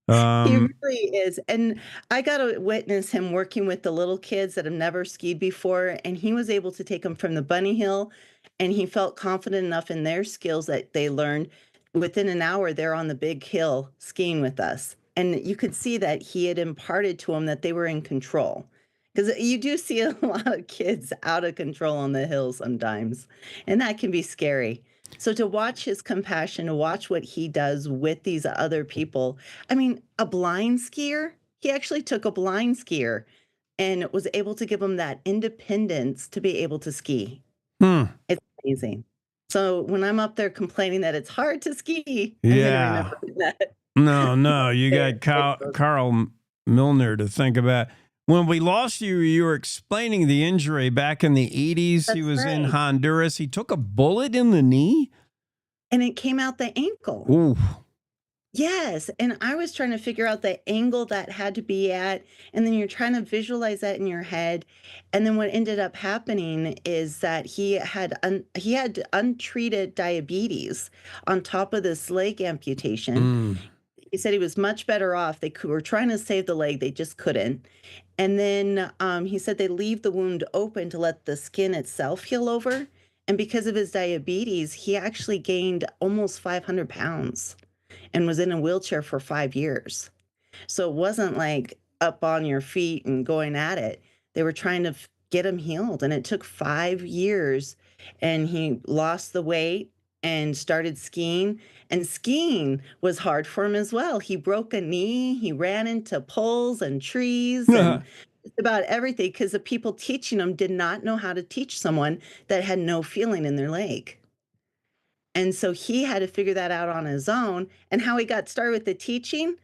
Speaker 27: He really is. And I got to witness him working with the little kids that have never skied before. And he was able to take them from the bunny hill, and he felt confident enough in their skills that they learned. Within an hour, they're on the big hill skiing with us. And you could see that he had imparted to them that they were in control. Because you do see a lot of kids out of control on the hill sometimes, and that can be scary. So to watch his compassion, to watch what he does with these other people. I mean, a blind skier, he actually took a blind skier and was able to give him that independence to be able to ski. It's amazing. So when I'm up there complaining that it's hard to ski, I'm going to remember that.
Speaker 1: No, you got Carl Milner to think about. When we lost you, you were explaining the injury back in the 80s. He was in Honduras. He took a bullet in the knee.
Speaker 27: And it came out the ankle.
Speaker 1: Ooh.
Speaker 27: Yes. And I was trying to figure out the angle that had to be at. And then you're trying to visualize that in your head. And then what ended up happening is that he had untreated diabetes on top of this leg amputation. He said he was much better off. They were trying to save the leg. They just couldn't. And then he said they leave the wound open to let the skin itself heal over. And because of his diabetes, he actually gained almost 500 pounds and was in a wheelchair for 5 years. So it wasn't like up on your feet and going at it. They were trying to get him healed. And it took 5 years. And he lost the weight and started skiing. And skiing was hard for him as well. He broke a knee. He ran into poles and trees and just about everything because the people teaching him did not know how to teach someone that had no feeling in their leg. And so he had to figure that out on his own. And how he got started with the teaching,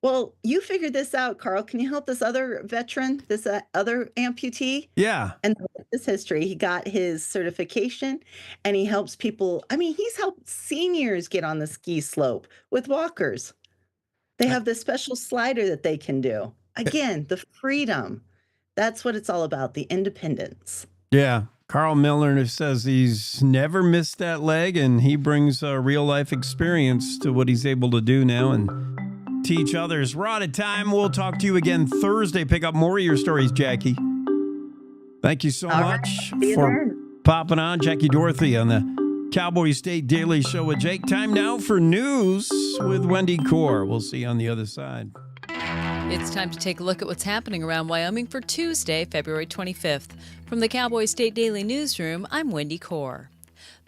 Speaker 27: well, you figured this out, Carl. Can you help this other veteran, this other amputee?
Speaker 1: Yeah.
Speaker 27: And this history, he got his certification and he helps people. I mean, he's helped seniors get on the ski slope with walkers. They have this special slider that they can do. Again, the freedom. That's what it's all about, the independence.
Speaker 1: Yeah. Carl Milner says he's never missed that leg, and he brings a real-life experience to what he's able to do now and teach others. We're out of time. We'll talk to you again Thursday. Pick up more of your stories, Jackie. Thank you so much for popping on. Jackie Dorothy on the Cowboy State Daily Show with Jake. Time now for news with Wendy Core. We'll see you on the other side.
Speaker 2: It's time to take a look at what's happening around Wyoming for Tuesday, February 25th. From the Cowboy State Daily Newsroom, I'm Wendy Core.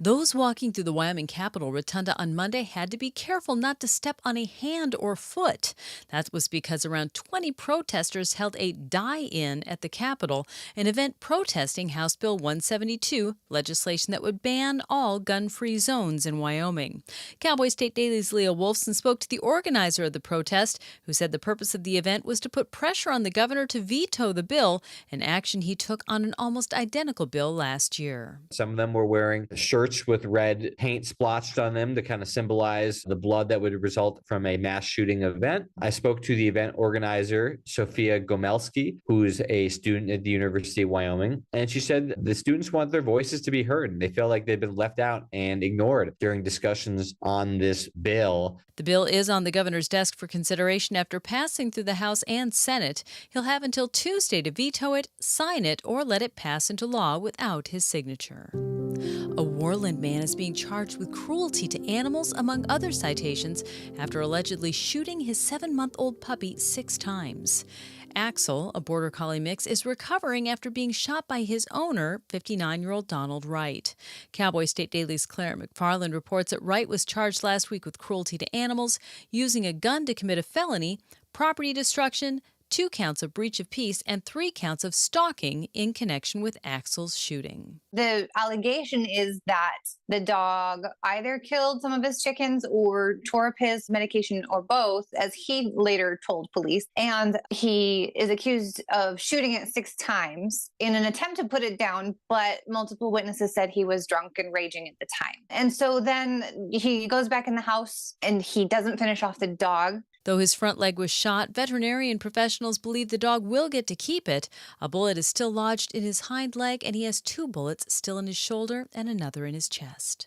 Speaker 2: Those walking through the Wyoming Capitol Rotunda on Monday had to be careful not to step on a hand or foot. That was because around 20 protesters held a die-in at the Capitol, an event protesting House Bill 172, legislation that would ban all gun-free zones in Wyoming. Cowboy State Daily's Leah Wolfson spoke to the organizer of the protest, who said the purpose of the event was to put pressure on the governor to veto the bill, an action he took on an almost identical bill last year.
Speaker 3: Some of them were wearing shirts with red paint splotched on them to kind of symbolize the blood that would result from a mass shooting event. I spoke to the event organizer, Sophia Gomelski, who's a student at the University of Wyoming, and she said the students want their voices to be heard, and they feel like they've been left out and ignored during discussions on this bill.
Speaker 2: The bill is on the governor's desk for consideration after passing through the House and Senate. He'll have until Tuesday to veto it, sign it, or let it pass into law without his signature. A Warland man is being charged with cruelty to animals, among other citations, after allegedly shooting his 7-month-old puppy 6 times. Axel, a Border Collie mix, is recovering after being shot by his owner, 59-year-old Donald Wright. Cowboy State Daily's Claire McFarland reports that Wright was charged last week with cruelty to animals, using a gun to commit a felony, property destruction, 2 counts of breach of peace, and 3 counts of stalking in connection with Axel's shooting.
Speaker 5: The allegation is that the dog either killed some of his chickens or tore up his medication, or both, as he later told police. And he is accused of shooting it 6 times in an attempt to put it down, but multiple witnesses said he was drunk and raging at the time. And so then he goes back in the house and he doesn't finish off the dog.
Speaker 2: Though his front leg was shot, veterinarian professionals believe the dog will get to keep it. A bullet is still lodged in his hind leg, and he has 2 bullets still in his shoulder and another in his chest.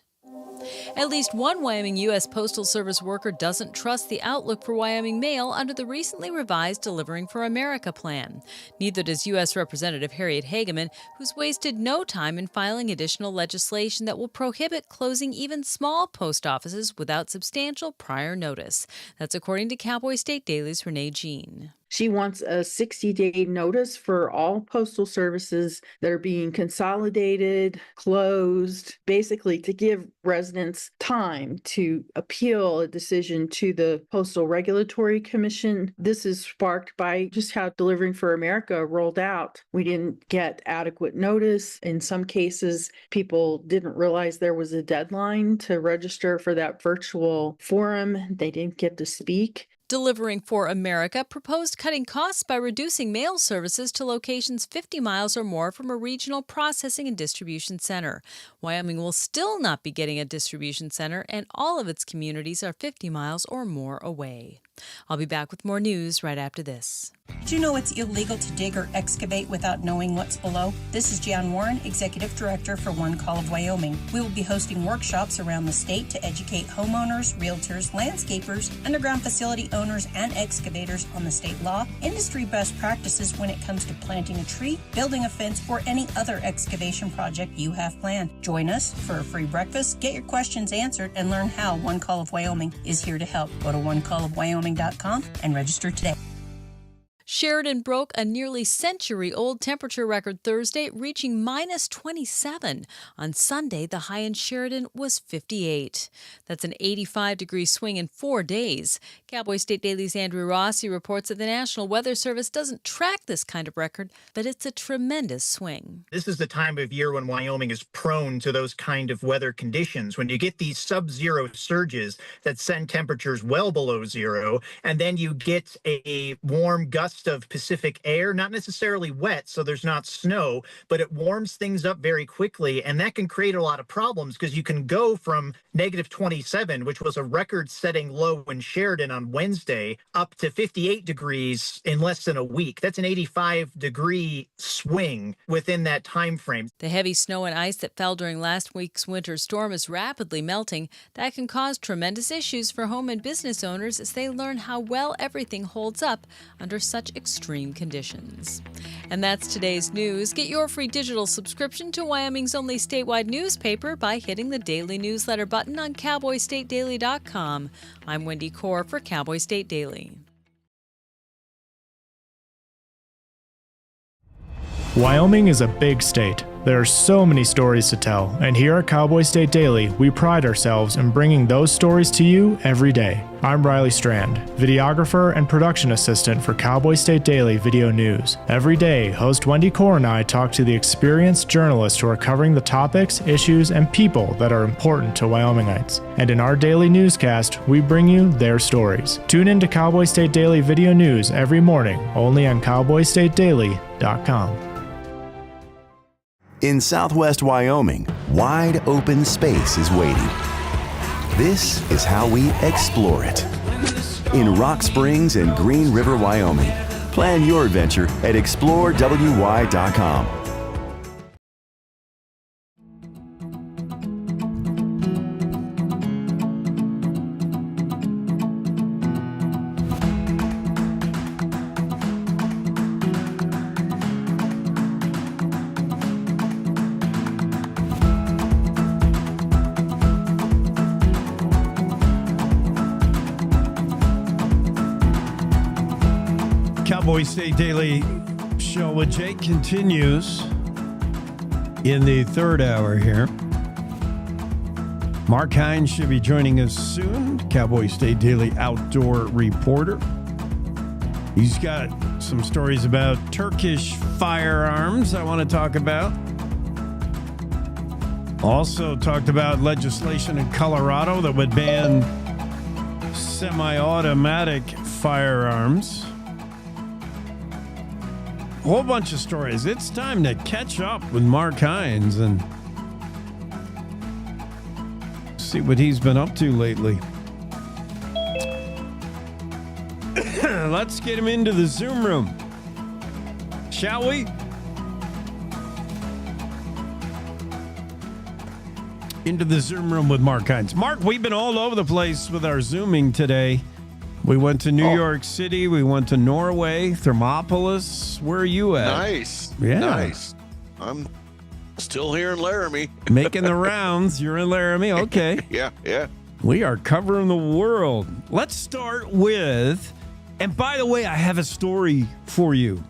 Speaker 2: At least one Wyoming U.S. Postal Service worker doesn't trust the outlook for Wyoming mail under the recently revised Delivering for America plan. Neither does U.S. Representative Harriet Hageman, who's wasted no time in filing additional legislation that will prohibit closing even small post offices without substantial prior notice. That's according to Cowboy State Daily's Renee Jean.
Speaker 6: She wants a 60-day notice for all postal services that are being consolidated, closed, basically to give residents time to appeal a decision to the Postal Regulatory Commission. This is sparked by just how Delivering for America rolled out. We didn't get adequate notice. In some cases, people didn't realize there was a deadline to register for that virtual forum. They didn't get to speak.
Speaker 2: Delivering for America proposed cutting costs by reducing mail services to locations 50 miles or more from a regional processing and distribution center. Wyoming will still not be getting a distribution center, and all of its communities are 50 miles or more away. I'll be back with more news right after this.
Speaker 7: Did you know it's illegal to dig or excavate without knowing what's below? This is Jan Warren, Executive Director for One Call of Wyoming. We will be hosting workshops around the state to educate homeowners, realtors, landscapers, underground facility owners and excavators on the state law, industry best practices when it comes to planting a tree, building a fence, or any other excavation project you have planned. Join us for a free breakfast, get your questions answered, and learn how One Call of Wyoming is here to help. Go to onecallofwyoming.com and register today.
Speaker 2: Sheridan broke a nearly century-old temperature record Thursday, reaching minus 27. On Sunday, the high in Sheridan was 58. That's an 85-degree swing in 4 days. Cowboy State Daily's Andrew Rossi reports that the National Weather Service doesn't track this kind of record, but it's a tremendous swing.
Speaker 4: This is the time of year when Wyoming is prone to those kind of weather conditions, when you get these sub-zero surges that send temperatures well below zero, and then you get a warm gust of Pacific air, not necessarily wet, so there's not snow, but it warms things up very quickly, and that can create a lot of problems because you can go from negative 27, which was a record-setting low in Sheridan on Wednesday, up to 58 degrees in less than a week. That's an 85-degree swing within that time frame.
Speaker 2: The heavy snow and ice that fell during last week's winter storm is rapidly melting. That can cause tremendous issues for home and business owners as they learn how well everything holds up under such extreme conditions. And that's today's news. Get your free digital subscription to Wyoming's only statewide newspaper by hitting the daily newsletter button on cowboystatedaily.com. I'm Wendy Core for Cowboy State Daily.
Speaker 8: Wyoming is a big state. There are so many stories to tell, and here at Cowboy State Daily, we pride ourselves in bringing those stories to you every day. I'm Riley Strand, videographer and production assistant for Cowboy State Daily Video News. Every day, host Wendy Core and I talk to the experienced journalists who are covering the topics, issues, and people that are important to Wyomingites. And in our daily newscast, we bring you their stories. Tune in to Cowboy State Daily Video News every morning, only on cowboystatedaily.com.
Speaker 10: In southwest Wyoming, wide open space is waiting. This is how we explore it. In Rock Springs and Green River, Wyoming. Plan your adventure at explorewy.com.
Speaker 1: Cowboy State Daily show with Jake continues in the third hour here. Mark Hines should be joining us soon, Cowboy State Daily outdoor reporter. He's got some stories about Turkish firearms I want to talk about. Also talked about legislation in Colorado that would ban semi-automatic firearms. Whole bunch of stories. It's time to catch up with Mark Hines and see what he's been up to lately. Let's get him into the Zoom room, shall we? Into the Zoom room with Mark Hines. Mark, we've been all over the place with our Zooming today. We went to New York City. We went to Norway, Thermopolis. Where are you at?
Speaker 11: Nice.
Speaker 1: Yeah.
Speaker 11: Nice. I'm still here in Laramie.
Speaker 1: Making the rounds. You're in Laramie. Okay.
Speaker 11: Yeah.
Speaker 1: We are covering the world. Let's start with, and by the way, I have a story for you.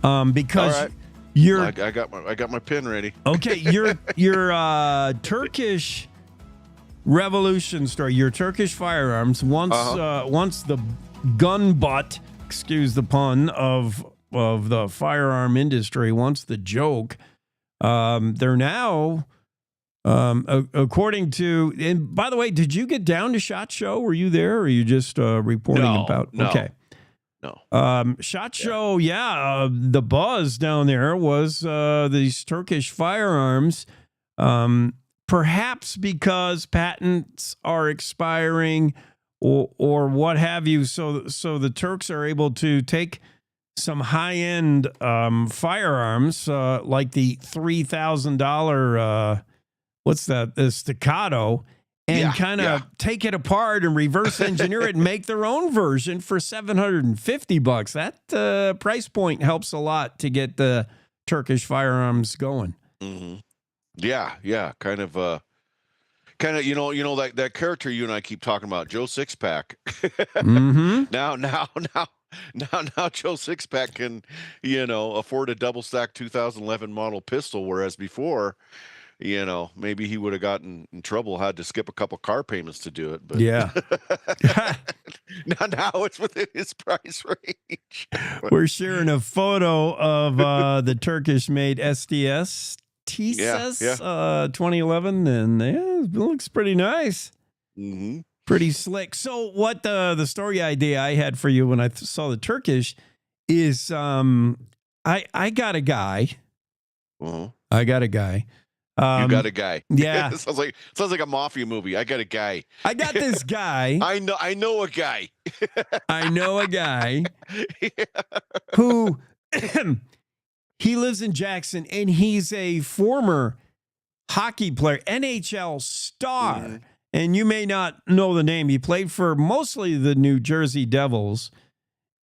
Speaker 1: Because
Speaker 11: all right.
Speaker 1: you're
Speaker 11: I got my pen ready.
Speaker 1: Okay, you're Turkish revolution story. Your Turkish firearms once the gun butt, excuse the pun, of the firearm industry, once the joke, they're now according to, and by the way, did you get down to SHOT Show? Were you there, or are you just reporting about?
Speaker 11: No.
Speaker 1: Okay.
Speaker 11: No.
Speaker 1: SHOT Show, the buzz down there was these Turkish firearms, perhaps because patents are expiring or what have you. So the Turks are able to take some high-end firearms like the $3,000, what's that, the Staccato, and kind of take it apart and reverse engineer it and make their own version for $750. That price point helps a lot to get the Turkish firearms going.
Speaker 11: Mm-hmm. Yeah. Kind of, like that character you and I keep talking about, Joe Sixpack.
Speaker 1: Mm-hmm.
Speaker 11: Now, Joe Sixpack can, afford a double stack 2011 model pistol, whereas before, maybe he would have gotten in trouble, had to skip a couple car payments to do it. But
Speaker 1: yeah,
Speaker 11: now it's within his price range.
Speaker 1: We're sharing a photo of the Turkish-made SDS T-Says 2011, and it looks pretty nice.
Speaker 11: Mm-hmm.
Speaker 1: Pretty slick. So what the story idea I had for you when I saw the Turkish is I got a guy.
Speaker 11: Uh-huh.
Speaker 1: I got a guy.
Speaker 11: You got a guy.
Speaker 1: Yeah.
Speaker 11: sounds like a mafia movie. I got a guy.
Speaker 1: I got this guy.
Speaker 11: I know a guy.
Speaker 1: I know a guy who he lives in Jackson, and he's a former hockey player, NHL star.
Speaker 11: Mm-hmm.
Speaker 1: And you may not know the name. He played for mostly the New Jersey Devils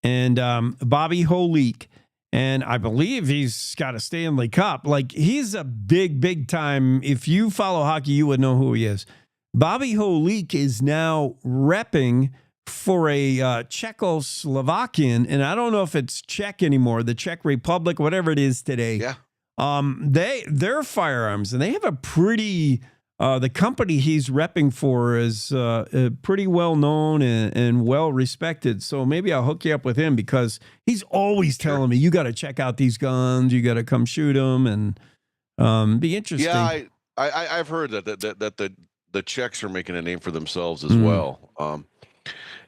Speaker 1: and Bobby Holik. And I believe he's got a Stanley Cup. Like, he's a big time. If you follow hockey, you would know who he is. Bobby Holik is now repping for a Czechoslovakian, and I don't know if it's Czech anymore, the Czech Republic, whatever it is today.
Speaker 11: Yeah.
Speaker 1: They're firearms, and they have a pretty... the company he's repping for is pretty well known and well respected. So maybe I'll hook you up with him because he's always telling me, you got to check out these guns. You got to come shoot them and be interesting.
Speaker 11: Yeah, I've heard that the Czechs are making a name for themselves as well.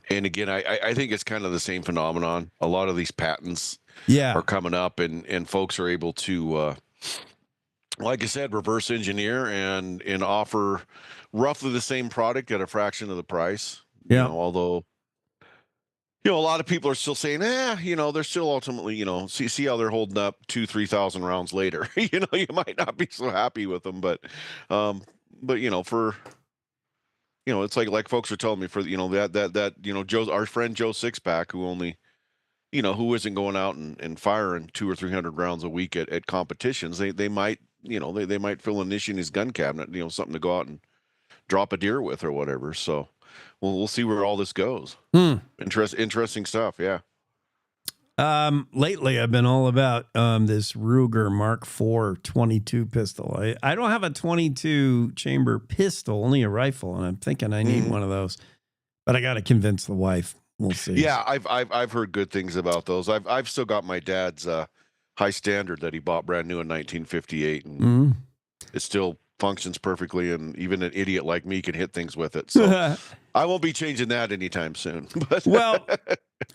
Speaker 11: And again, I think it's kind of the same phenomenon. A lot of these patents are coming up, and folks are able to like I said, reverse engineer and offer roughly the same product at a fraction of the price.
Speaker 1: Yeah.
Speaker 11: Although, a lot of people are still saying, they're still ultimately, see how they're holding up 2,000-3,000 rounds later. You might not be so happy with them, but for, it's like folks are telling me for, our friend Joe Sixpack, who only, who isn't going out and firing 200 or 300 rounds a week at competitions, they might, they might fill a niche in his gun cabinet, something to go out and drop a deer with or whatever. So we'll see where all this goes. Interesting stuff. Yeah.
Speaker 1: Lately I've been all about this Ruger Mark IV 22 pistol. I don't have a 22 chamber pistol, only a rifle, and I'm thinking I need one of those, but I got to convince the wife. We'll see.
Speaker 11: Yeah, I've heard good things about those. I've still got my dad's High Standard that he bought brand new in 1958, and it still functions perfectly. And even an idiot like me can hit things with it. So I won't be changing that anytime soon. But
Speaker 1: well,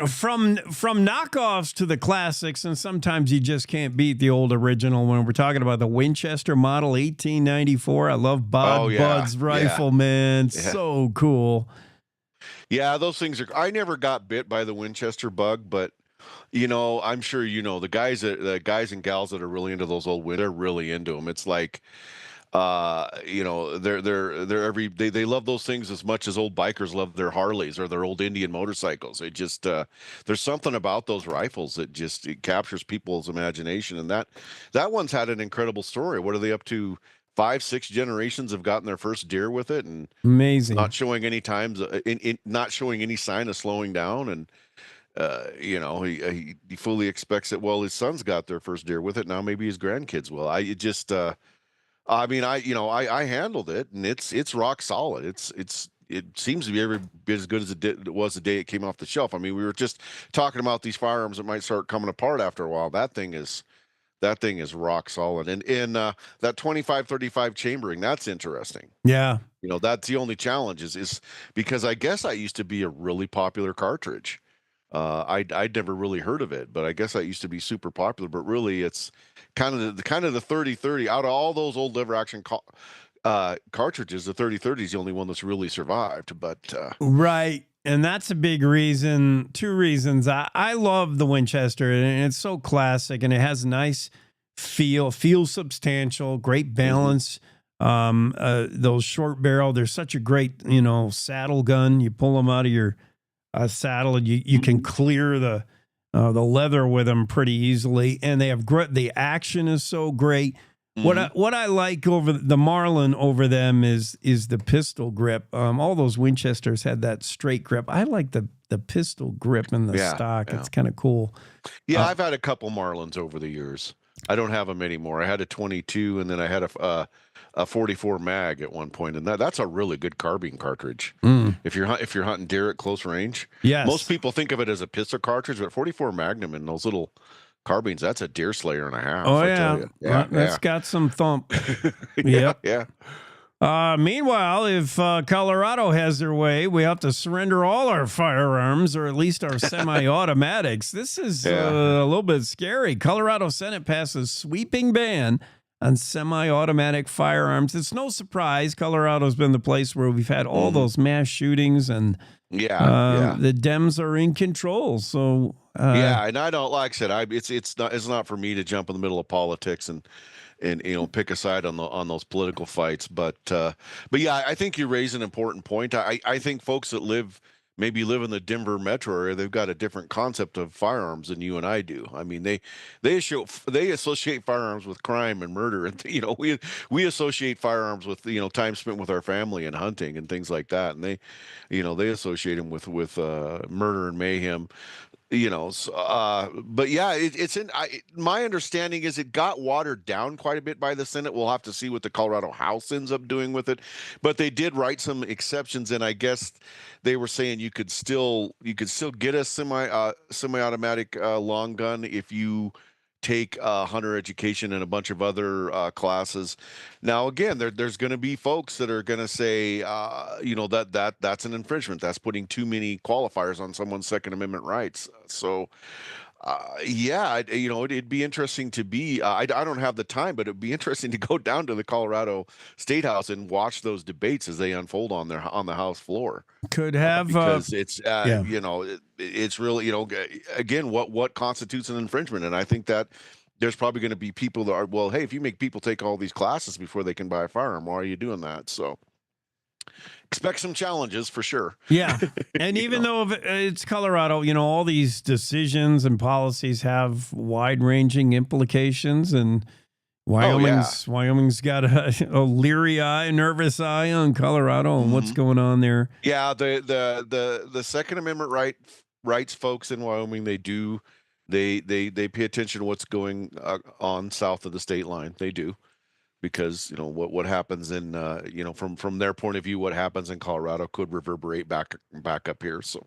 Speaker 1: from knockoffs to the classics, and sometimes you just can't beat the old original. When we're talking about the Winchester Model 1894, I love Bud's rifle, man.
Speaker 11: Yeah.
Speaker 1: So cool.
Speaker 11: Yeah, those things are. I never got bit by the Winchester bug, but I'm sure the guys and gals that are really into those they're really into them. It's like, they're they love those things as much as old bikers love their Harleys or their old Indian motorcycles. It just there's something about those rifles that just it captures people's imagination, and that one's had an incredible story. What are they up to? 5-6 generations have gotten their first deer with it, and
Speaker 1: amazing.
Speaker 11: Not showing any not showing any sign of slowing down, and he fully expects it. Well, his son's got their first deer with it now. Maybe his grandkids will. I handled it, and it's rock solid. It seems to be every bit as good as it was the day it came off the shelf. I mean, we were just talking about these firearms that might start coming apart after a while. That thing is rock solid. And in that 25-35 chambering, that's interesting.
Speaker 1: Yeah.
Speaker 11: That's the only challenge is because I guess that used to be a really popular cartridge. I'd never really heard of it, but I guess that used to be super popular. But really, it's kind of the 30-30 out of all those old lever action cartridges. The 30-30 is the only one that's really survived. But
Speaker 1: right. And that's a big reason, 2 reasons. I love the Winchester, and it's so classic, and it has a nice feels substantial, great balance. those short barrel. They're such a great, saddle gun. You pull them out of your saddle, and you can clear the leather with them pretty easily. And they have the action is so great. What I like over the Marlin over them is the pistol grip. All those Winchesters had that straight grip. I like the pistol grip in the stock.
Speaker 11: Yeah.
Speaker 1: It's kind of cool.
Speaker 11: Yeah, I've had a couple Marlins over the years. I don't have them anymore. I had a 22, and then I had a 44 mag at one point, and that's a really good carbine cartridge. If you're hunting deer at close range.
Speaker 1: Yes.
Speaker 11: Most people think of it as a pistol cartridge, but 44 Magnum and those little carbines, that's a deer slayer and a half.
Speaker 1: Oh,
Speaker 11: I
Speaker 1: yeah.
Speaker 11: tell you. Yeah,
Speaker 1: That's got some thump.
Speaker 11: yeah,
Speaker 1: Yep.
Speaker 11: yeah.
Speaker 1: Meanwhile, if Colorado has their way, we have to surrender all our firearms, or at least our semi-automatics. This is a little bit scary. Colorado Senate passes sweeping ban on semi-automatic firearms. It's no surprise. Colorado's been the place where we've had all those mass shootings, and the Dems are in control. So
Speaker 11: and I don't, like I said, it's not for me to jump in the middle of politics and pick a side on those political fights, but yeah, I think you raise an important point. I think folks that maybe live in the Denver metro area, they've got a different concept of firearms than you and I do. I mean, they associate firearms with crime and murder, and we associate firearms with time spent with our family and hunting and things like that, and they associate them with murder and mayhem. But yeah, my understanding is it got watered down quite a bit by the Senate. We'll have to see what the Colorado House ends up doing with it, but they did write some exceptions, and I guess they were saying you could still get a semi-automatic long gun if you take hunter education and a bunch of other classes. Now, again, there's going to be folks that are going to say, that's an infringement. That's putting too many qualifiers on someone's Second Amendment rights. So, it'd be interesting to be. I don't have the time, but it'd be interesting to go down to the Colorado State House and watch those debates as they unfold on the House floor.
Speaker 1: Could have
Speaker 11: because it's it's really again what constitutes an infringement, and I think that there's probably going to be people that are, well, hey, if you make people take all these classes before they can buy a firearm, why are you doing that? So expect some challenges for sure.
Speaker 1: Yeah. And even though it's Colorado, all these decisions and policies have wide-ranging implications, and Wyoming's got a leery eye, nervous eye on Colorado and what's going on there.
Speaker 11: Yeah, the Second Amendment rights folks in Wyoming, they pay attention to what's going on south of the state line. They do. Because what happens in from their point of view, what happens in Colorado could reverberate back up here. So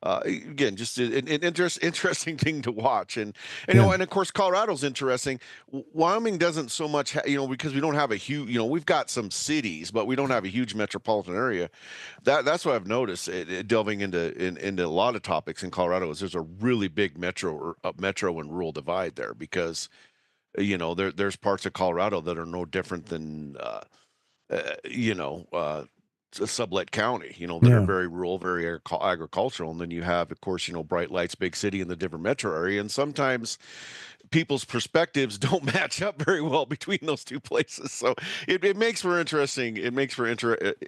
Speaker 11: again, just an interesting thing to watch, and of course Colorado's interesting. Wyoming doesn't so much, because we don't have a huge, we've got some cities, but we don't have a huge metropolitan area. That's what I've noticed delving into a lot of topics in Colorado is there's a really big metro and rural divide there, because there's parts of Colorado that are no different than, Sublette County, that are very rural, very agricultural. And then you have, of course, Bright Lights, big city in the Denver metro area. And sometimes people's perspectives don't match up very well between those two places. So it makes for interesting. It makes for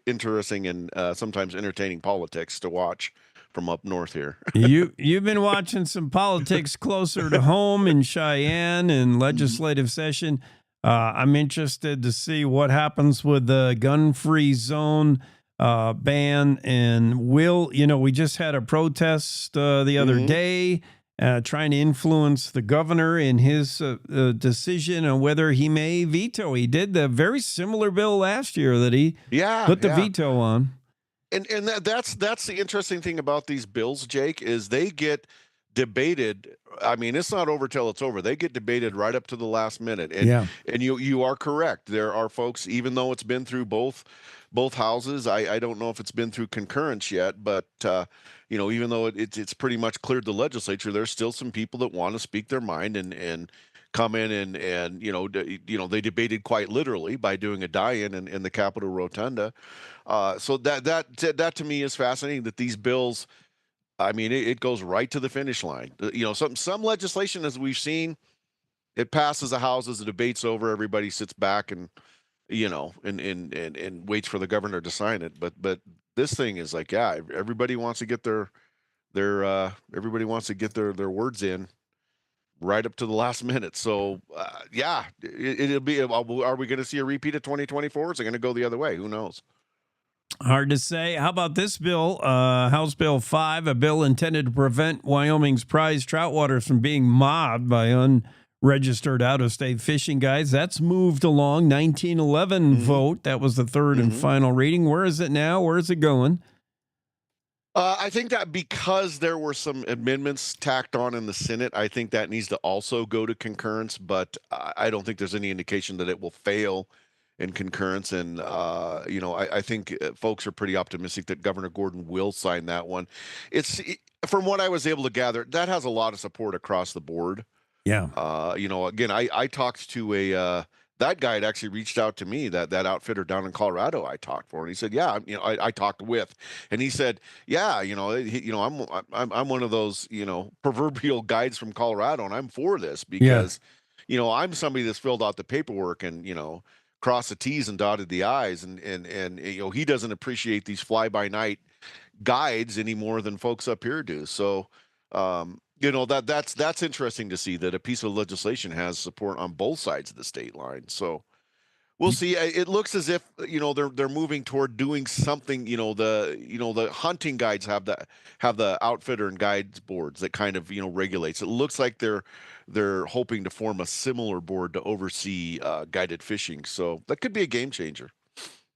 Speaker 11: interesting and sometimes entertaining politics to watch from up north here.
Speaker 1: You've been watching some politics closer to home in Cheyenne and legislative session. I'm interested to see what happens with the gun-free zone ban. And we just had a protest the other day trying to influence the governor in his decision on whether he may veto. He did the very similar bill last year that he put the veto on.
Speaker 11: And that's the interesting thing about these bills, Jake, is they get debated. I mean, it's not over till it's over. They get debated right up to the last minute. And you are correct. There are folks, even though it's been through both houses, I don't know if it's been through concurrence yet, but even though it's pretty much cleared the legislature, there's still some people that want to speak their mind and come in and they debated quite literally by doing a die-in in the Capitol Rotunda. So that to me is fascinating, that these bills, I mean, it goes right to the finish line. Some legislation, as we've seen, it passes the houses, the debate's over, everybody sits back and and waits for the governor to sign it. But this thing is like, yeah, everybody wants to get their words in right up to the last minute. So yeah, it'll be. Are we going to see a repeat of 2024? Is it going to go the other way? Who knows?
Speaker 1: Hard to say. How about this bill? House Bill 5, a bill intended to prevent Wyoming's prized trout waters from being mobbed by unregistered out-of-state fishing guides. That's moved along. 1911 vote. That was the third and final reading. Where is it now? Where is it going?
Speaker 11: I think that because there were some amendments tacked on in the Senate, I think that needs to also go to concurrence, but I don't think there's any indication that it will fail in concurrence. And, I think folks are pretty optimistic that Governor Gordon will sign that one. From what I was able to gather, that has a lot of support across the board.
Speaker 1: Yeah.
Speaker 11: Again, I talked to that guy had actually reached out to me, that outfitter down in Colorado I talked for. And he said, yeah, I talked with, and he said, yeah, I'm one of those, proverbial guides from Colorado, and I'm for this because, I'm somebody that's filled out the paperwork and, crossed the T's and dotted the I's. And he doesn't appreciate these fly by night guides any more than folks up here do. So, that's interesting to see that a piece of legislation has support on both sides of the state line. So we'll see. It looks as if they're moving toward doing something. The hunting guides have the outfitter and guides boards that kind of regulates. It looks like they're hoping to form a similar board to oversee guided fishing. So that could be a game changer.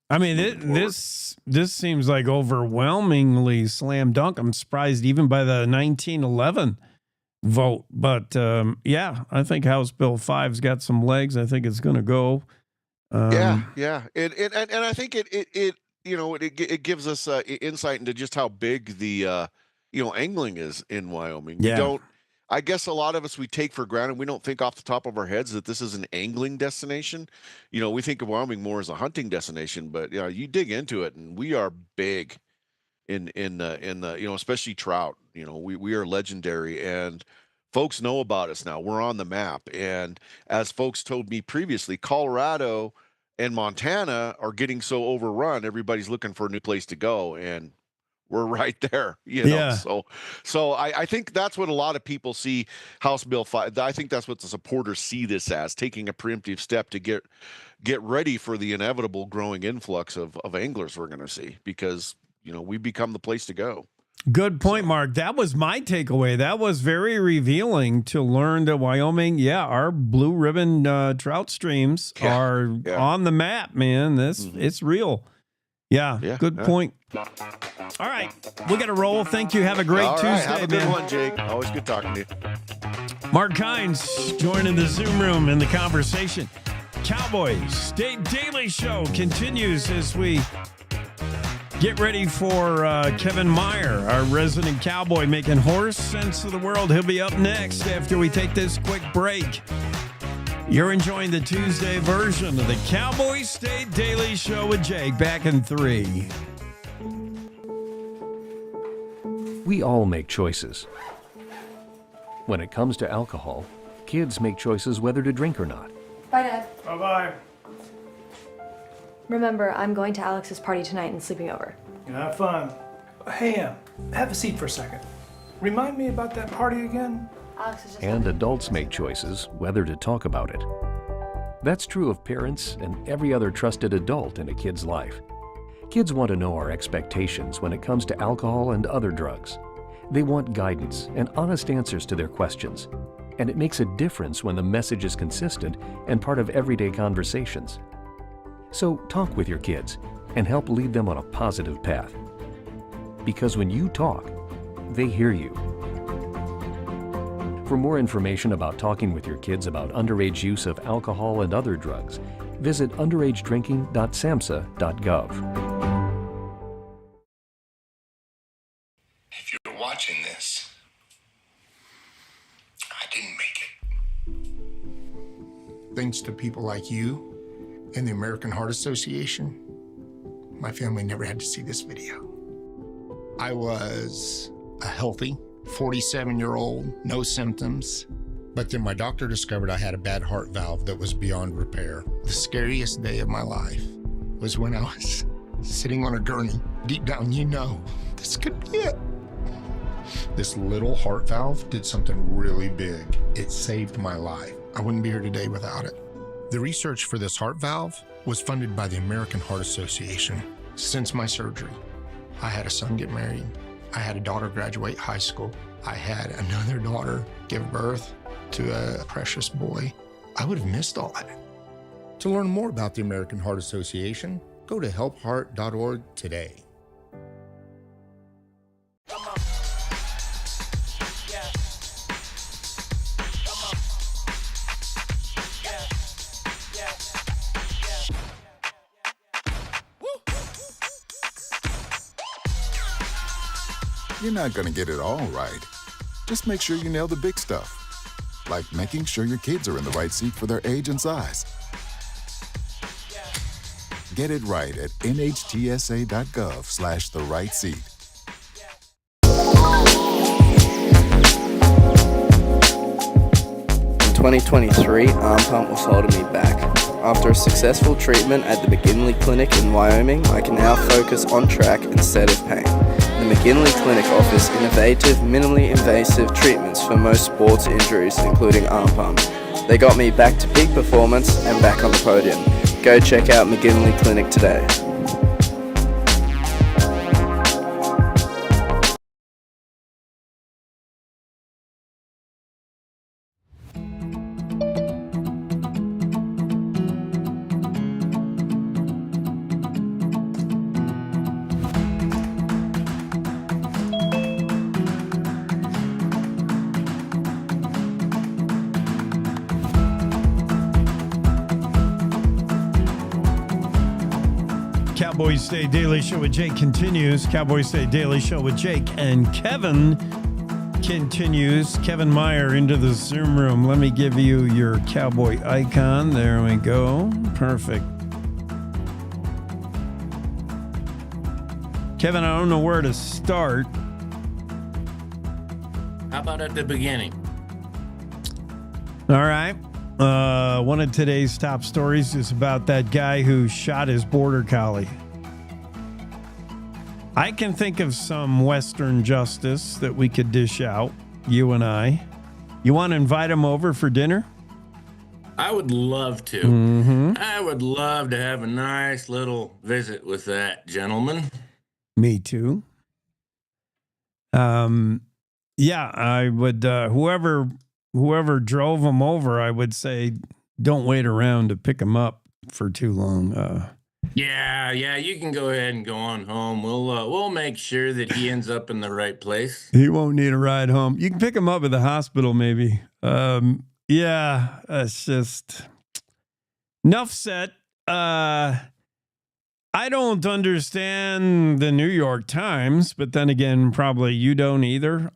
Speaker 1: I mean, this seems like overwhelmingly slam dunk. I'm surprised even by the 1911 vote. But, yeah, I think House Bill 5's got some legs. I think it's going to go.
Speaker 11: Yeah. And I think it gives us insight into just how big the, angling is in Wyoming.
Speaker 1: Yeah.
Speaker 11: I guess a lot of us, we take for granted, we don't think off the top of our heads that this is an angling destination. We think of Wyoming more as a hunting destination, but you dig into it and we are big in the especially trout. We are legendary and folks know about us now. We're on the map. And as folks told me previously, Colorado and Montana are getting so overrun, everybody's looking for a new place to go. And we're right there,
Speaker 1: Yeah.
Speaker 11: So I think that's what a lot of people see House Bill 5. I think that's what the supporters see this as, taking a preemptive step to get ready for the inevitable growing influx of anglers we're going to see, because, we've become the place to go.
Speaker 1: Good point, Mark. That was my takeaway. That was very revealing to learn that Wyoming, our blue ribbon trout streams are on the map, man. It's real. Yeah, good point. All right, we got to roll. Thank you. Have a great Tuesday,
Speaker 11: have a good
Speaker 1: man.
Speaker 11: one, Jake. Always good talking to you.
Speaker 1: Mark Hines joining the Zoom room in the conversation. Cowboys State Daily Show continues as we get ready for Kevin Meyer, our resident cowboy, making horse sense of the world. He'll be up next after we take this quick break. You're enjoying the Tuesday version of the Cowboy State Daily Show with Jake. Back in 3.
Speaker 26: We all make choices. When it comes to alcohol, kids make choices whether to drink or not.
Speaker 23: Bye, Dad.
Speaker 8: Bye-bye.
Speaker 23: Remember, I'm going to Alex's party tonight and sleeping over.
Speaker 8: Have fun. Hey, have a seat for a second. Remind me about that party again?
Speaker 23: Alex is just...
Speaker 26: And adults make choices whether to talk about it. That's true of parents and every other trusted adult in a kid's life. Kids want to know our expectations when it comes to alcohol and other drugs. They want guidance and honest answers to their questions. And it makes a difference when the message is consistent and part of everyday conversations. So talk with your kids and help lead them on a positive path. Because when you talk, they hear you. For more information about talking with your kids about underage use of alcohol and other drugs, visit underagedrinking.samhsa.gov.
Speaker 9: If you're watching this, I didn't make it. Thanks to people like you and the American Heart Association, my family never had to see this video. I was a healthy 47-year-old, no symptoms, But then my doctor discovered I had a bad heart valve that was beyond repair. The scariest day of my life was when I was sitting on a gurney. Deep down, you know, this could be it. This little heart valve did something really big. It saved my life. I wouldn't be here today without it. The research for this heart valve was funded by the American Heart Association. Since my surgery, I had a son get married. I had a daughter graduate high school. I had another daughter give birth to a precious boy. I would have missed all that. To learn more about the American Heart Association, go to helpheart.org today.
Speaker 13: You're not going to get it all right. Just make sure you nail the big stuff, like making sure your kids are in the right seat for their age and size. Get it right at nhtsa.gov/the-right-seat.
Speaker 14: In 2023, arm pump was holding me back. After a successful treatment at the McGinley Clinic in Wyoming, I can now focus on track instead of pain. The McGinley Clinic offers innovative, minimally invasive treatments for most sports injuries, including arm pump. They got me back to peak performance and back on the podium. Go check out McGinley Clinic today.
Speaker 1: Cowboys Day Daily Show with Jake continues. Cowboys Day Daily Show with Jake and Kevin continues. Kevin Meyer into the Zoom room. Let me give you your cowboy icon. There we go. Perfect. Kevin, I don't know where to start.
Speaker 15: How about at the beginning?
Speaker 1: All right. One of today's top stories is about that guy who shot his border collie. I can think of some Western justice that we could dish out, you and I. You want to invite him over for dinner?
Speaker 15: I would love to.
Speaker 1: Mm-hmm.
Speaker 15: I would love to have a nice little visit with that gentleman.
Speaker 1: Me too. Yeah, I would. Whoever drove him over, I would say, don't wait around to pick him up for too long.
Speaker 15: Yeah, you can go ahead and go on home. We'll make sure that he ends up in the right place.
Speaker 1: He won't need a ride home. You can pick him up at the hospital, maybe. Yeah, it's just enough said. I don't understand the New York Times, but then again, probably you don't either.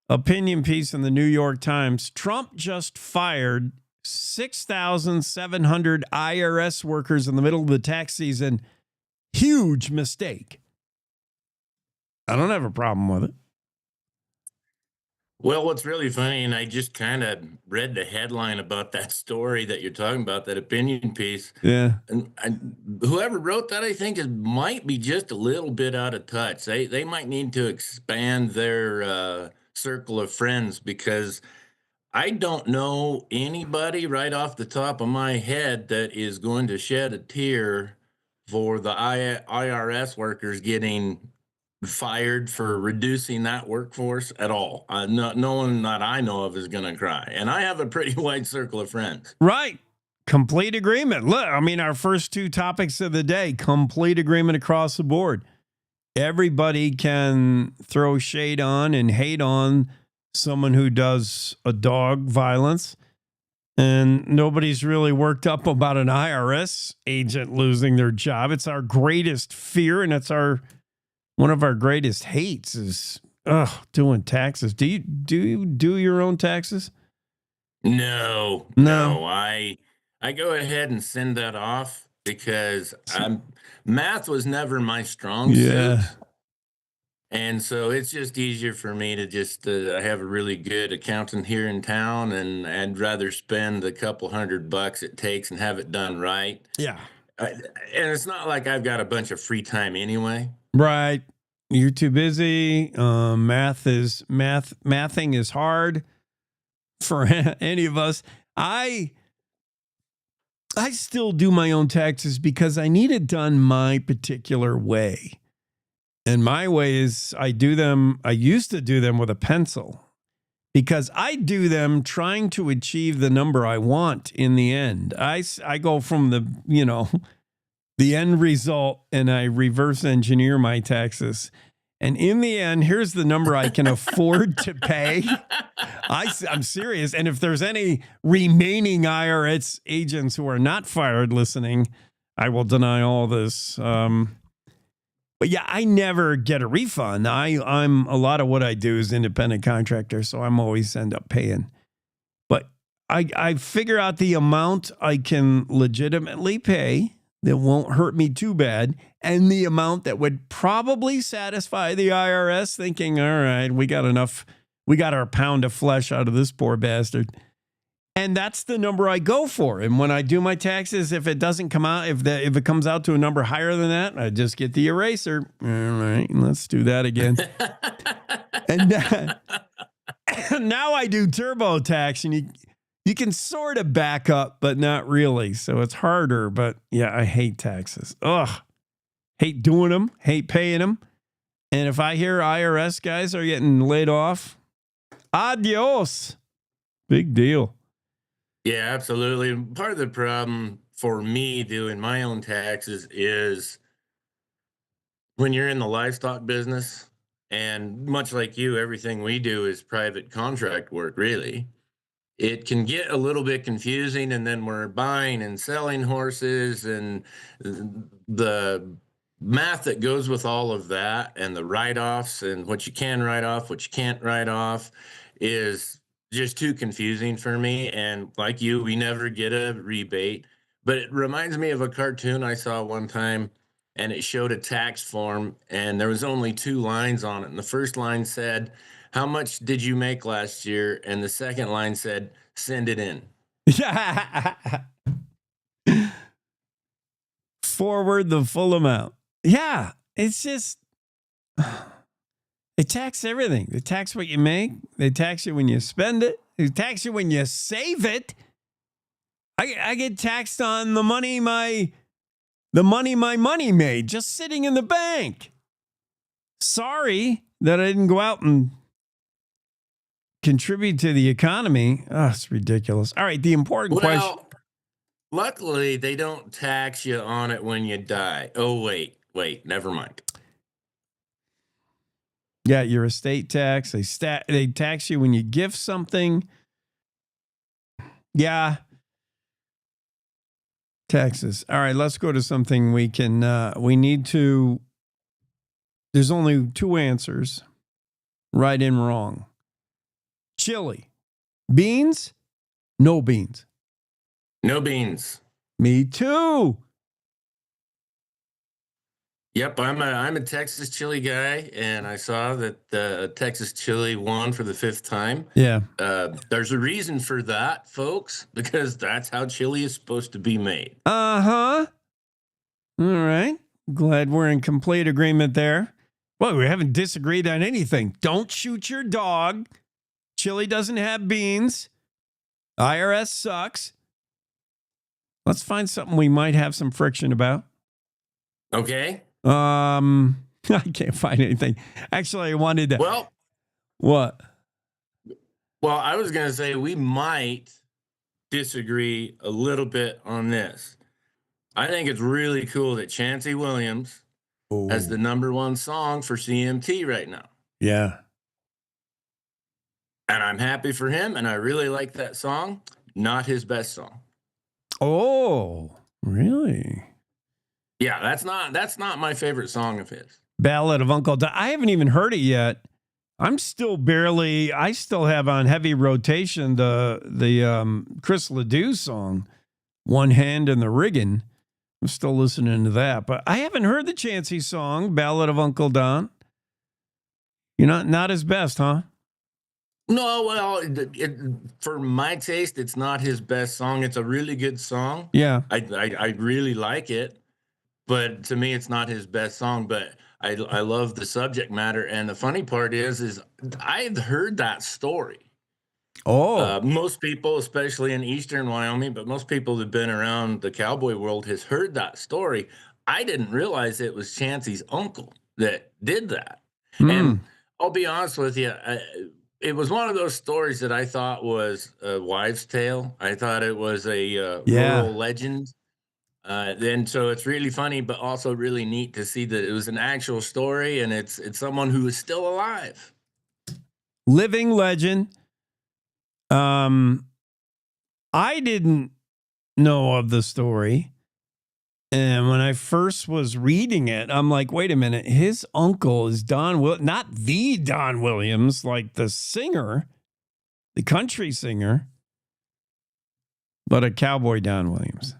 Speaker 1: Opinion piece in the New York Times. Trump just fired 6,700 IRS workers in the middle of the tax season. Huge mistake. I don't have a problem with it.
Speaker 15: Well, what's really funny, and I just kind of read the headline about that story that you're talking about, that opinion piece.
Speaker 1: Yeah.
Speaker 15: And whoever wrote that, I think, might be just a little bit out of touch. They might need to expand their circle of friends, because I don't know anybody right off the top of my head that is going to shed a tear for the IRS workers getting fired for reducing that workforce at all. No one that I know of is going to cry. And I have a pretty wide circle of friends.
Speaker 1: Right. Complete agreement. Look, I mean, our first two topics of the day, complete agreement across the board. Everybody can throw shade on and hate on someone who does a dog violence. And nobody's really worked up about an IRS agent losing their job. It's our greatest fear, and it's one of our greatest hates is doing taxes. Do you do your own taxes?
Speaker 15: No. I go ahead and send that off because math was never my strong suit. And so it's just easier for me to just have a really good accountant here in town, and I'd rather spend the couple $100 it takes and have it done right.
Speaker 1: Yeah.
Speaker 15: And it's not like I've got a bunch of free time anyway.
Speaker 1: Right. You're too busy. Mathing is hard for any of us. I still do my own taxes because I need it done my particular way. And my way is I used to do them with a pencil because I do them trying to achieve the number I want in the end. I go from the end result and I reverse engineer my taxes. And in the end, here's the number I can afford to pay. I'm serious. And if there's any remaining IRS agents who are not fired listening, I will deny all this. But yeah, I never get a refund. I'm a lot of what I do is independent contractor, so I'm always end up paying. But I figure out the amount I can legitimately pay that won't hurt me too bad, and the amount that would probably satisfy the IRS, thinking, all right, we got enough, we got our pound of flesh out of this poor bastard. And that's the number I go for. And when I do my taxes, if it doesn't come out, if it comes out to a number higher than that, I just get the eraser. All right, let's do that again. And now I do TurboTax, and you can sort of back up, but not really. So it's harder. But yeah, I hate taxes. Ugh, hate doing them, hate paying them. And if I hear IRS guys are getting laid off, adios. Big deal.
Speaker 15: Yeah, absolutely. Part of the problem for me doing my own taxes is when you're in the livestock business, and much like you, everything we do is private contract work, really. It can get a little bit confusing, and then we're buying and selling horses, and the math that goes with all of that, and the write-offs, and what you can write off, what you can't write off, is just too confusing for me. And like you, we never get a rebate. But it reminds me of a cartoon I saw one time, and it showed a tax form, and there was only 2 lines on it. And the first line said, "How much did you make last year?" And the second line said, "Send it in."
Speaker 1: Forward the full amount. Yeah, it's just, they tax everything. They tax what you make. They tax you when you spend it. They tax you when you save it. I get taxed on the money my money made just sitting in the bank. Sorry that I didn't go out and contribute to the economy. Oh, it's ridiculous. All right, the important question.
Speaker 15: Luckily, they don't tax you on it when you die. Oh, wait, never mind.
Speaker 1: Yeah, your estate tax. They tax you when you gift something. Yeah. Taxes. All right, let's go to something we need to. There's only 2 answers, right and wrong. Chili. Beans? No beans.
Speaker 15: No beans.
Speaker 1: Me too.
Speaker 15: Yep, I'm a Texas chili guy, and I saw that Texas chili won for the 5th time.
Speaker 1: Yeah.
Speaker 15: There's a reason for that, folks, because that's how chili is supposed to be made.
Speaker 1: Uh-huh. All right. Glad we're in complete agreement there. Well, we haven't disagreed on anything. Don't shoot your dog. Chili doesn't have beans. IRS sucks. Let's find something we might have some friction about.
Speaker 15: Okay.
Speaker 1: I can't find anything. Actually, I wanted to.
Speaker 15: Well,
Speaker 1: what?
Speaker 15: Well, I was going to say we might disagree a little bit on this. I think it's really cool that Chancey Williams has the #1 song for CMT right now.
Speaker 1: Yeah.
Speaker 15: And I'm happy for him, and I really like that song. Not his best song.
Speaker 1: Oh, really?
Speaker 15: Yeah, that's not my favorite song of his.
Speaker 1: Ballad of Uncle Don. I haven't even heard it yet. I still have on heavy rotation the Chris Ledoux song, One Hand in the Riggin'. I'm still listening to that, but I haven't heard the Chancey song, Ballad of Uncle Don. You're not his best, huh?
Speaker 15: No, well, for my taste, it's not his best song. It's a really good song.
Speaker 1: Yeah.
Speaker 15: I really like it, but to me, it's not his best song. But I love the subject matter, and the funny part is I've heard that story.
Speaker 1: Oh,
Speaker 15: Most people, especially in eastern Wyoming, but most people who've been around the cowboy world has heard that story. I didn't realize it was Chancey's uncle that did that. And I'll be honest with you, it was one of those stories that I thought was a wives' tale. I thought it was a rural legend. And so it's really funny, but also really neat to see that it was an actual story, and it's someone who is still alive.
Speaker 1: living legend. I didn't know of the story. And when I first was reading it, I'm like, wait a minute. His uncle is not the Don Williams, like the singer, the country singer, but a cowboy Don Williams.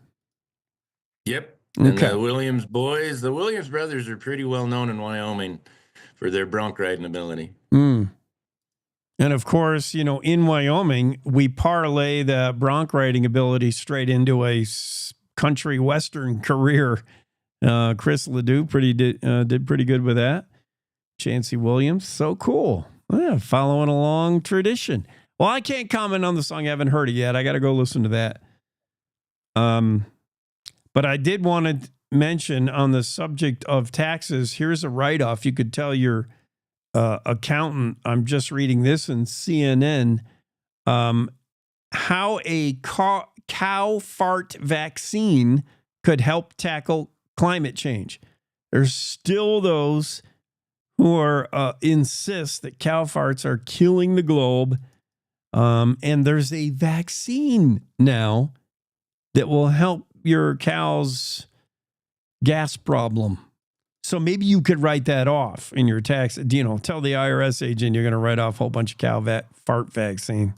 Speaker 15: Yep. And
Speaker 1: Okay.
Speaker 15: the Williams boys, the Williams brothers are pretty well known in Wyoming for their bronc riding ability.
Speaker 1: And of course, in Wyoming, we parlay the bronc riding ability straight into a country western career. Chris Ledoux did pretty good with that. Chancey Williams, so cool. Yeah, following along tradition. Well, I can't comment on the song. I haven't heard it yet. I got to go listen to that. But I did want to mention on the subject of taxes, here's a write-off. You could tell your accountant, I'm just reading this in CNN, how a cow fart vaccine could help tackle climate change. There's still those who are insist that cow farts are killing the globe. And there's a vaccine now that will help your cow's gas problem. So maybe you could write that off in your tax. Tell the IRS agent you're going to write off a whole bunch of cow fart vaccine.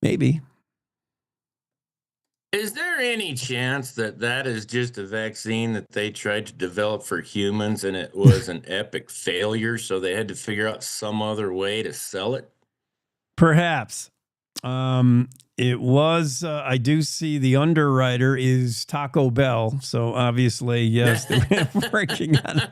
Speaker 1: Maybe.
Speaker 15: Is there any chance that that is just a vaccine that they tried to develop for humans and it was an epic failure, so they had to figure out some other way to sell it?
Speaker 1: Perhaps. It was, I do see the underwriter is Taco Bell. So obviously, yes, they're working on it.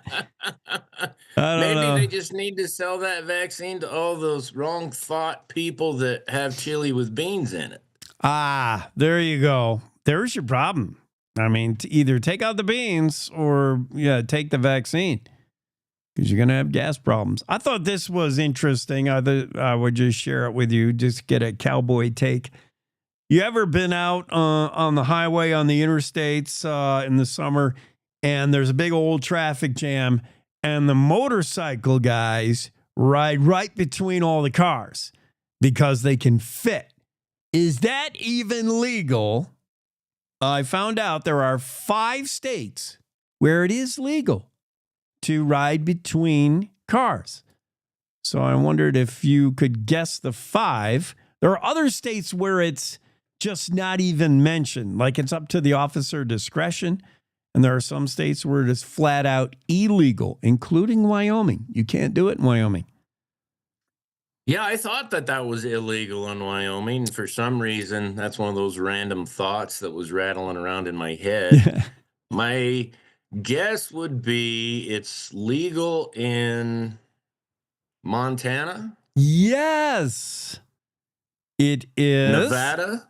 Speaker 1: I don't know.
Speaker 15: Maybe they just need to sell that vaccine to all those wrong thought people that have chili with beans in it.
Speaker 1: Ah, there you go. There's your problem. I mean, to either take out the beans or take the vaccine because you're going to have gas problems. I thought this was interesting. I would just share it with you, just get a cowboy take. You ever been out on the highway on the interstates in the summer and there's a big old traffic jam and the motorcycle guys ride right between all the cars because they can fit? Is that even legal? I found out there are 5 states where it is legal to ride between cars. So I wondered if you could guess the 5. There are other states where it's just not even mentioned, like it's up to the officer discretion. And there are some states where it is flat out illegal, including Wyoming. You can't do it in Wyoming.
Speaker 15: Yeah, I thought that was illegal in Wyoming. For some reason, that's one of those random thoughts that was rattling around in my head. My guess would be it's legal in Montana?
Speaker 1: Yes, it is.
Speaker 15: Nevada?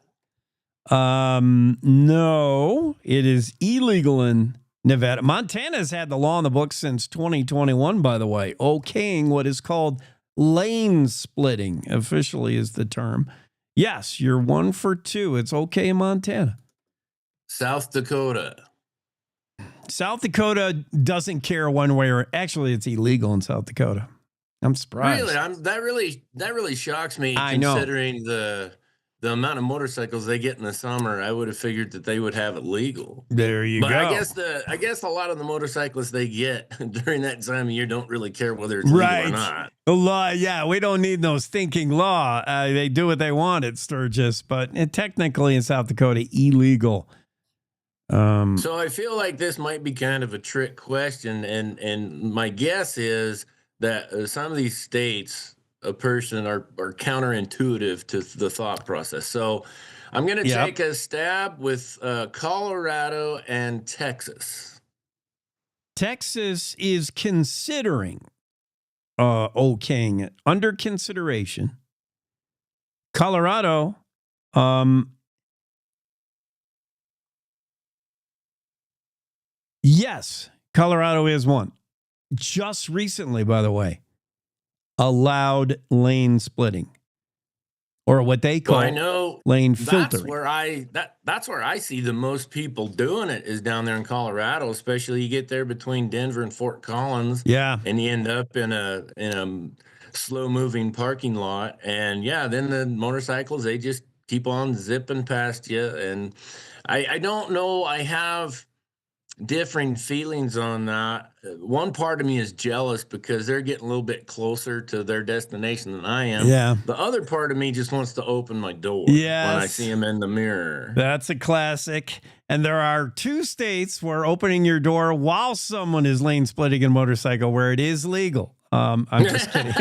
Speaker 1: No, it is illegal in Nevada. Montana's had the law in the books since 2021, by the way, okaying what is called lane splitting, officially is the term. Yes, you're 1 for 2. It's okay in Montana.
Speaker 15: South Dakota.
Speaker 1: South Dakota doesn't care one way or actually it's illegal in South Dakota. I'm surprised.
Speaker 15: Really, that really shocks me.
Speaker 1: I know.
Speaker 15: Considering the amount of motorcycles they get in the summer, I would have figured that they would have it legal.
Speaker 1: There you
Speaker 15: But
Speaker 1: go.
Speaker 15: I guess a lot of the motorcyclists they get during that time of year don't really care whether it's legal or not.
Speaker 1: Law, yeah, we don't need no stinking law. They do what they want at Sturgis, but technically in South Dakota, illegal.
Speaker 15: So I feel like this might be kind of a trick question, and my guess is that some of these states, a person are counterintuitive to the thought process. So I'm going to
Speaker 1: Yep.
Speaker 15: take a stab with Colorado and Texas.
Speaker 1: Texas is considering okaying it, under consideration. Colorado, yes, Colorado is one. Just recently, by the way, allowed lane splitting, or what they call
Speaker 15: Well, I know
Speaker 1: lane
Speaker 15: that's
Speaker 1: filtering.
Speaker 15: where that's where I see the most people doing it is down there in Colorado, especially you get there between Denver and Fort Collins.
Speaker 1: Yeah.
Speaker 15: And you end up in a slow moving parking lot. And yeah, then the motorcycles, they just keep on zipping past you. And I don't know, I have differing feelings on that. One part of me is jealous because they're getting a little bit closer to their destination than I am.
Speaker 1: Yeah.
Speaker 15: The other part of me just wants to open my door when I
Speaker 1: Yes.
Speaker 15: see him in the mirror.
Speaker 1: That's a classic. And there are 2 states where opening your door while someone is lane splitting a motorcycle where it is legal. I'm just kidding.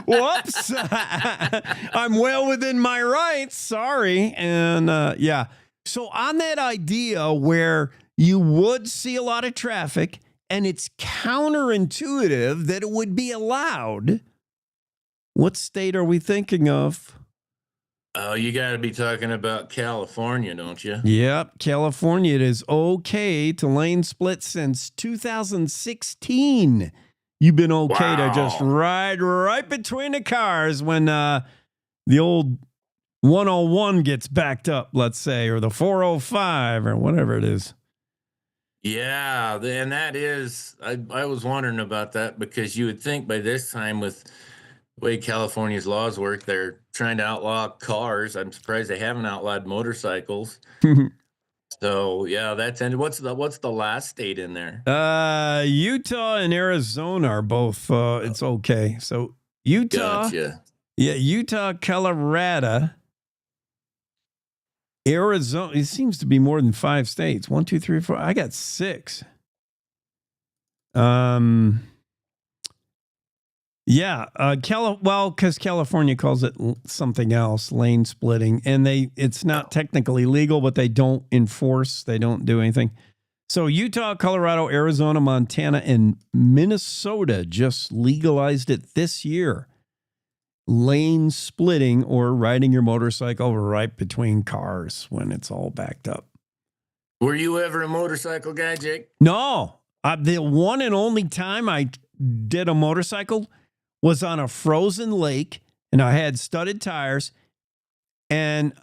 Speaker 1: Whoops. I'm well within my rights. Sorry. And yeah. So on that idea where you would see a lot of traffic and it's counterintuitive that it would be allowed, what state are we thinking of?
Speaker 15: Oh, you got to be talking about California, don't you?
Speaker 1: Yep, California. It is okay to lane split since 2016. You've been okay to just ride right between the cars when the old 101 gets backed up, let's say, or the 405 or whatever it is.
Speaker 15: Yeah, and that is, I was wondering about that because you would think by this time with the way California's laws work, they're trying to outlaw cars. I'm surprised they haven't outlawed motorcycles. So yeah, that's ended. What's the last state in there?
Speaker 1: Utah and Arizona are both. It's okay. So Utah,
Speaker 15: Gotcha.
Speaker 1: yeah, Utah, Colorado, Arizona. It seems to be more than 5 states. 1, 2, 3, 4. I got 6. Yeah, well, because California calls it something else, lane splitting, and it's not technically legal, but they don't enforce, they don't do anything. So Utah, Colorado, Arizona, Montana, and Minnesota just legalized it this year. Lane splitting or riding your motorcycle right between cars when it's all backed up.
Speaker 15: Were you ever a motorcycle guy, Jake?
Speaker 1: No, the one and only time I did a motorcycle was on a frozen lake, and I had studded tires, and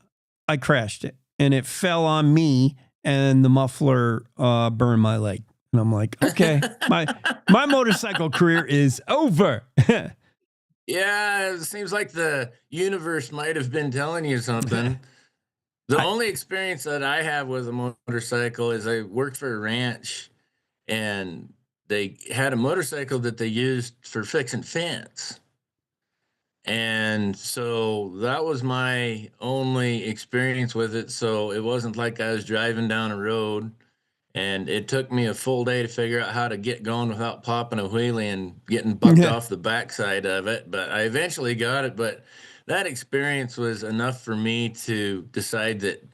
Speaker 1: I crashed it, and it fell on me, and the muffler burned my leg. And I'm like, okay, my motorcycle career is over.
Speaker 15: Yeah, it seems like the universe might have been telling you something. The only experience that I have with a motorcycle is I worked for a ranch, and they had a motorcycle that they used for fixing fence. And so that was my only experience with it. So it wasn't like I was driving down a road, and it took me a full day to figure out how to get going without popping a wheelie and getting bucked off the backside of it. But I eventually got it. But that experience was enough for me to decide that,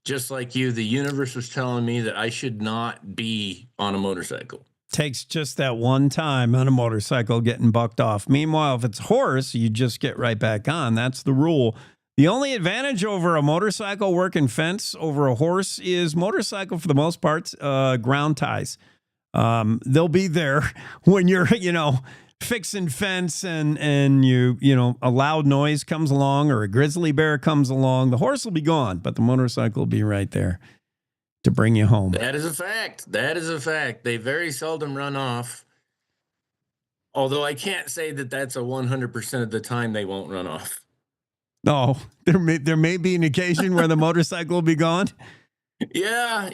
Speaker 15: just like you, the universe was telling me that I should not be on a motorcycle.
Speaker 1: Takes just that one time on a motorcycle getting bucked off. Meanwhile, if it's horse, you just get right back on. That's the rule. The only advantage over a motorcycle working fence over a horse is motorcycle, for the most part, ground ties. They'll be there when you're, fixing fence and a loud noise comes along or a grizzly bear comes along. The horse will be gone, but the motorcycle will be right there to bring you home.
Speaker 15: That is a fact. That is a fact. They very seldom run off. Although I can't say that that's a 100% of the time they won't run off.
Speaker 1: No, there may be an occasion where the motorcycle will be gone.
Speaker 15: Yeah,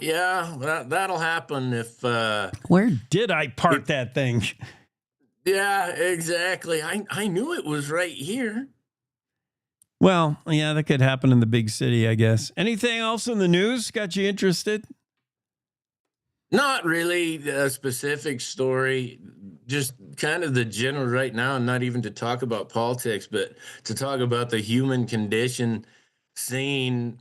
Speaker 15: that'll happen if.
Speaker 1: Where did I park that thing?
Speaker 15: Yeah, exactly. I knew it was right here.
Speaker 1: Well, yeah, that could happen in the big city, I guess. Anything else in the news got you interested?
Speaker 15: Not really a specific story. Just kind of the general right now, and not even to talk about politics, but to talk about the human condition, seeing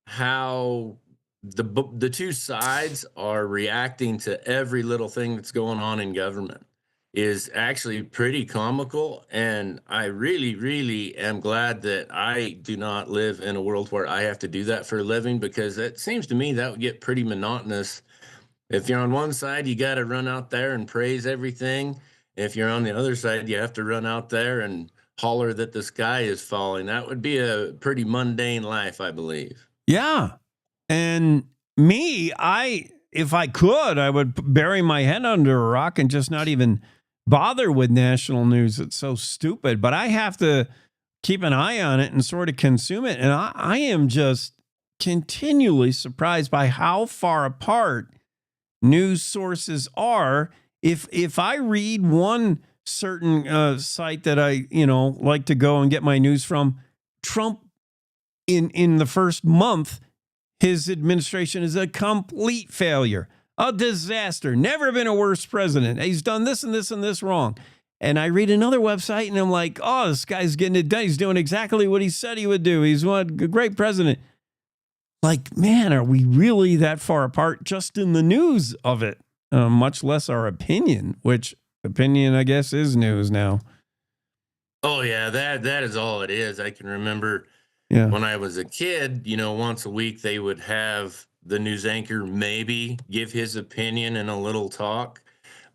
Speaker 15: how the two sides are reacting to every little thing that's going on in government is actually pretty comical. And I really, really am glad that I do not live in a world where I have to do that for a living, because it seems to me that would get pretty monotonous. If you're on one side, you got to run out there and praise everything. If you're on the other side, you have to run out there and holler that the sky is falling. That would be a pretty mundane life, I believe.
Speaker 1: Yeah. And me, if I could, I would bury my head under a rock and just not even bother with national news. It's so stupid, but I have to keep an eye on it and sort of consume it. And I am just continually surprised by how far apart news sources are. If I read one certain site that I, like to go and get my news from, Trump in the first month, his administration is a complete failure, a disaster, never been a worse president. He's done this and this and this wrong. And I read another website and I'm like, oh, this guy's getting it done. He's doing exactly what he said he would do. He's a great president. Like, man, are we really that far apart just in the news of it? Much less our opinion, which opinion, I guess, is news now.
Speaker 15: Oh, yeah, that is all it is. I can remember when I was a kid, once a week they would have the news anchor maybe give his opinion in a little talk.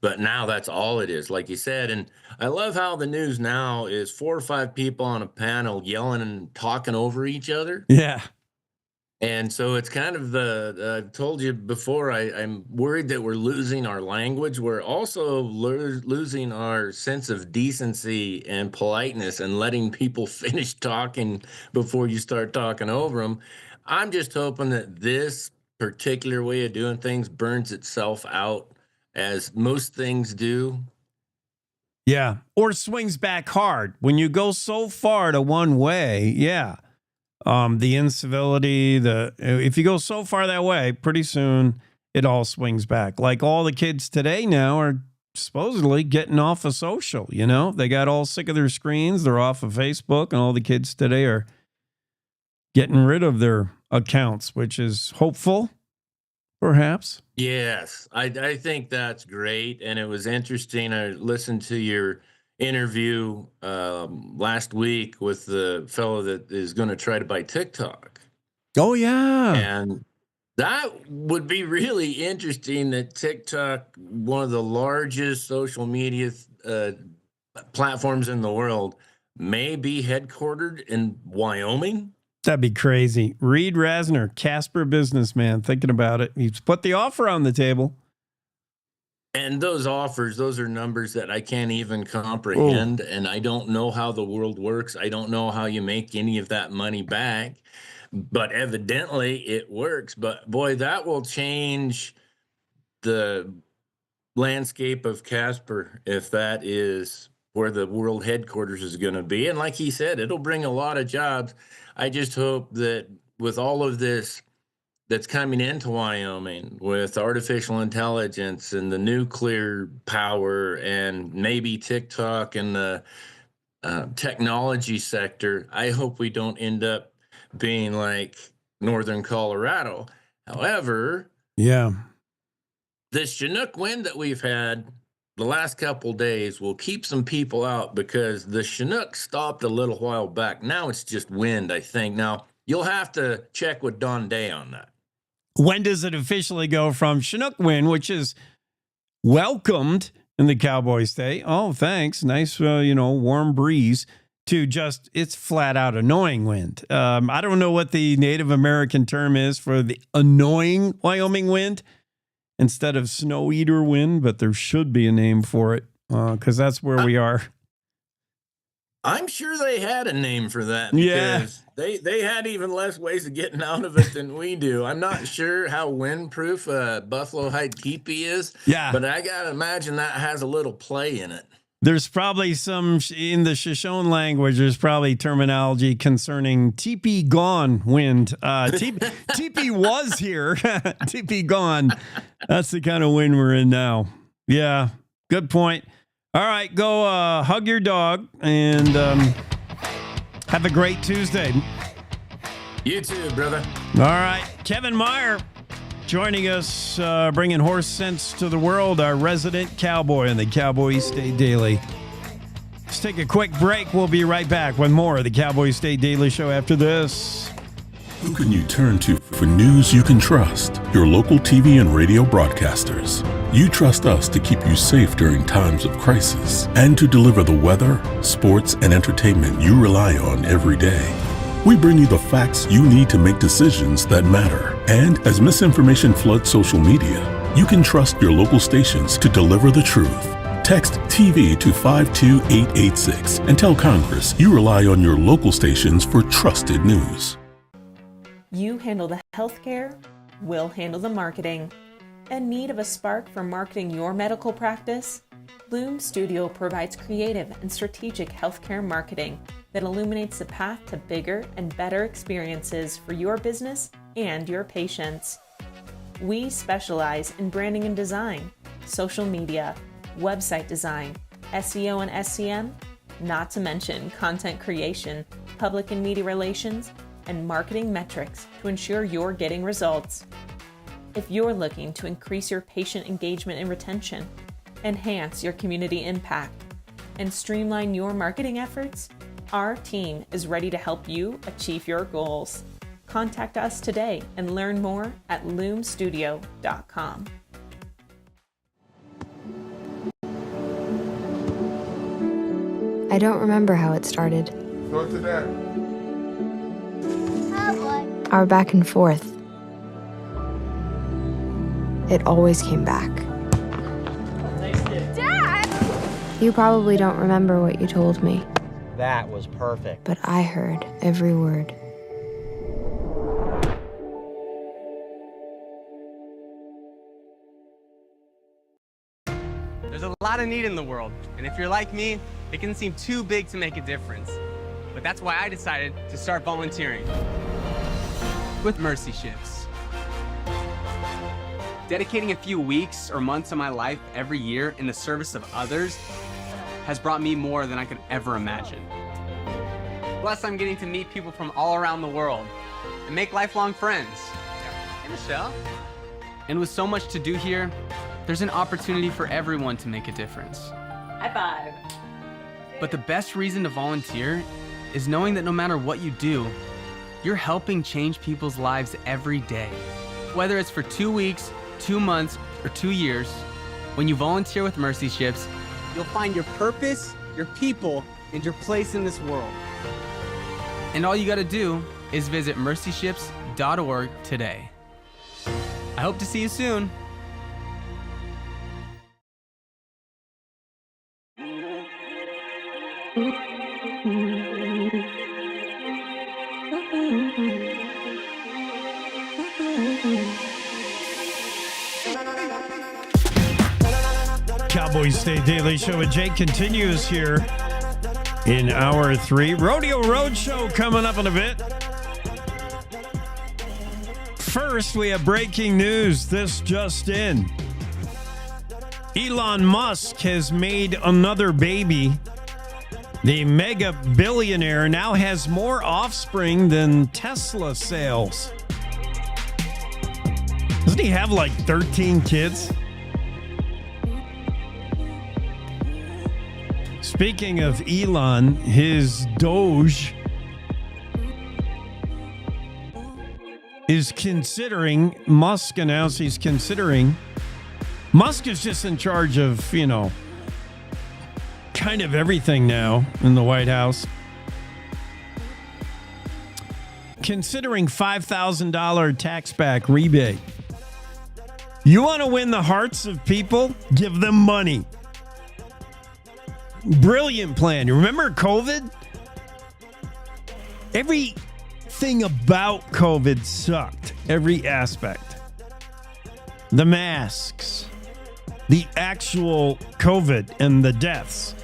Speaker 15: But now that's all it is, like you said. And I love how the news now is 4 or 5 people on a panel yelling and talking over each other.
Speaker 1: Yeah.
Speaker 15: And so it's kind of I've told you before, I'm worried that we're losing our language. We're also losing our sense of decency and politeness and letting people finish talking before you start talking over them. I'm just hoping that this particular way of doing things burns itself out, as most things do.
Speaker 1: Yeah. Or swings back hard. When you go so far to one way, yeah. The incivility, if you go so far that way, pretty soon it all swings back. Like all the kids today now are supposedly getting off of social, They got all sick of their screens. They're off of Facebook, and all the kids today are getting rid of their accounts, which is hopeful, perhaps.
Speaker 15: Yes, I think that's great. And it was interesting. I listened to your interview last week with the fellow that is going to try to buy TikTok.
Speaker 1: Oh, yeah.
Speaker 15: And that would be really interesting, that TikTok, one of the largest social media platforms in the world, may be headquartered in Wyoming.
Speaker 1: That'd be crazy. Reed Rasner, Casper businessman, thinking about it. He's put the offer on the table.
Speaker 15: And those offers, those are numbers that I can't even comprehend. And I don't know how the world works. I don't know how you make any of that money back. But evidently it works. But boy, that will change the landscape of Casper if that is where the world headquarters is going to be. And like he said, it'll bring a lot of jobs. I just hope that with all of this that's coming into Wyoming, with artificial intelligence and the nuclear power and maybe TikTok and the technology sector, I hope we don't end up being like northern Colorado. However,
Speaker 1: yeah,
Speaker 15: the Chinook wind that we've had the last couple days will keep some people out, because the Chinook stopped a little while back. Now it's just wind, I think. Now, you'll have to check with Don Day on that.
Speaker 1: When does it officially go from Chinook wind, which is welcomed in the Cowboy State? Oh, thanks. Nice, warm breeze, to just, it's flat out annoying wind. I don't know what the Native American term is for the annoying Wyoming wind instead of snow eater wind, but there should be a name for it, because that's where we are.
Speaker 15: I'm sure they had a name for that,
Speaker 1: because
Speaker 15: they had even less ways of getting out of it than we do. I'm not sure how windproof Buffalo Hide teepee is, but I got to imagine that has a little play in it.
Speaker 1: There's probably some, in the Shoshone language, there's probably terminology concerning teepee gone wind. Teepee was here, teepee gone. That's the kind of wind we're in now. Yeah, good point. All right, go hug your dog and have a great Tuesday.
Speaker 15: You too, brother.
Speaker 1: All right, Kevin Meyer joining us, bringing horse sense to the world, our resident cowboy on the Cowboy State Daily. Let's take a quick break. We'll be right back with more of the Cowboy State Daily Show after this.
Speaker 12: Who can you turn to for news you can trust? Your local TV and radio broadcasters. You trust us to keep you safe during times of crisis and to deliver the weather, sports, and entertainment you rely on every day. We bring you the facts you need to make decisions that matter. And as misinformation floods social media, you can trust your local stations to deliver the truth. Text TV to 52886 and tell Congress you rely on your local stations for trusted news.
Speaker 16: You handle the healthcare, we'll handle the marketing. In need of a spark for marketing your medical practice? Loom Studio provides creative and strategic healthcare marketing that illuminates the path to bigger and better experiences for your business and your patients. We specialize in branding and design, social media, website design, SEO and SEM, not to mention content creation, public and media relations, and marketing metrics to ensure you're getting results. If you're looking to increase your patient engagement and retention, enhance your community impact, and streamline your marketing efforts, our team is ready to help you achieve your goals. Contact us today and learn more at loomstudio.com.
Speaker 23: I don't remember how it started.
Speaker 9: Go to that.
Speaker 23: Our back and forth. It always came back.
Speaker 17: Dad!
Speaker 23: You probably don't remember what you told me,
Speaker 18: That was perfect.
Speaker 23: but I heard every word.
Speaker 19: There's a lot of need in the world, and if you're like me, it can seem too big to make a difference. But that's why I decided to start volunteering with Mercy Shifts. Dedicating a few weeks or months of my life every year in the service of others has brought me more than I could ever imagine. Plus, I'm getting to meet people from all around the world and make lifelong friends. Hey, Michelle. And with so much to do here, there's an opportunity for everyone to make a difference.
Speaker 17: High five.
Speaker 19: But the best reason to volunteer is knowing that no matter what you do, you're helping change people's lives every day. Whether it's for 2 weeks, 2 months, or 2 years, when you volunteer with Mercy Ships, you'll find your purpose, your people, and your place in this world. And all you gotta do is visit mercyships.org today. I hope to see you soon.
Speaker 1: Cowboy State Daily Show with Jake continues here in hour 3. Rodeo Roadshow coming up in a bit. First, we have breaking news. This just in. Elon Musk has made another baby. The mega billionaire now has more offspring than Tesla sales. Doesn't he have like 13 kids? Speaking of Elon, his Doge is considering, Musk announced he's considering, Musk is just in charge of, kind of everything now in the White House. Considering $5,000 tax back rebate. You want to win the hearts of people? Give them money. Brilliant plan. You remember COVID? Everything about COVID sucked. Every aspect. The masks. The actual COVID and the deaths.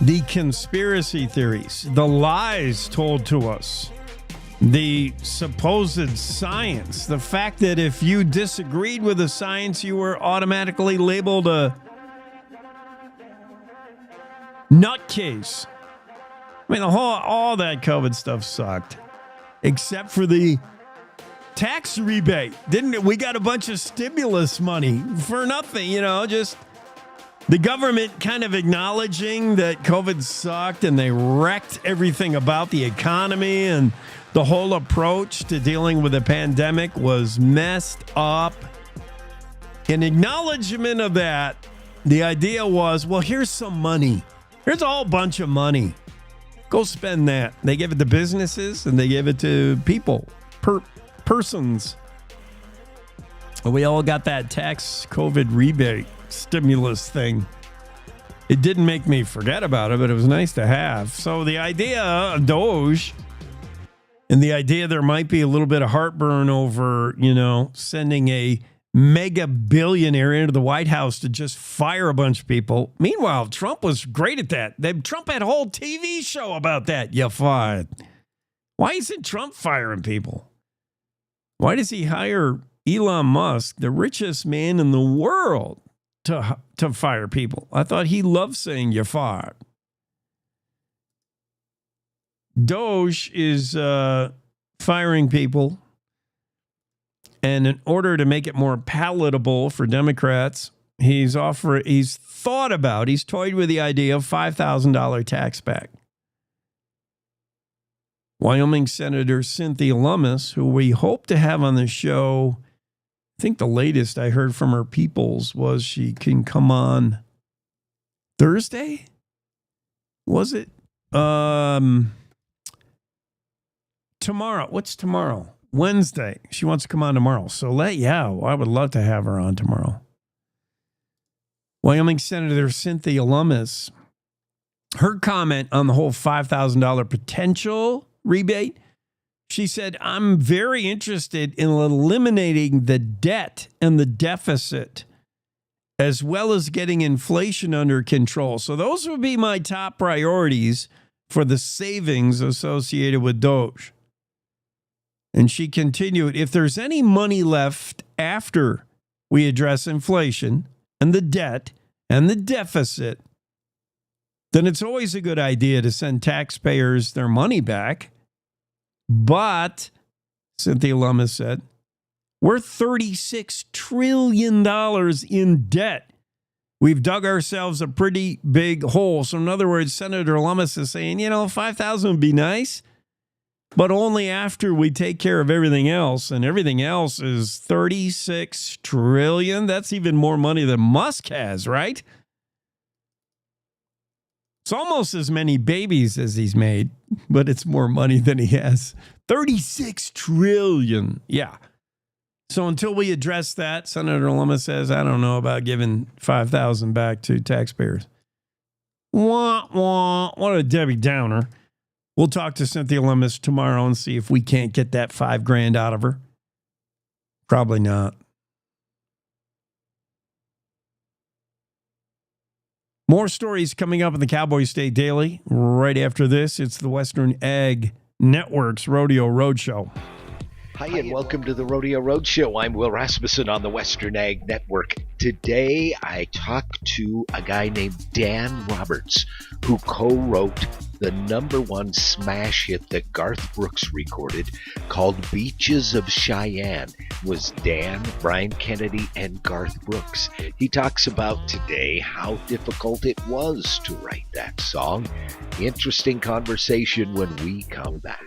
Speaker 1: The conspiracy theories. The lies told to us. The supposed science. The fact that if you disagreed with the science, you were automatically labeled a nutcase. I mean, all that COVID stuff sucked, except for the tax rebate. Didn't it? We got a bunch of stimulus money for nothing, just the government kind of acknowledging that COVID sucked and they wrecked everything about the economy, and the whole approach to dealing with the pandemic was messed up. In acknowledgement of that, the idea was, well, here's some money. Here's a whole bunch of money. Go spend that. They give it to businesses and they give it to people, persons. We all got that tax COVID rebate stimulus thing. It didn't make me forget about it, but it was nice to have. So the idea of Doge and the idea there might be a little bit of heartburn over, sending a mega billionaire into the White House to just fire a bunch of people. Meanwhile, Trump was great at that. Trump had a whole TV show about that. You fired. Why isn't Trump firing people? Why does he hire Elon Musk, the richest man in the world, to fire people? I thought he loved saying you're fired. Doge is firing people. And in order to make it more palatable for Democrats, he's toyed with the idea of $5,000 tax back. Wyoming Senator Cynthia Lummis, who we hope to have on the show, I think the latest I heard from her peoples was she can come on Thursday? Was it? Tomorrow. What's tomorrow? Wednesday. She wants to come on tomorrow. So I would love to have her on tomorrow. Wyoming Senator Cynthia Lummis, her comment on the whole $5,000 potential rebate, she said, I'm very interested in eliminating the debt and the deficit, as well as getting inflation under control. So those would be my top priorities for the savings associated with Doge. And she continued, if there's any money left after we address inflation and the debt and the deficit, then it's always a good idea to send taxpayers their money back. But, Cynthia Lummis said, we're $36 trillion in debt. We've dug ourselves a pretty big hole. So in other words, Senator Lummis is saying, $5,000 would be nice, but only after we take care of everything else. And everything else is $36 trillion. That's even more money than Musk has, right? It's almost as many babies as he's made, but it's more money than he has. $36 trillion. Yeah. So until we address that, Senator Lummis says, I don't know about giving $5,000 back to taxpayers. Wah, wah. What a Debbie Downer. We'll talk to Cynthia Lummis tomorrow and see if we can't get that $5,000 out of her. Probably not. More stories coming up in the Cowboy State Daily. Right after this, it's the Western Ag Network's Rodeo Roadshow.
Speaker 17: Hi, and welcome to the Rodeo Roadshow. I'm Will Rasmussen on the Western Ag Network. Today, I talked to a guy named Dan Roberts, who co-wrote the #1 smash hit that Garth Brooks recorded called Beaches of Cheyenne. It was Dan, Brian Kennedy, and Garth Brooks. He talks about today how difficult it was to write that song. Interesting conversation when we come back.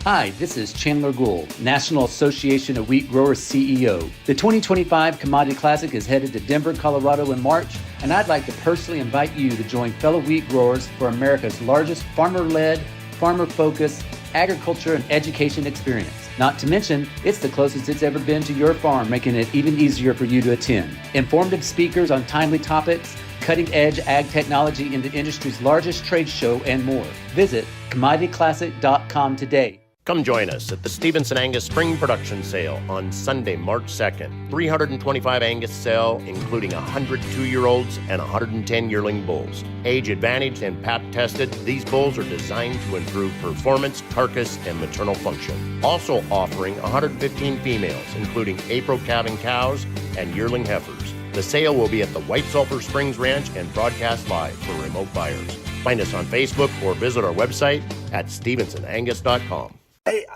Speaker 20: Hi, this is Chandler Gould, National Association of Wheat Growers CEO. The 2025 Commodity Classic is headed to Denver, Colorado in March, and I'd like to personally invite you to join fellow wheat growers for America's largest farmer-led, farmer-focused agriculture and education experience. Not to mention, it's the closest it's ever been to your farm, making it even easier for you to attend. Informative speakers on timely topics, cutting-edge ag technology in the industry's largest trade show, and more. Visit commodityclassic.com today.
Speaker 21: Come join us at the Stevenson Angus Spring Production Sale on Sunday, March 2nd. 325 Angus sale, including 100 2-year-olds and 110 yearling bulls. Age advantaged and pap tested, these bulls are designed to improve performance, carcass, and maternal function. Also offering 115 females, including April calving cows and yearling heifers. The sale will be at the White Sulphur Springs Ranch and broadcast live for remote buyers. Find us on Facebook or visit our website at stevensonangus.com.
Speaker 17: Hey,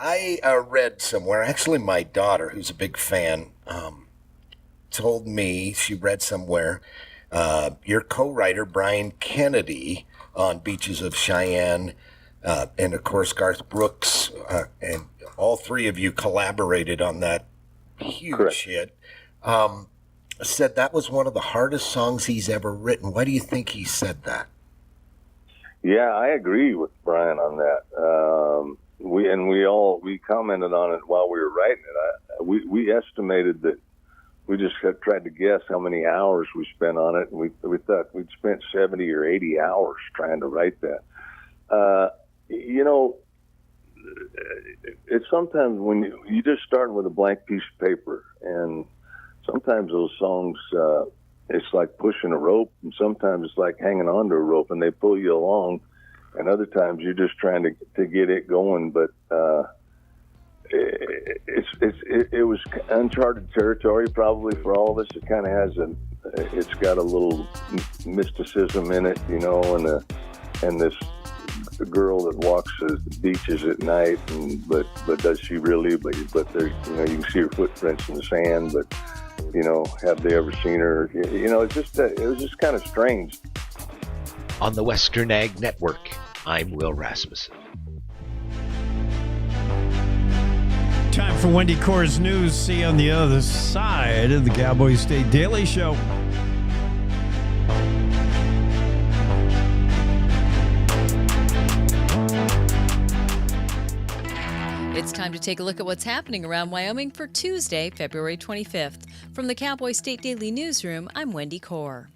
Speaker 17: I read somewhere, actually my daughter, who's a big fan, told me, she read somewhere, your co-writer, Brian Kennedy, on Beaches of Cheyenne, and of course Garth Brooks, and all three of you collaborated on that huge hit, said that was one of the hardest songs he's ever written. Why do you think he said that?
Speaker 3: Yeah, I agree with Brian on that. We commented on it while we were writing it. We estimated that we just tried to guess how many hours we spent on it, and we thought we'd spent 70 or 80 hours trying to write that. It's sometimes when you just start with a blank piece of paper, and sometimes those songs, it's like pushing a rope, and sometimes it's like hanging onto a rope, and they pull you along, and other times you're just trying to get it going. But it was uncharted territory probably for all of us. It kind of has it's got a little mysticism in it, and this girl that walks the beaches at night, but does she really? But there, you can see her footprints in the sand, but have they ever seen her? It was just kind of strange.
Speaker 17: On the Western Ag Network, I'm Will Rasmussen.
Speaker 1: Time for Wendy Core's news. See you on the other side of the Cowboy State Daily Show.
Speaker 2: It's time to take a look at what's happening around Wyoming for Tuesday, February 25th. From the Cowboy State Daily Newsroom, I'm Wendy Core.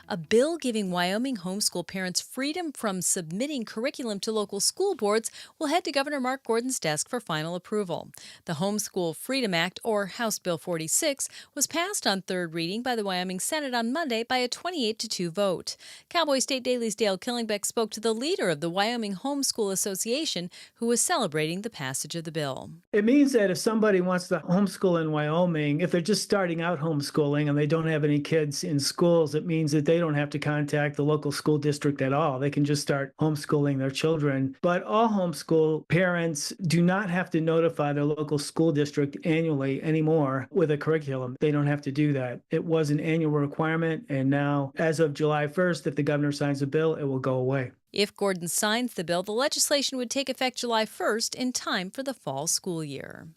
Speaker 2: A bill giving Wyoming homeschool parents freedom from submitting curriculum to local school boards will head to Governor Mark Gordon's desk for final approval. The Homeschool Freedom Act, or House Bill 46, was passed on third reading by the Wyoming Senate on Monday by a 28-2 vote. Cowboy State Daily's Dale Killingbeck spoke to the leader of the Wyoming Homeschool Association, who was celebrating the passage of the bill.
Speaker 5: It means that if somebody wants to homeschool in Wyoming, if they're just starting out homeschooling and they don't have any kids in schools, it means that they don't have to contact the local school district at all. They can just start homeschooling their children. But all homeschool parents do not have to notify their local school district annually anymore with a curriculum. They don't have to do that. It was an annual requirement, and now, as of July 1st, if the governor signs a bill, it will go away.
Speaker 2: If Gordon signs the bill, the legislation would take effect July 1st in time for the fall school year.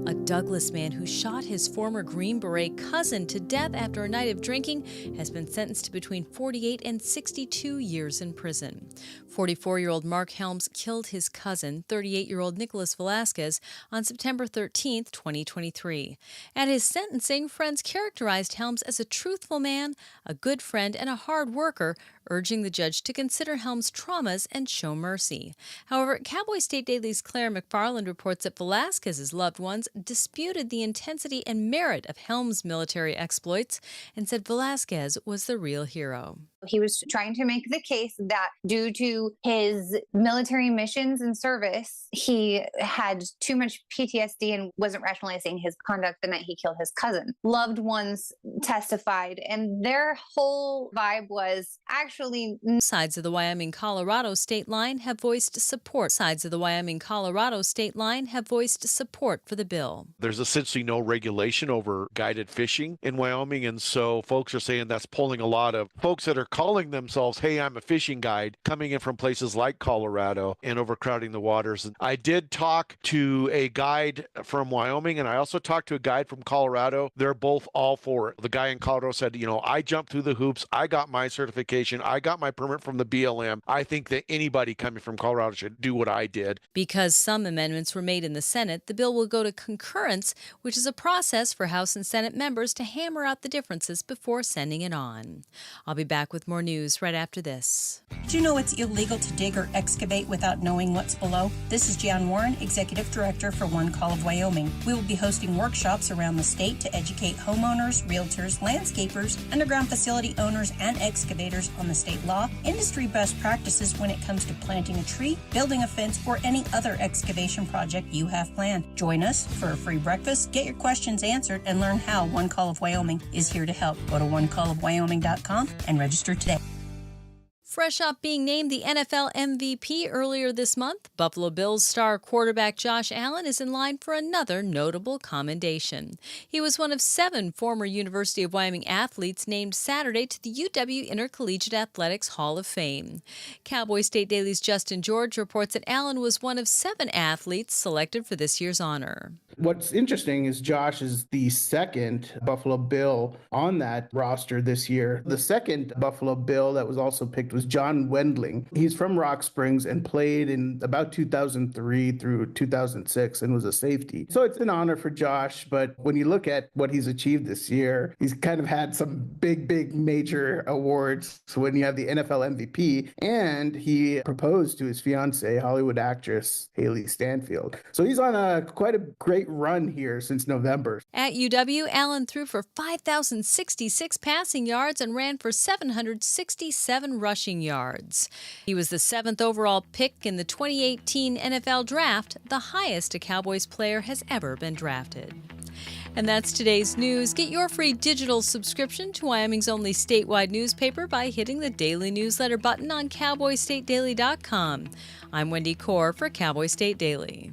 Speaker 2: A Douglas man who shot his former Green Beret cousin to death after a night of drinking has been sentenced to between 48 and 62 years in prison. 44-year-old Mark Helms killed his cousin, 38-year-old Nicholas Velasquez, on September 13, 2023. At his sentencing, friends characterized Helms as a truthful man, a good friend, and a hard worker, urging the judge to consider Helms' traumas and show mercy. However, Cowboy State Daily's Claire McFarland reports that Velasquez's loved ones disputed the intensity and merit of Helms' military exploits and said Velasquez was the real hero.
Speaker 6: He was trying to make the case that due to his military missions and service, he had too much PTSD and wasn't rationalizing his conduct the night he killed his cousin. Loved ones testified, and their whole vibe was actually...
Speaker 2: Sides of the Wyoming-Colorado state line have voiced support. Sides of the Wyoming-Colorado state line have voiced support for the bill.
Speaker 11: There's essentially no regulation over guided fishing in Wyoming, and so folks are saying that's pulling a lot of folks that are calling themselves, hey, I'm a fishing guide, coming in from places like Colorado and overcrowding the waters. And I did talk to a guide from Wyoming, and I also talked to a guide from Colorado. They're both all for it. The guy in Colorado said, I jumped through the hoops. I got my certification. I got my permit from the BLM. I think that anybody coming from Colorado should do what I did.
Speaker 2: Because some amendments were made in the Senate, the bill will go to concurrence, which is a process for House and Senate members to hammer out the differences before sending it on. I'll be back with with more news right after this.
Speaker 4: Did you know it's illegal to dig or excavate without knowing what's below? This is Jan Warren, Executive Director for One Call of Wyoming. We will be hosting workshops around the state to educate homeowners, realtors, landscapers, underground facility owners, and excavators on the state law, industry best practices when it comes to planting a tree, building a fence, or any other excavation project you have planned. Join us for a free breakfast, get your questions answered, and learn how One Call of Wyoming is here to help. Go to onecallofwyoming.com and register today.
Speaker 2: Fresh off being named the NFL MVP earlier this month, Buffalo Bills star quarterback Josh Allen is in line for another notable commendation. He was one of 7 former University of Wyoming athletes named Saturday to the UW Intercollegiate Athletics Hall of Fame. Cowboy State Daily's Justin George reports that Allen was one of 7 athletes selected for this year's honor.
Speaker 7: What's interesting is Josh is the second Buffalo Bill on that roster this year. The second Buffalo Bill that was also picked was John Wendling. He's from Rock Springs and played in about 2003 through 2006 and was a safety. So it's an honor for Josh, but when you look at what he's achieved this year, he's kind of had some big major awards. So when you have the NFL MVP, and he proposed to his fiancée, Hollywood actress Haley Stanfield. So he's on quite a great run here since November.
Speaker 2: At UW, Allen threw for 5,066 passing yards and ran for 767 rushing yards. He was the 7th overall pick in the 2018 NFL Draft, the highest a Cowboys player has ever been drafted. And that's today's news. Get your free digital subscription to Wyoming's only statewide newspaper by hitting the daily newsletter button on cowboystatedaily.com. I'm Wendy Corr for Cowboy State Daily.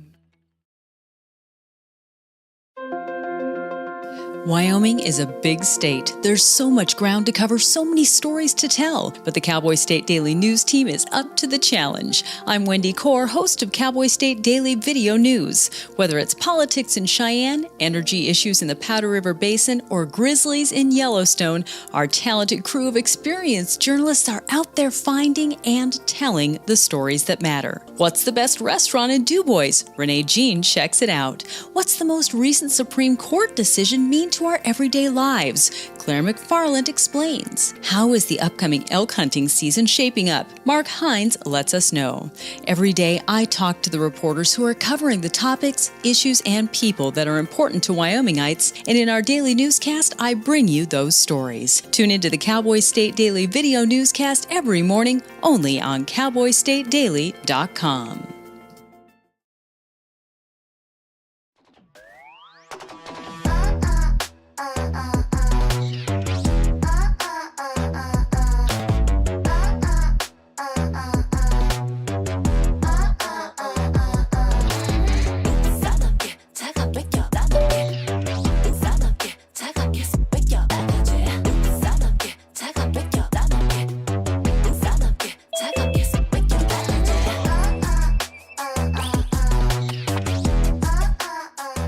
Speaker 2: Wyoming is a big state. There's so much ground to cover, so many stories to tell. But the Cowboy State Daily News team is up to the challenge. I'm Wendy Corr, host of Cowboy State Daily Video News. Whether it's politics in Cheyenne, energy issues in the Powder River Basin, or grizzlies in Yellowstone, our talented crew of experienced journalists are out there finding and telling the stories that matter. What's the best restaurant in DuBois? Renee Jean checks it out. What's the most recent Supreme Court decision mean to our everyday lives? Claire McFarland explains. How is the upcoming elk hunting season shaping up? Mark Hines lets us know. Every day, I talk to the reporters who are covering the topics, issues, and people that are important to Wyomingites, and in our daily newscast, I bring you those stories. Tune into the Cowboy State Daily Video Newscast every morning, only on cowboystatedaily.com.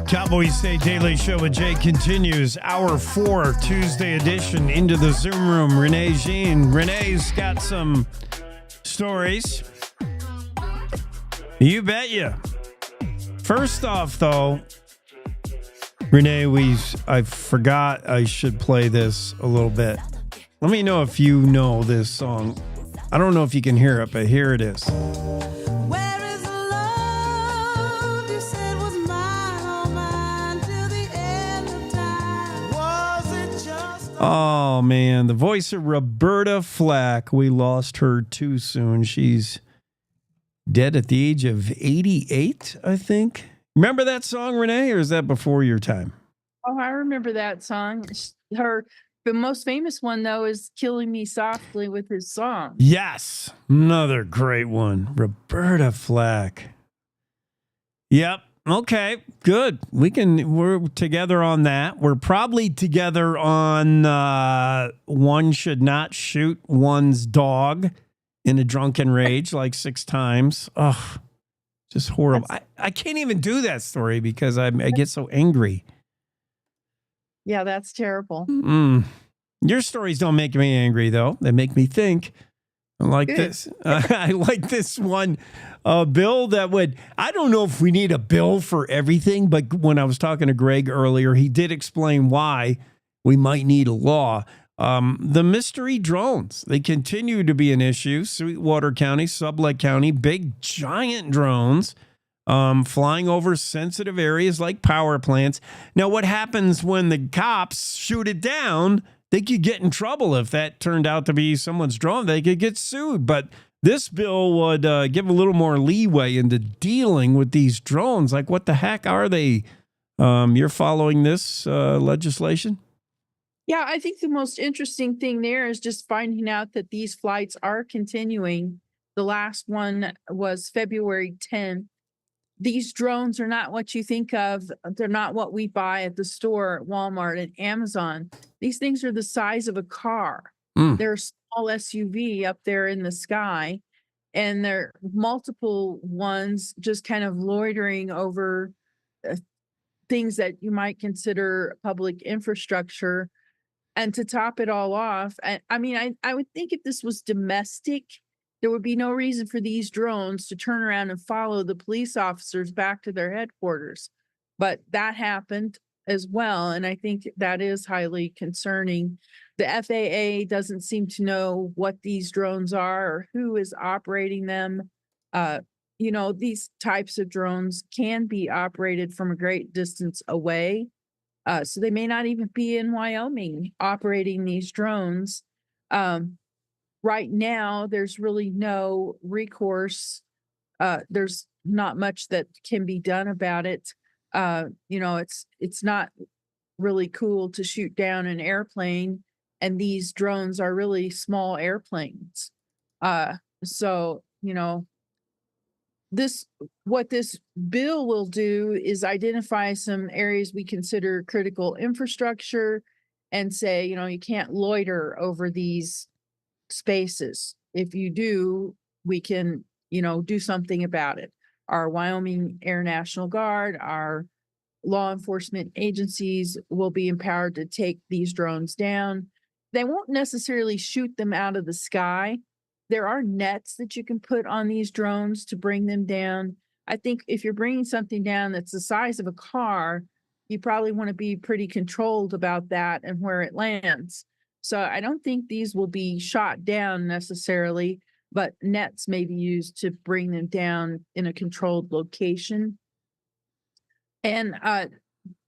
Speaker 1: Cowboy State Daily Show with Jay continues. Hour 4, Tuesday edition, into the Zoom room. Renee Jean. Renee's got some stories. You bet you. First off, though, Renee, I forgot I should play this a little bit. Let me know if you know this song. I don't know if you can hear it, but here it is. Oh, man. The voice of Roberta Flack. We lost her too soon. She's dead at the age of 88, I think. Remember that song, Renee, or is that before your time?
Speaker 10: Oh, I remember that song. The most famous one, though, is Killing Me Softly with his song.
Speaker 1: Yes. Another great one. Roberta Flack. Yep. Okay, good. We're together on that. We're probably together on one should not shoot one's dog in a drunken rage like 6 times. Ugh, just horrible. I can't even do that story because I get so angry.
Speaker 10: Yeah, that's terrible.
Speaker 1: Your stories don't make me angry, though. They make me think. I like
Speaker 10: Good.
Speaker 1: this. I like this one. Bill that would, I don't know if we need a bill for everything, but when I was talking to Greg earlier, he did explain why we might need a law. The mystery drones, they continue to be an issue. Sweetwater County, Sublette County, big giant drones flying over sensitive areas like power plants. Now, what happens when the cops shoot it down? They could get in trouble if that turned out to be someone's drone. They could get sued. But this bill would give a little more leeway into dealing with these drones. Like, what the heck are they? You're following this legislation?
Speaker 10: Yeah, I think the most interesting thing there is just finding out that these flights are continuing. The last one was February 10th. These drones are not what you think of. They're not what we buy at the store at Walmart and Amazon. These things are the size of a car. They're a small SUV up there in the sky, and there are multiple ones just kind of loitering over things that you might consider public infrastructure. And to top it all off, I would think if this was domestic, there would be no reason for these drones to turn around and follow the police officers back to their headquarters. But that happened as well. And I think that is highly concerning. The FAA doesn't seem to know what these drones are or who is operating them. These types of drones can be operated from a great distance away. So they may not even be in Wyoming operating these drones. Right now, there's really no recourse. There's not much that can be done about it. It's not really cool to shoot down an airplane, and these drones are really small airplanes. So what this bill will do is identify some areas we consider critical infrastructure and say, you can't loiter over these spaces. If you do, we can, do something about it. Our Wyoming Air National Guard, our law enforcement agencies will be empowered to take these drones down. They won't necessarily shoot them out of the sky. There are nets that you can put on these drones to bring them down. I think if you're bringing something down that's the size of a car, you probably want to be pretty controlled about that and where it lands. So I don't think these will be shot down necessarily, but nets may be used to bring them down in a controlled location. And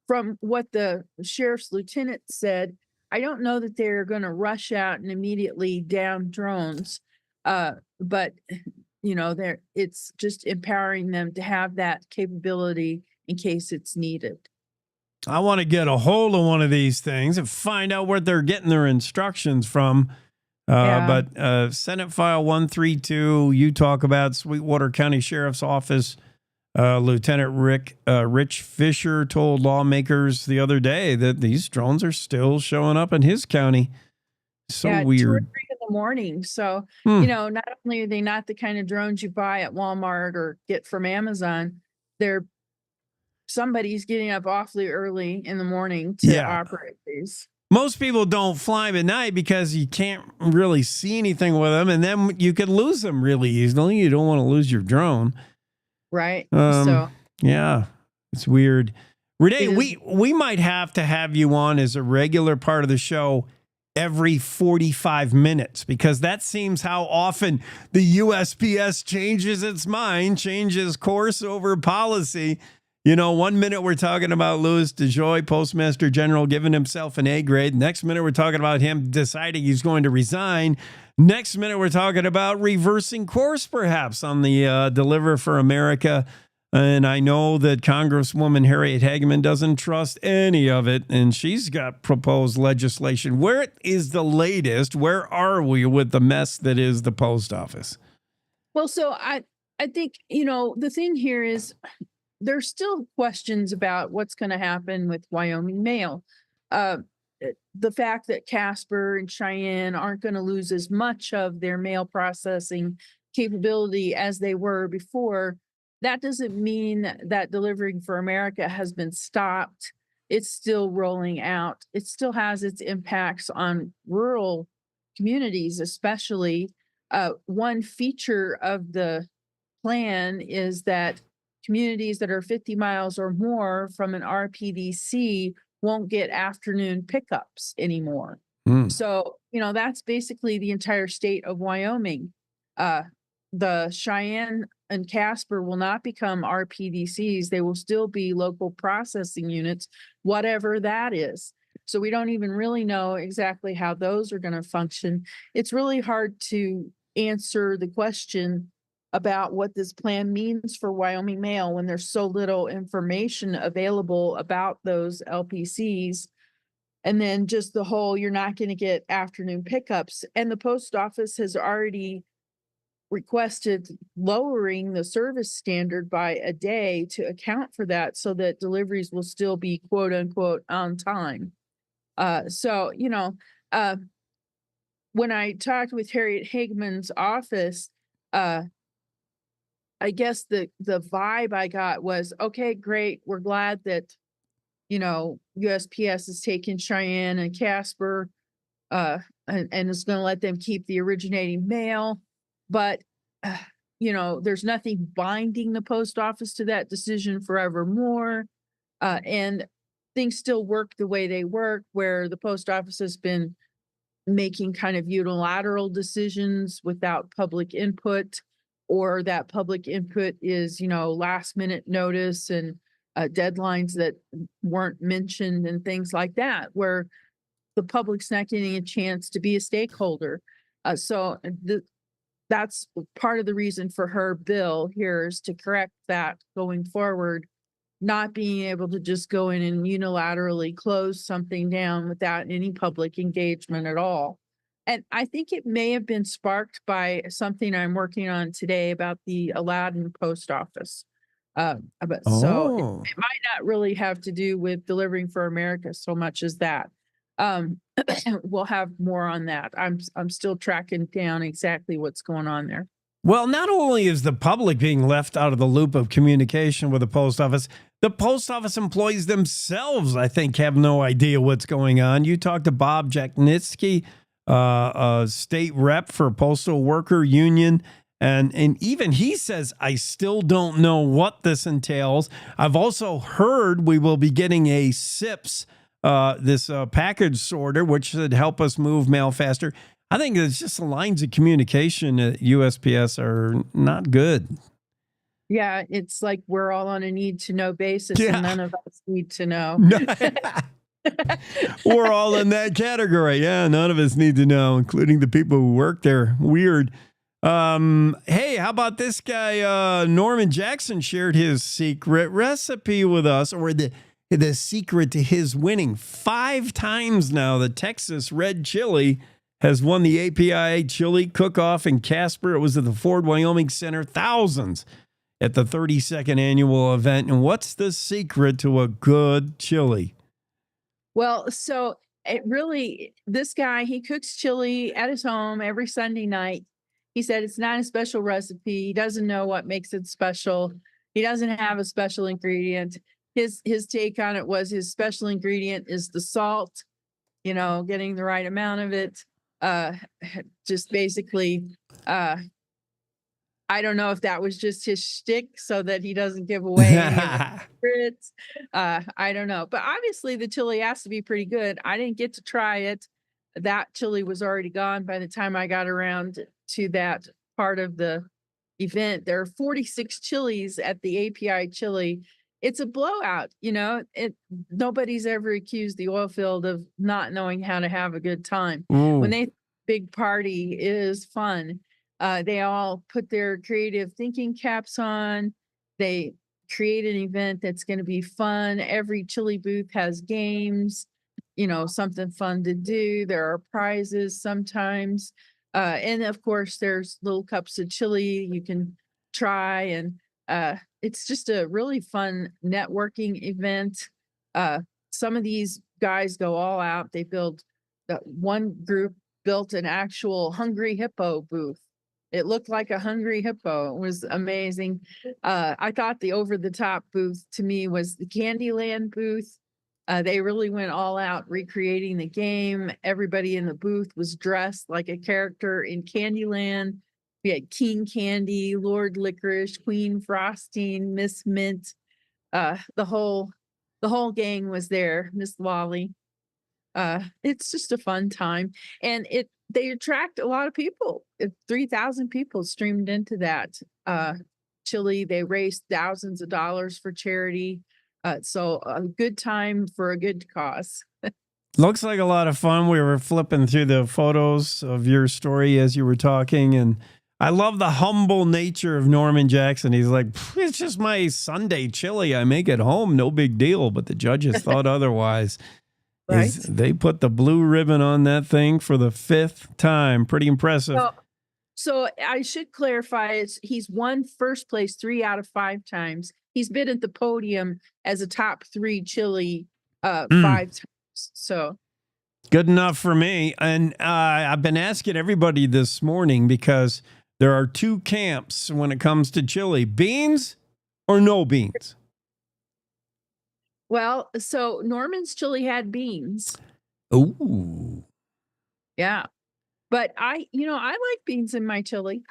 Speaker 10: from what the sheriff's lieutenant said, I don't know that they're going to rush out and immediately down drones. But it's just empowering them to have that capability in case it's needed.
Speaker 1: I want to get a hold of one of these things and find out where they're getting their instructions from. But Senate File 132, you talk about Sweetwater County Sheriff's Office. Lieutenant Rich Fisher told lawmakers the other day that these drones are still showing up in his county. So weird.
Speaker 10: 2 or 3 in the morning. So, not only are they not the kind of drones you buy at Walmart or get from Amazon, somebody's getting up awfully early in the morning to operate these.
Speaker 1: Most people don't fly them at night because you can't really see anything with them, and then you could lose them really easily. You don't want to lose your drone.
Speaker 10: Right.
Speaker 1: Yeah, it's weird. Renee, we might have to have you on as a regular part of the show every 45 minutes, because that seems how often the USPS changes its mind, changes course over policy. 1 minute we're talking about Louis DeJoy, Postmaster General, giving himself an A grade. Next minute we're talking about him deciding he's going to resign. Next minute we're talking about reversing course, perhaps, on the Deliver for America. And I know that Congresswoman Harriet Hageman doesn't trust any of it, and she's got proposed legislation. Where is the latest? Where are we with the mess that is the post office?
Speaker 10: Well, so I think, the thing here is there's still questions about what's going to happen with Wyoming Mail. The fact that Casper and Cheyenne aren't going to lose as much of their mail processing capability as they were before, that doesn't mean that Delivering for America has been stopped. It's still rolling out. It still has its impacts on rural communities, especially. One feature of the plan is that communities that are 50 miles or more from an RPDC won't get afternoon pickups anymore. So, that's basically the entire state of Wyoming. The Cheyenne and Casper will not become RPDCs. They will still be local processing units, whatever that is. So we don't even really know exactly how those are going to function. It's really hard to answer the question about what this plan means for Wyoming Mail when there's so little information available about those LPCs. And then just the whole, you're not going to get afternoon pickups. And the post office has already requested lowering the service standard by a day to account for that so that deliveries will still be quote unquote on time. When I talked with Harriet Hagman's office, I guess the vibe I got was, okay, great. We're glad that, USPS is taking Cheyenne and Casper, and is going to let them keep the originating mail. But, there's nothing binding the post office to that decision forevermore. And things still work the way they work, where the post office has been making kind of unilateral decisions without public input, or that public input is, last minute notice and deadlines that weren't mentioned and things like that, where the public's not getting a chance to be a stakeholder. That's part of the reason for her bill here, is to correct that going forward, not being able to just go in and unilaterally close something down without any public engagement at all. And I think it may have been sparked by something I'm working on today about the Aladdin post office. So it might not really have to do with delivering for America so much as that. We'll have more on that. I'm still tracking down exactly what's going on there.
Speaker 1: Well, not only is the public being left out of the loop of communication with the post office employees themselves, I think, have no idea what's going on. You talked to Bob Jaknitsky, a state rep for Postal Worker Union, and even he says, I still don't know what this entails. I've also heard we will be getting a SIPS, this package sorter, which should help us move mail faster. I think it's just the lines of communication at USPS are not good.
Speaker 10: Yeah, it's like we're all on a need to know basis, and none of us need to know.
Speaker 1: We're all in that category. Yeah, none of us need to know, including the people who work there. Weird. Hey, how about this guy? Norman Jackson shared his secret recipe with us, or the secret to his winning 5 times now. The Texas red chili has won the API Chili Cook-Off in Casper. It was at the Ford Wyoming Center. Thousands at the 32nd annual event. And what's the secret to a good chili?
Speaker 10: Well, so this guy, he cooks chili at his home every Sunday night. He said it's not a special recipe. He doesn't know what makes it special. He doesn't have a special ingredient. His take on it was his special ingredient is the salt, getting the right amount of it. Just basically, I don't know if that was just his shtick so that he doesn't give away any of the secrets. I don't know. But obviously the chili has to be pretty good. I didn't get to try it. That chili was already gone by the time I got around to that part of the event. There are 46 chilies at the API Chili. It's a blowout, nobody's ever accused the oil field of not knowing how to have a good time. When they big party, it is fun. They all put their creative thinking caps on. They create an event that's going to be fun. Every chili booth has games, something fun to do. There are prizes sometimes. And of course, there's little cups of chili you can try. And it's just a really fun networking event. Some of these guys go all out. They build, one group built an actual Hungry Hippo booth. It looked like a Hungry Hippo. It was amazing. I thought the over-the-top booth to me was the Candyland booth. They really went all out recreating the game. Everybody in the booth was dressed like a character in Candyland. We had King Candy, Lord Licorice, Queen Frosting, Miss Mint. The whole gang was there, Miss Lolly. It's just a fun time, and they attract a lot of people. 3,000 people streamed into that chili. They raised thousands of dollars for charity. So a good time for a good cause.
Speaker 1: Looks like a lot of fun. We were flipping through the photos of your story as you were talking, and I love the humble nature of Norman Jackson. He's like, it's just my Sunday chili. I make it home. No big deal. But the judges thought otherwise.
Speaker 10: Right.
Speaker 1: They put the blue ribbon on that thing for the 5th time. Pretty impressive.
Speaker 10: So I should clarify, he's won first place 3 out of 5 times. He's been at the podium as a top 3 chili 5 times. So
Speaker 1: good enough for me. And I've been asking everybody this morning because there are 2 camps when it comes to chili: beans or no beans.
Speaker 10: well, so Norman's chili had beans.
Speaker 1: Ooh.
Speaker 10: Yeah. But I like beans in my chili.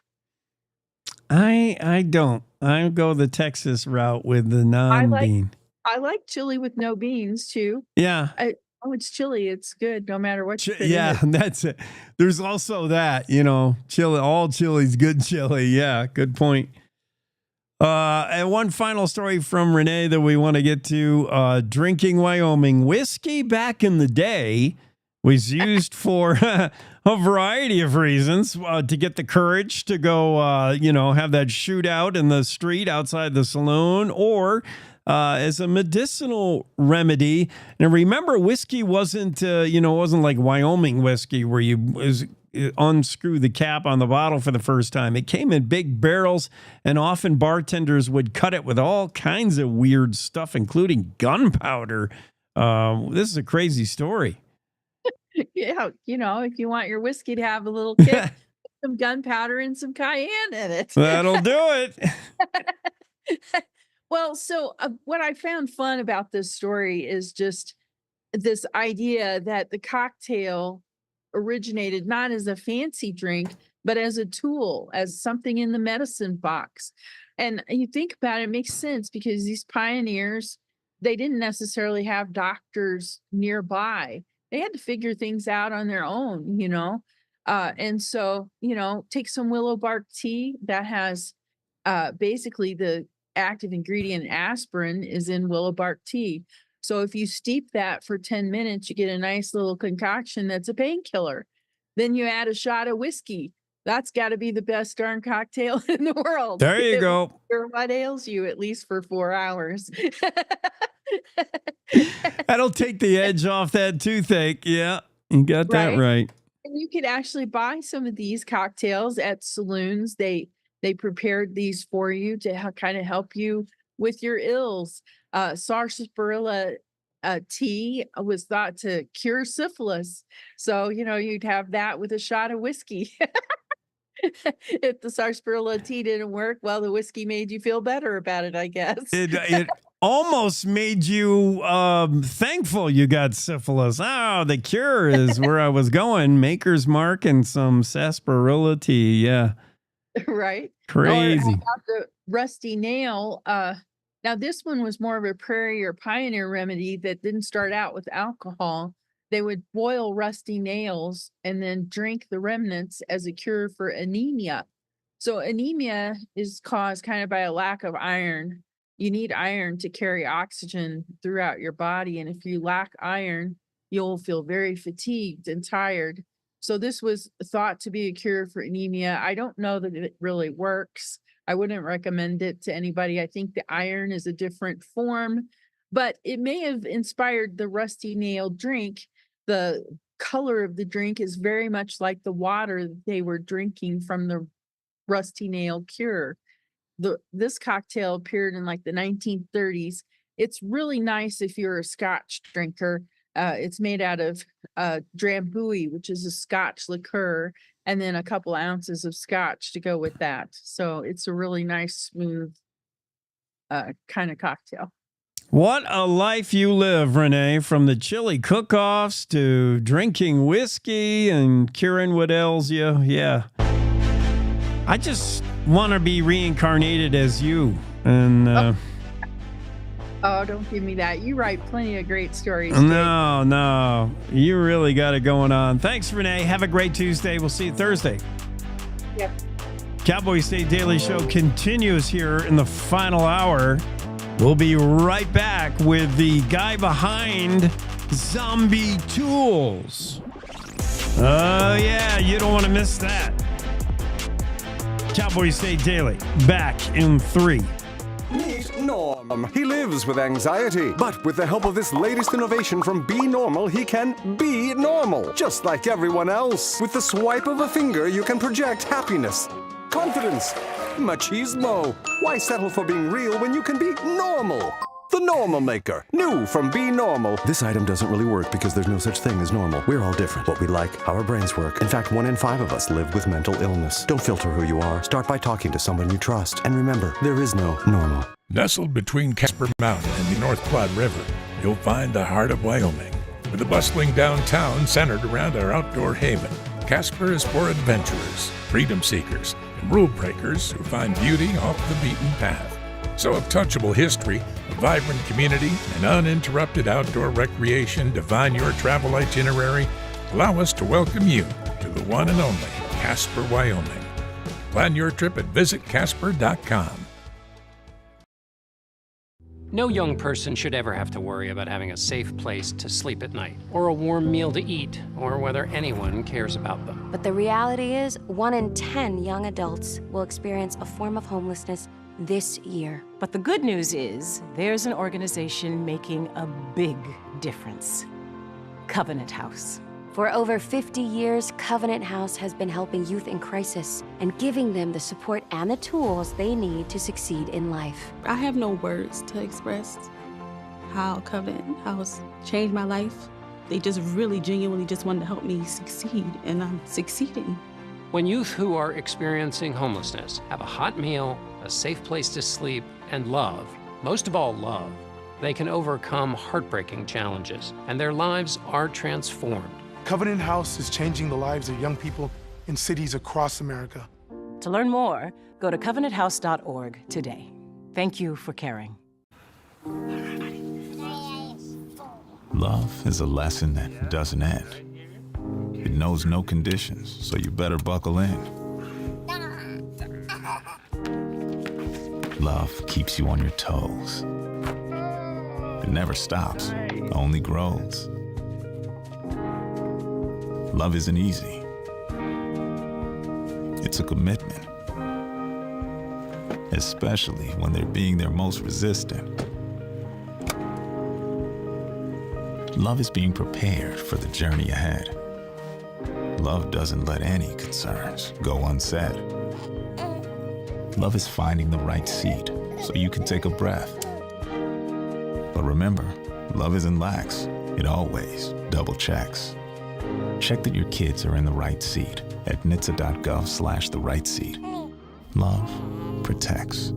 Speaker 1: I don't. I go the Texas route with the non-bean.
Speaker 10: I like chili with no beans too.
Speaker 1: Yeah.
Speaker 10: It's chili. It's good no matter what you put
Speaker 1: Yeah,
Speaker 10: in it.
Speaker 1: that's it. There's also that, chili. All chili's good chili. Yeah, good point. And one final story from Renee that we want to get to. Drinking Wyoming whiskey back in the day was used for a variety of reasons, to get the courage to go, have that shootout in the street outside the saloon, or as a medicinal remedy. And remember, whiskey wasn't like Wyoming whiskey where you unscrew the cap on the bottle for the first time. It came in big barrels, and often bartenders would cut it with all kinds of weird stuff, including gunpowder. This is a crazy story.
Speaker 10: Yeah, if you want your whiskey to have a little kick, put some gunpowder and some cayenne in it.
Speaker 1: That'll do it.
Speaker 10: Well, so what I found fun about this story is just this idea that the cocktail originated not as a fancy drink, but as a tool, as something in the medicine box. And you think about it, it makes sense because these pioneers, they didn't necessarily have doctors nearby. They had to figure things out on their own, and so, take some willow bark tea that has basically the active ingredient aspirin is in willow bark tea. So if you steep that for 10 minutes, you get a nice little concoction that's a painkiller. Then you add a shot of whiskey. That's got to be the best darn cocktail in the world.
Speaker 1: There you go.
Speaker 10: Or what ails you, at least for 4 hours.
Speaker 1: That'll take the edge off that toothache. Yeah, you got that right.
Speaker 10: And you could actually buy some of these cocktails at saloons. They prepared these for you to kind of help you with your ills. Sarsaparilla tea was thought to cure syphilis. So, you'd have that with a shot of whiskey. If the sarsaparilla tea didn't work, well, the whiskey made you feel better about it, I guess.
Speaker 1: It almost made you thankful you got syphilis. Oh, the cure is where I was going. Maker's Mark and some sarsaparilla tea. Yeah.
Speaker 10: Right.
Speaker 1: Crazy.
Speaker 10: Or about the rusty nail. Now, this one was more of a prairie or pioneer remedy that didn't start out with alcohol. They would boil rusty nails and then drink the remnants as a cure for anemia. So anemia is caused kind of by a lack of iron. You need iron to carry oxygen throughout your body. And if you lack iron, you'll feel very fatigued and tired. So this was thought to be a cure for anemia. I don't know that it really works. I wouldn't recommend it to anybody. I think the iron is a different form, but it may have inspired the rusty nail drink. The color of the drink is very much like the water they were drinking from the rusty nail cure. This cocktail appeared in like the 1930s. It's really nice if you're a Scotch drinker. It's made out of drambuie, which is a Scotch liqueur, and then a couple ounces of Scotch to go with that. So it's a really nice, smooth kind of cocktail.
Speaker 1: What a life you live, Renee, from the chili cook-offs to drinking whiskey and curing what ails you. Yeah. I just want to be reincarnated as you. And
Speaker 10: Oh, don't give me that. You write plenty of great stories.
Speaker 1: No. You really got it going on. Thanks, Renee. Have a great Tuesday. We'll see you Thursday.
Speaker 10: Yep.
Speaker 1: Cowboy State Daily Show continues here in the final hour. We'll be right back with the guy behind Zombie Tools. Oh, yeah, you don't want to miss that. Cowboy State Daily, back in 3.
Speaker 8: Meet Norm. He lives with anxiety, but with the help of this latest innovation from Be Normal, he can be normal, just like everyone else. With the swipe of a finger, you can project happiness, confidence, machismo. Why settle for being real when you can be normal? The Normal Maker. New from Be Normal. This item doesn't really work because there's no such thing as normal. We're all different. What we like, how our brains work. In fact, 1 in 5 of us live with mental illness. Don't filter who you are. Start by talking to someone you trust. And remember, there is no normal.
Speaker 13: Nestled between Casper Mountain and the North Platte River, you'll find the heart of Wyoming. With a bustling downtown centered around our outdoor haven, Casper is for adventurers, freedom seekers, and rule breakers who find beauty off the beaten path. So if touchable history, a vibrant community, and uninterrupted outdoor recreation define your travel itinerary, allow us to welcome you to the one and only Casper, Wyoming. Plan your trip at visitcasper.com.
Speaker 22: No young person should ever have to worry about having a safe place to sleep at night, or a warm meal to eat, or whether anyone cares about them.
Speaker 23: But the reality is, 1 in 10 young adults will experience a form of homelessness this year.
Speaker 24: But the good news is, there's an organization making a big difference. Covenant House.
Speaker 23: For over 50 years, Covenant House has been helping youth in crisis and giving them the support and the tools they need to succeed in life.
Speaker 25: I have no words to express how Covenant House changed my life. They just really genuinely just wanted to help me succeed, and I'm succeeding.
Speaker 22: When youth who are experiencing homelessness have a hot meal, a safe place to sleep, and love, most of all love, they can overcome heartbreaking challenges, and their lives are transformed.
Speaker 26: Covenant House is changing the lives of young people in cities across America.
Speaker 24: To learn more, go to covenanthouse.org today. Thank you for caring.
Speaker 27: Love is a lesson that doesn't end. It knows no conditions, so you better buckle in. Love keeps you on your toes. It never stops, only grows. Love isn't easy. It's a commitment, especially when they're being their most resistant. Love is being prepared for the journey ahead. Love doesn't let any concerns go unsaid. Love is finding the right seat so you can take a breath. But remember, love isn't lax. It always double checks. Check that your kids are in the right seat at nhtsa.gov/the right seat. Love protects.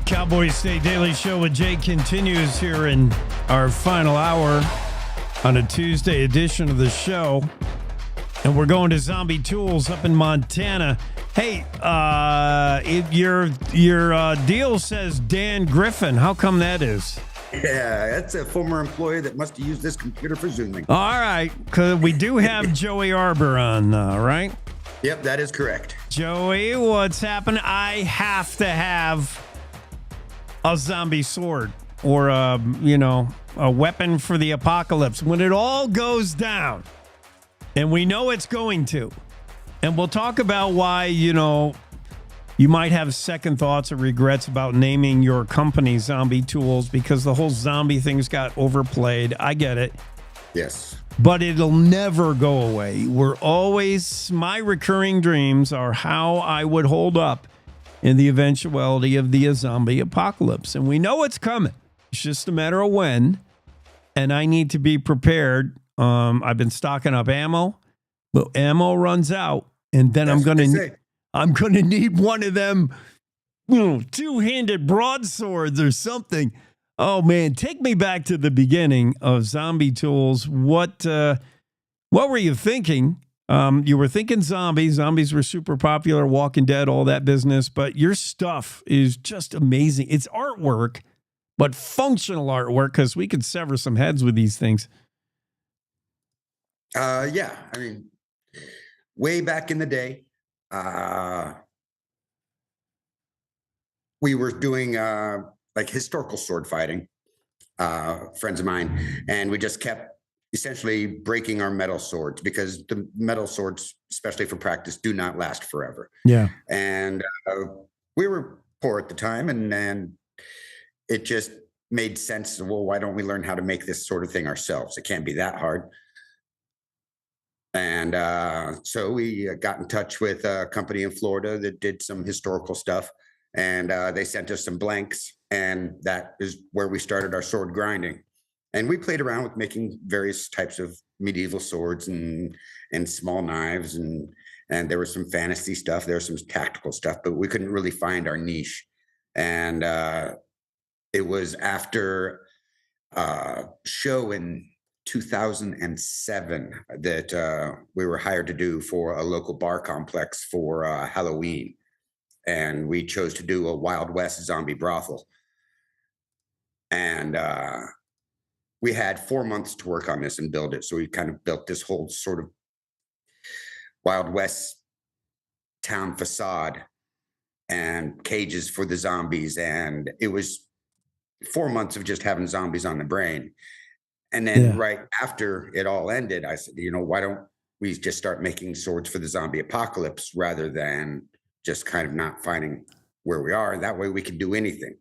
Speaker 1: Cowboy State Daily Show with Jay continues here in our final hour on a Tuesday edition of the show. And we're going to Zombie Tools up in Montana. Hey, your deal says Dan Griffin. How come that is?
Speaker 28: Yeah, that's a former employee that must have used this computer for Zooming.
Speaker 1: All right, because we do have Joey Arbor on, right?
Speaker 28: Yep, that is correct.
Speaker 1: Joey, what's happened? I have to have a zombie sword or a weapon for the apocalypse when it all goes down. And we know it's going to. And we'll talk about why, you might have second thoughts or regrets about naming your company Zombie Tools because the whole zombie thing's got overplayed. I get it.
Speaker 28: Yes.
Speaker 1: But it'll never go away. My recurring dreams are how I would hold up in the eventuality of the zombie apocalypse. And we know it's coming. It's just a matter of when. And I need to be prepared. I've been stocking up ammo. But ammo runs out. And then I'm going to need one of them two-handed broadswords or something. Oh man, take me back to the beginning of Zombie Tools. What were you thinking? You were thinking zombies. Zombies were super popular, Walking Dead, all that business. But your stuff is just amazing. It's artwork, but functional artwork, because we could sever some heads with these things.
Speaker 28: Yeah, I mean, way back in the day, we were doing like historical sword fighting, friends of mine, and we just kept essentially breaking our metal swords because the metal swords, especially for practice, do not last forever.
Speaker 1: Yeah.
Speaker 28: And we were poor at the time, and then it just made sense. Well, why don't we learn how to make this sort of thing ourselves? It can't be that hard. And so we got in touch with a company in Florida that did some historical stuff, and they sent us some blanks, and that is where we started our sword grinding. And we played around with making various types of medieval swords and small knives, and there was some fantasy stuff, there was some tactical stuff, but we couldn't really find our niche. And it was after a show in 2007 that we were hired to do for a local bar complex for Halloween, and we chose to do a Wild West zombie brothel. And we had 4 months to work on this and build it. So we kind of built this whole sort of Wild West town facade and cages for the zombies. And it was 4 months of just having zombies on the brain. And then right after it all ended, I said, why don't we just start making swords for the zombie apocalypse rather than just kind of not finding where we are? That way we can do anything.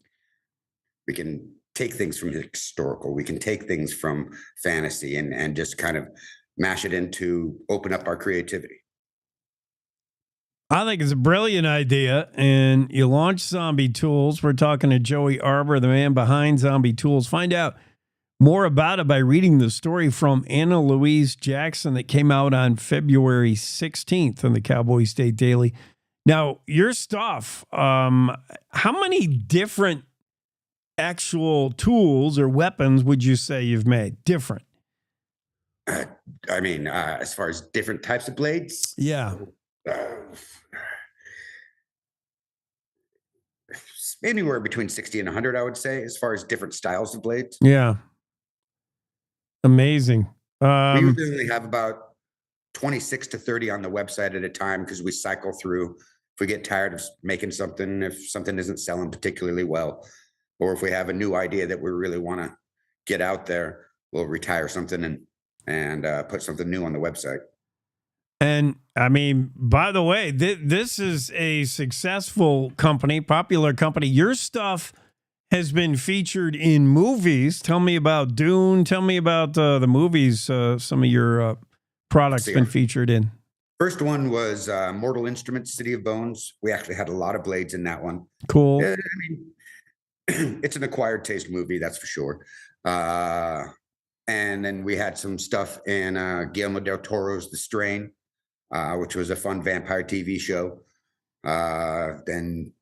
Speaker 28: We can take things from historical, we can take things from fantasy and just kind of mash it into open up our creativity.
Speaker 1: I think it's a brilliant idea, and you launch Zombie Tools. We're talking to Joey Arbor, the man behind Zombie Tools. Find out more about it by reading the story from Anna Louise Jackson that came out on February 16th in the Cowboy State Daily. Now, your stuff, how many different actual tools or weapons would you say you've made? Different.
Speaker 28: I mean, as far as different types of blades?
Speaker 1: Yeah.
Speaker 28: Anywhere between 60 and 100, I would say, as far as different styles of blades.
Speaker 1: Yeah. Amazing.
Speaker 28: We usually only have about 26 to 30 on the website at a time because we cycle through. If we get tired of making something, if something isn't selling particularly well, or if we have a new idea that we really want to get out there, we'll retire something and put something new on the website.
Speaker 1: And I mean, by the way, this is a successful company, popular company. Your stuff has been featured in movies. Tell me about Dune. Tell me about the movies some of your products been featured in.
Speaker 28: First one was Mortal Instruments, City of Bones. We actually had a lot of blades in that one.
Speaker 1: Cool.
Speaker 28: I mean, it's an acquired taste movie, that's for sure. And then we had some stuff in Guillermo del Toro's The Strain, which was a fun vampire TV show. Then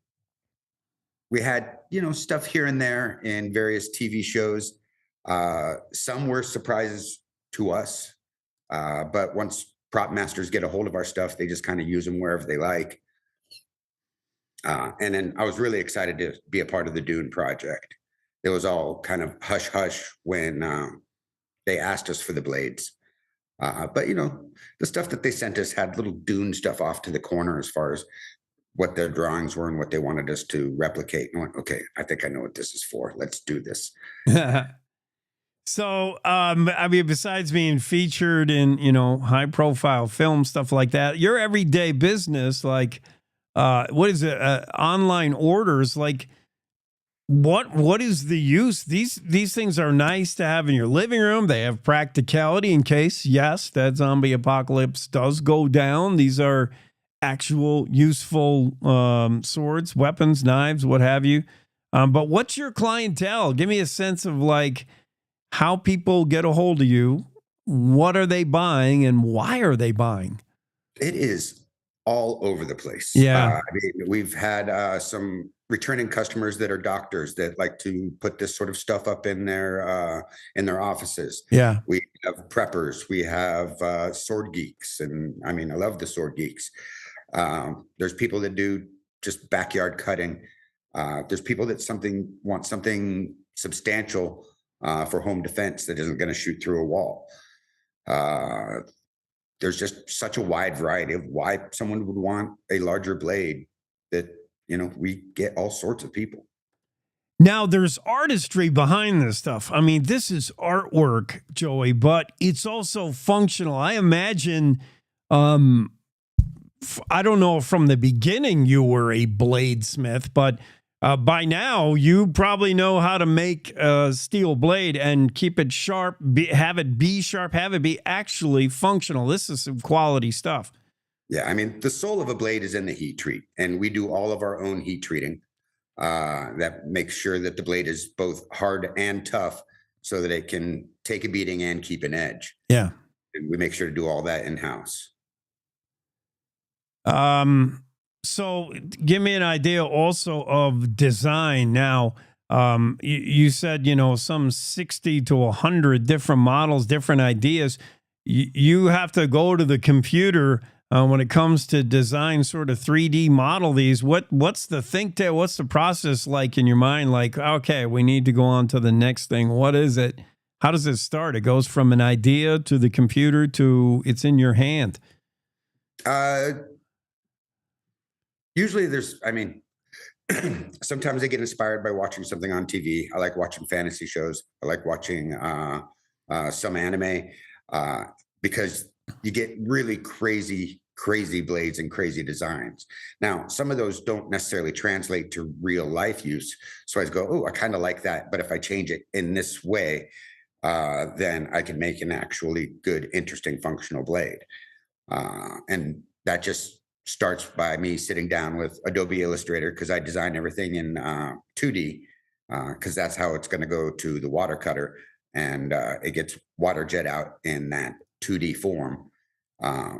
Speaker 28: we had, stuff here and there in various TV shows. Some were surprises to us, but once prop masters get a hold of our stuff, they just kind of use them wherever they like. And then I was really excited to be a part of the Dune project. It was all kind of hush hush when they asked us for the blades. But the stuff that they sent us had little Dune stuff off to the corner as far as what their drawings were and what they wanted us to replicate. And I went, okay, I think I know what this is for. Let's do this.
Speaker 1: So, I mean, besides being featured in, high profile film, stuff like that, your everyday business, like, what is it? Online orders, like, what is the use? These things are nice to have in your living room. They have practicality in case, yes, that zombie apocalypse does go down. These are actual useful swords, weapons, knives, what have you. But what's your clientele? Give me a sense of like how people get a hold of you. What are they buying and why are they buying?
Speaker 28: It is all over the place.
Speaker 1: Yeah.
Speaker 28: I mean, we've had some returning customers that are doctors that like to put this sort of stuff up in their offices.
Speaker 1: Yeah.
Speaker 28: We have preppers. We have sword geeks, and I mean, I love the sword geeks. There's people that do just backyard cutting. There's people that want something substantial for home defense that isn't going to shoot through a wall. There's just such a wide variety of why someone would want a larger blade that, we get all sorts of people.
Speaker 1: Now, there's artistry behind this stuff. I mean, this is artwork, Joey, but it's also functional. I imagine, I don't know if from the beginning you were a bladesmith, but by now you probably know how to make a steel blade and keep it sharp, have it be sharp, have it be actually functional. This is some quality stuff.
Speaker 28: Yeah, I mean, the soul of a blade is in the heat treat, and we do all of our own heat treating. That makes sure that the blade is both hard and tough so that it can take a beating and keep an edge.
Speaker 1: Yeah.
Speaker 28: And we make sure to do all that in-house.
Speaker 1: So give me an idea also of design. Now, you said, some 60 to 100 different models, different ideas. You have to go to the computer when it comes to design, sort of 3D model these. What's the think there? What's the process like in your mind? Like, okay, we need to go on to the next thing. What is it? How does it start? It goes from an idea to the computer to it's in your hand.
Speaker 28: Usually sometimes I get inspired by watching something on TV. I like watching fantasy shows. I like watching some anime because you get really crazy blades and crazy designs. Now, some of those don't necessarily translate to real life use. So I go, oh, I kind of like that. But if I change it in this way, then I can make an actually good, interesting, functional blade. And that just starts by me sitting down with Adobe Illustrator, because I design everything in 2D, because that's how it's going to go to the water cutter, and it gets water jet out in that 2D form.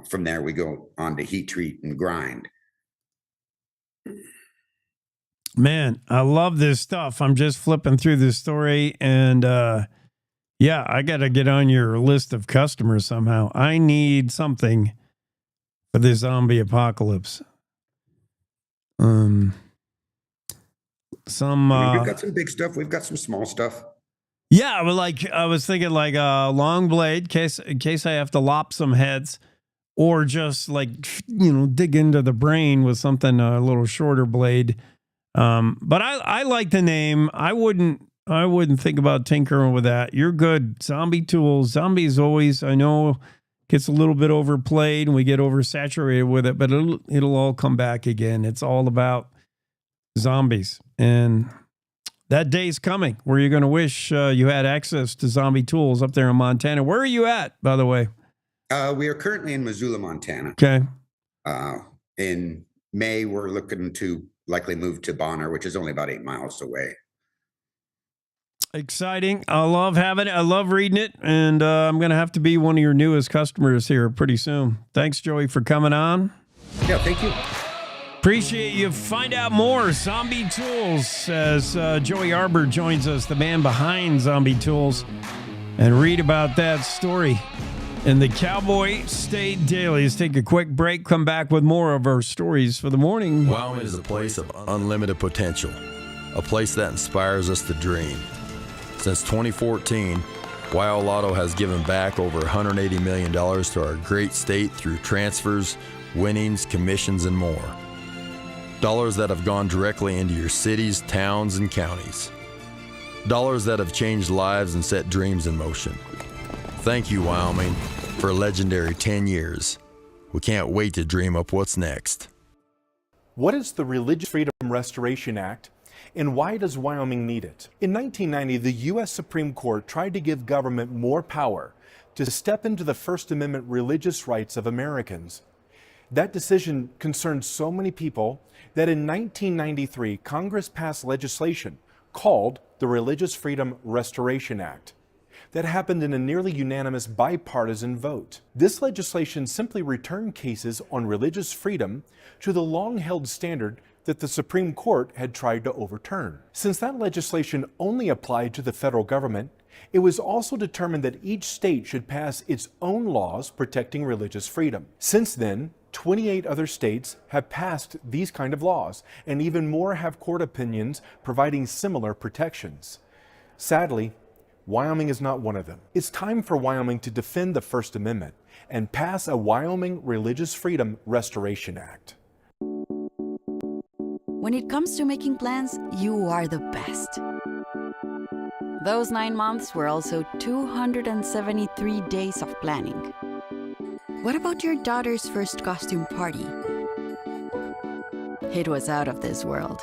Speaker 28: From there, we go on to heat treat and grind.
Speaker 1: Man, I love this stuff. I'm just flipping through this story, and yeah, I got to get on your list of customers somehow. I need something for the zombie apocalypse.
Speaker 28: We've got some big stuff. We've got some small stuff.
Speaker 1: Yeah, but I was thinking like a long blade in case I have to lop some heads, or just dig into the brain with something a little shorter blade. But I like the name. I wouldn't think about tinkering with that. You're good. Zombie tools. Zombies always, I know, gets a little bit overplayed and we get oversaturated with it, but it'll all come back again. It's all about zombies. And that day's coming where you're going to wish you had access to zombie tools up there in Montana. Where are you at, by the way?
Speaker 28: We are currently in Missoula, Montana.
Speaker 1: Okay.
Speaker 28: In May, we're looking to likely move to Bonner, which is only about 8 miles away.
Speaker 1: Exciting. I love reading it, and I'm going to have to be one of your newest customers here pretty soon. Thanks, Joey, for coming on.
Speaker 28: Yeah, thank you.
Speaker 1: Appreciate you. Find out more. Zombie Tools, as Joey Arbor joins us, the man behind Zombie Tools, and read about that story in the Cowboy State Daily. Let's take a quick break, come back with more of our stories for the morning.
Speaker 9: Wyoming is a place of unlimited potential, a place that inspires us to dream. Since 2014, Wyo Lotto has given back over $180 million to our great state through transfers, winnings, commissions, and more. Dollars that have gone directly into your cities, towns, and counties. Dollars that have changed lives and set dreams in motion. Thank you, Wyoming, for a legendary 10 years. We can't wait to dream up what's next.
Speaker 12: What is the Religious Freedom Restoration Act, and why does Wyoming need it? In 1990, the U.S. Supreme Court tried to give government more power to step into the First Amendment religious rights of Americans. That decision concerned so many people that in 1993, Congress passed legislation called the Religious Freedom Restoration Act. That happened in a nearly unanimous bipartisan vote. This legislation simply returned cases on religious freedom to the long-held standard that the Supreme Court had tried to overturn. Since that legislation only applied to the federal government, it was also determined that each state should pass its own laws protecting religious freedom. Since then, 28 other states have passed these kind of laws, and even more have court opinions providing similar protections. Sadly, Wyoming is not one of them. It's time for Wyoming to defend the First Amendment and pass a Wyoming Religious Freedom Restoration Act.
Speaker 3: When it comes to making plans, you are the best. Those 9 months were also 273 days of planning. What about your daughter's first costume party? It was out of this world.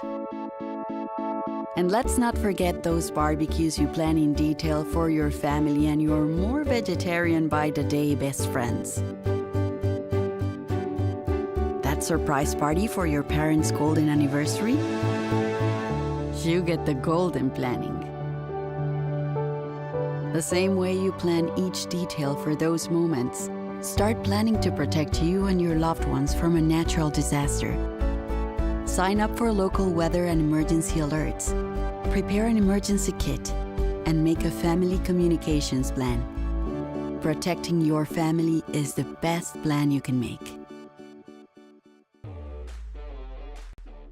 Speaker 3: And let's not forget those barbecues you plan in detail for your family and your more vegetarian by the day best friends. That surprise party for your parents' golden anniversary? You get the golden planning. The same way you plan each detail for those moments, start planning to protect you and your loved ones from a natural disaster. Sign up for local weather and emergency alerts. Prepare an emergency kit and make a family communications plan. Protecting your family is the best plan you can make.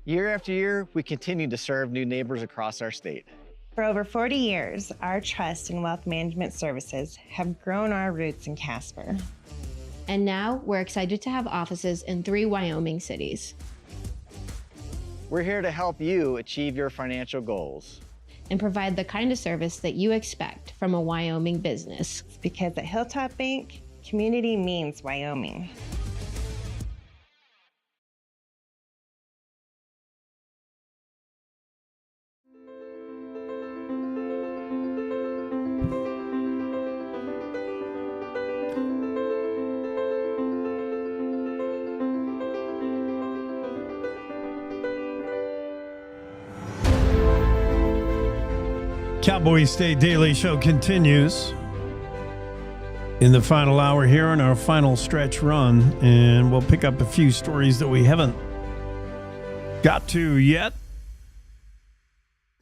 Speaker 14: Year after year, we continue to serve new neighbors across our state.
Speaker 15: For over 40 years, our trust and wealth management services have grown our roots in Casper.
Speaker 16: And now we're excited to have offices in 3 Wyoming cities.
Speaker 14: We're here to help you achieve your financial goals
Speaker 16: and provide the kind of service that you expect from a Wyoming business.
Speaker 15: Because at Hilltop Bank, community means Wyoming.
Speaker 1: Cowboy State Daily Show continues in the final hour here in our final stretch run, and we'll pick up a few stories that we haven't got to yet.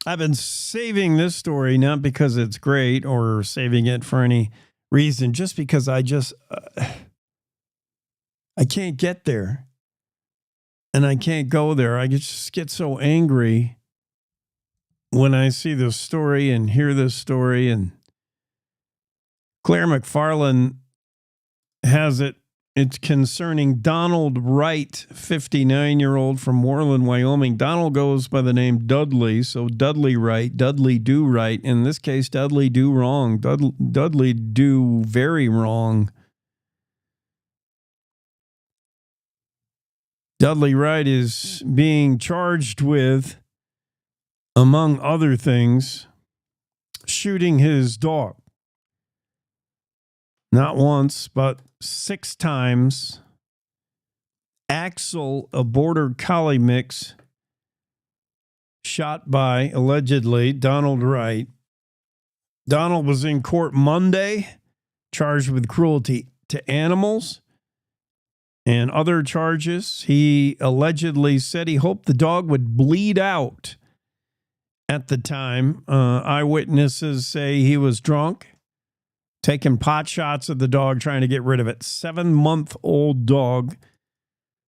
Speaker 1: I've been saving this story not because it's great or saving it for any reason, just because I can't get there, and I can't go there. I just get so angry when I see this story and hear this story. And Claire McFarland has it. It's concerning Donald Wright, 59-year-old from Moreland, Wyoming. Donald goes by the name Dudley, so Dudley Wright, Dudley do right. In this case, Dudley do wrong. Dudley do very wrong. Dudley Wright is being charged with, among other things, shooting his dog. Not once, but 6 times. Axel, a border collie mix, shot by, allegedly, Donald Wright. Donald was in court Monday, charged with cruelty to animals and other charges. He allegedly said he hoped the dog would bleed out. At the time, eyewitnesses say he was drunk, taking pot shots at the dog, trying to get rid of it. 7-month-old dog.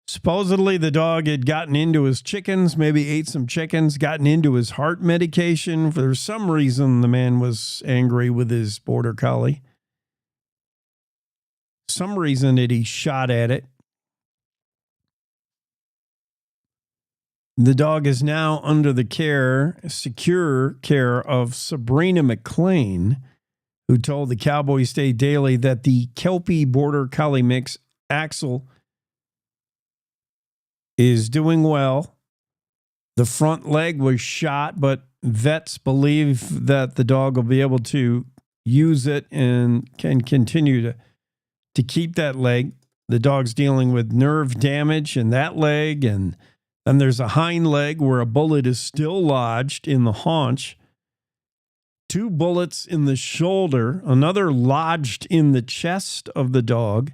Speaker 1: Supposedly, the dog had gotten into his chickens, maybe ate some chickens, gotten into his heart medication. For some reason, the man was angry with his border collie. Some reason that he shot at it. The dog is now under the secure care of Sabrina McLean, who told the Cowboy State Daily that the Kelpie Border Collie mix, Axel, is doing well. The front leg was shot, but vets believe that the dog will be able to use it and can continue to keep that leg. The dog's dealing with nerve damage in that leg, and then there's a hind leg where a bullet is still lodged in the haunch. 2 bullets in the shoulder, another lodged in the chest of the dog.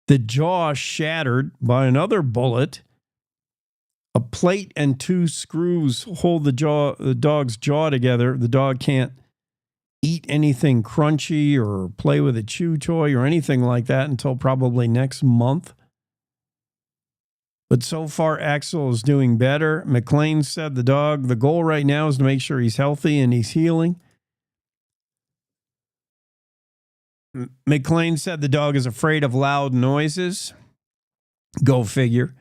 Speaker 1: The jaw shattered by another bullet. A plate and 2 screws hold the dog's jaw together. The dog can't eat anything crunchy or play with a chew toy or anything like that until probably next month. But so far, Axel is doing better. McLean said the goal right now is to make sure he's healthy and he's healing. McLean said the dog is afraid of loud noises. Go figure.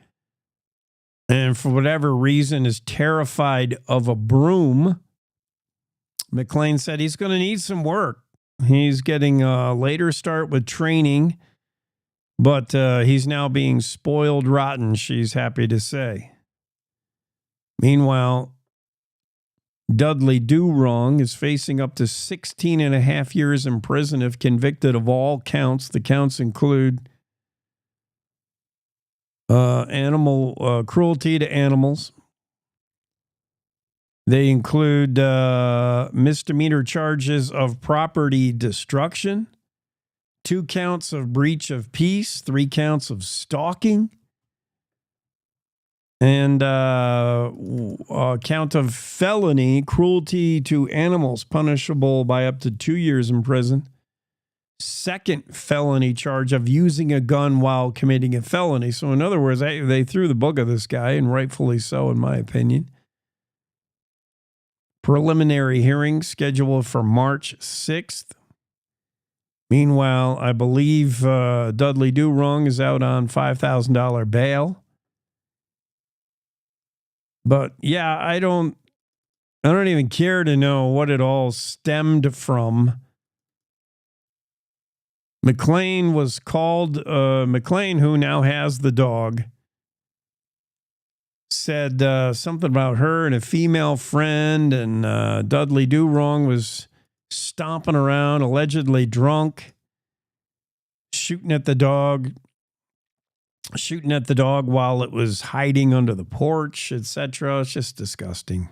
Speaker 1: And for whatever reason is terrified of a broom. McLean said he's going to need some work. He's getting a later start with training, but he's now being spoiled rotten, she's happy to say. Meanwhile, Dudley Do Wrong is facing up to 16 and a half years in prison if convicted of all counts. The counts include animal cruelty to animals. They include misdemeanor charges of property destruction, 2 counts of breach of peace, 3 counts of stalking, and a count of felony cruelty to animals, punishable by up to 2 years in prison. Second felony charge of using a gun while committing a felony. So in other words, they threw the book of this guy, and rightfully so, in my opinion. Preliminary hearing scheduled for March 6th. Meanwhile, I believe Dudley Do Wrong is out on $5,000 bail. But yeah, I don't even care to know what it all stemmed from. McLean was called, McLean, who now has the dog, said something about her and a female friend, and Dudley Do Wrong was stomping around, allegedly drunk, shooting at the dog while it was hiding under the porch, etc. It's just disgusting.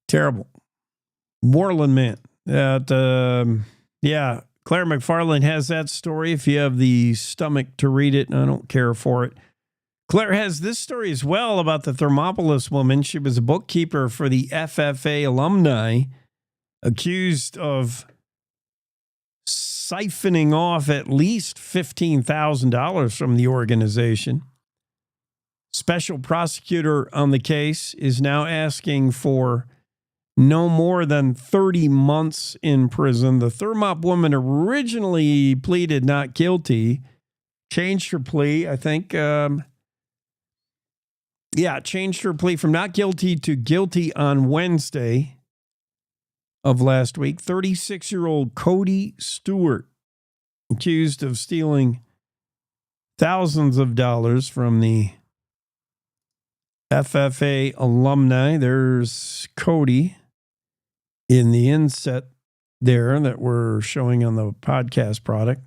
Speaker 1: Terrible. Moreland man. Claire McFarland has that story if you have the stomach to read it, and I don't care for it. Claire has this story as well about the Thermopolis woman. She was a bookkeeper for the FFA alumni, accused of siphoning off at least $15,000 from the organization. Special prosecutor on the case is now asking for no more than 30 months in prison. The Thermop woman originally pleaded not guilty, changed her plea, I think. Changed her plea from not guilty to guilty on Wednesday of last week. 36-year-old Cody Stewart, accused of stealing thousands of dollars from the FFA alumni. There's Cody in the inset there that we're showing on the podcast product.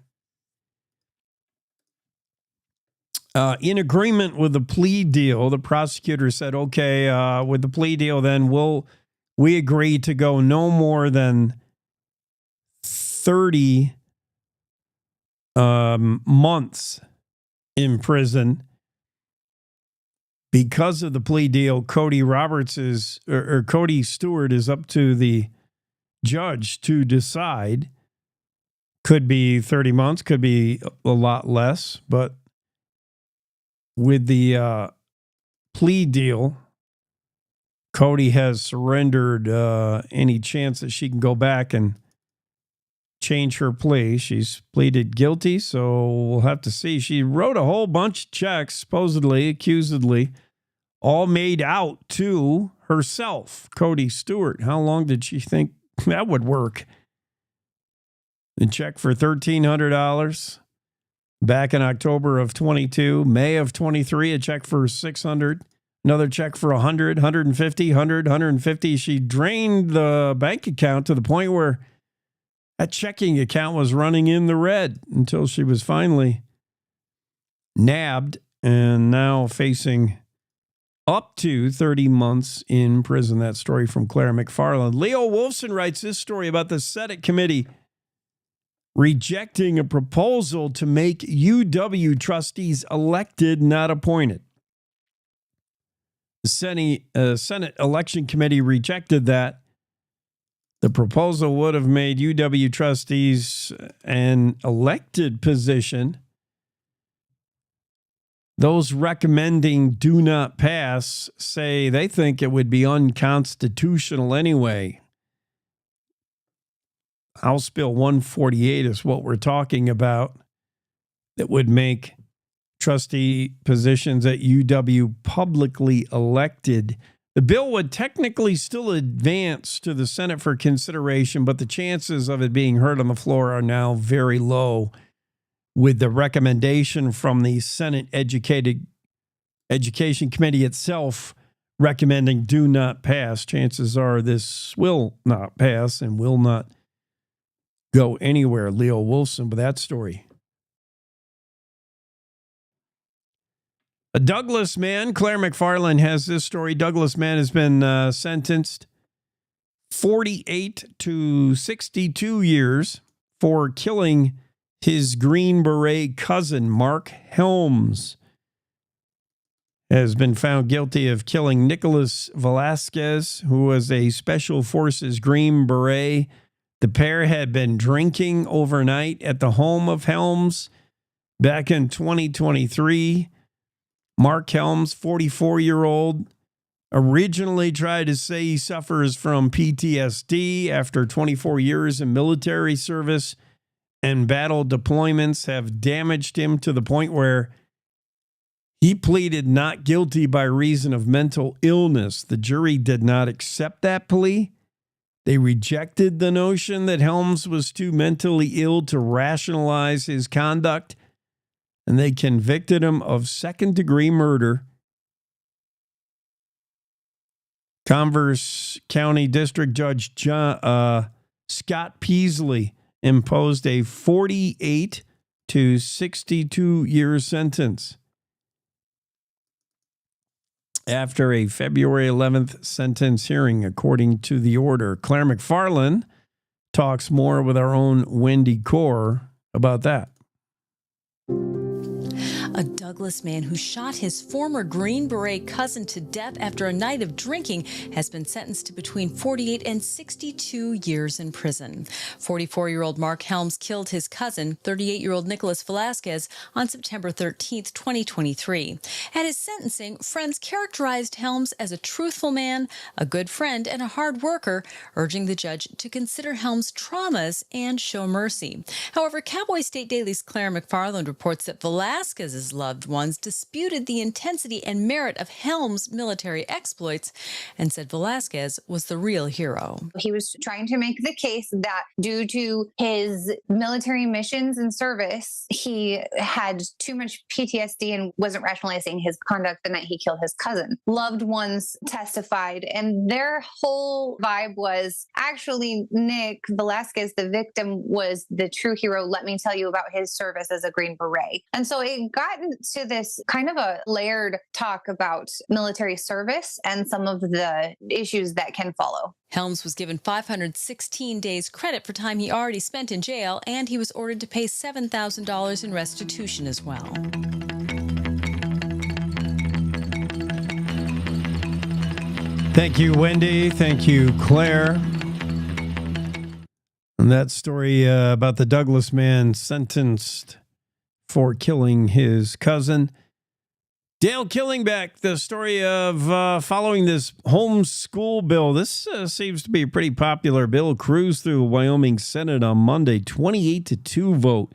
Speaker 1: In agreement with the plea deal, the prosecutor said, okay, with the plea deal, then we agree to go no more than 30 months in prison. Because of the plea deal, Cody Stewart is up to the judge to decide. Could be 30 months, could be a lot less, but with the plea deal, Cody has surrendered any chance that she can go back and change her plea. She's pleaded guilty, so we'll have to see. She wrote a whole bunch of checks, supposedly, accusedly, all made out to herself, Cody Stewart. How long did she think that would work? A check for $1,300 back in October of 22, May of 23, a check for $600, another check for $100, $150, $100, $150. She drained the bank account to the point where that checking account was running in the red until she was finally nabbed and now facing up to 30 months in prison. That story from Claire McFarland. Leo Wolfson writes this story about the Senate committee rejecting a proposal to make UW trustees elected, not appointed. The Senate Election Committee rejected that. The proposal would have made UW trustees an elected position. Those recommending do not pass say they think it would be unconstitutional anyway. House Bill 148 is what we're talking about that would make trustee positions at UW publicly elected. The bill would technically still advance to the Senate for consideration, but the chances of it being heard on the floor are now very low, with the recommendation from the Senate Education Committee itself recommending do not pass. Chances are this will not pass and will not go anywhere. Leo Wilson with that story. A Douglas man, Claire McFarland has this story. Douglas man has been sentenced 48 to 62 years for killing his Green Beret cousin, Mark Helms. Has been found guilty of killing Nicholas Velasquez, who was a Special Forces Green Beret. The pair had been drinking overnight at the home of Helms back in 2023. Mark Helms, 44-year-old, originally tried to say he suffers from PTSD after 24 years in military service, and battle deployments have damaged him to the point where he pleaded not guilty by reason of mental illness. The jury did not accept that plea. They rejected the notion that Helms was too mentally ill to rationalize his conduct, and they convicted him of second-degree murder. Converse County District Judge Scott Peasley imposed a 48 to 62-year sentence after a February 11th sentence hearing, according to the order. Claire McFarland talks more with our own Wendy Core about that.
Speaker 2: A Douglas man who shot his former Green Beret cousin to death after a night of drinking has been sentenced to between 48 and 62 years in prison. 44-year-old Mark Helms killed his cousin, 38-year-old Nicholas Velasquez, on September 13, 2023. At his sentencing, friends characterized Helms as a truthful man, a good friend, and a hard worker, urging the judge to consider Helms' traumas and show mercy. However, Cowboy State Daily's Claire McFarland reports that Velasquez's loved ones disputed the intensity and merit of Helms' military exploits and said Velasquez was the real hero.
Speaker 5: He was trying to make the case that due to his military missions and service, he had too much PTSD and wasn't rationalizing his conduct the night he killed his cousin. Loved ones testified, and their whole vibe was, actually, Nick Velasquez, the victim, was the true hero. Let me tell you about his service as a Green Beret. And so it got into this kind of a layered talk about military service and some of the issues that can follow.
Speaker 2: Helms was given 516 days credit for time he already spent in jail, and he was ordered to pay $7,000 in restitution as well.
Speaker 1: Thank you, Wendy. Thank you, Claire. And that story about the Douglas man sentenced for killing his cousin. Dale Killingbeck, the story of following this homeschool bill. This seems to be a pretty popular bill. Cruised through the Wyoming Senate on Monday, 28-2 vote.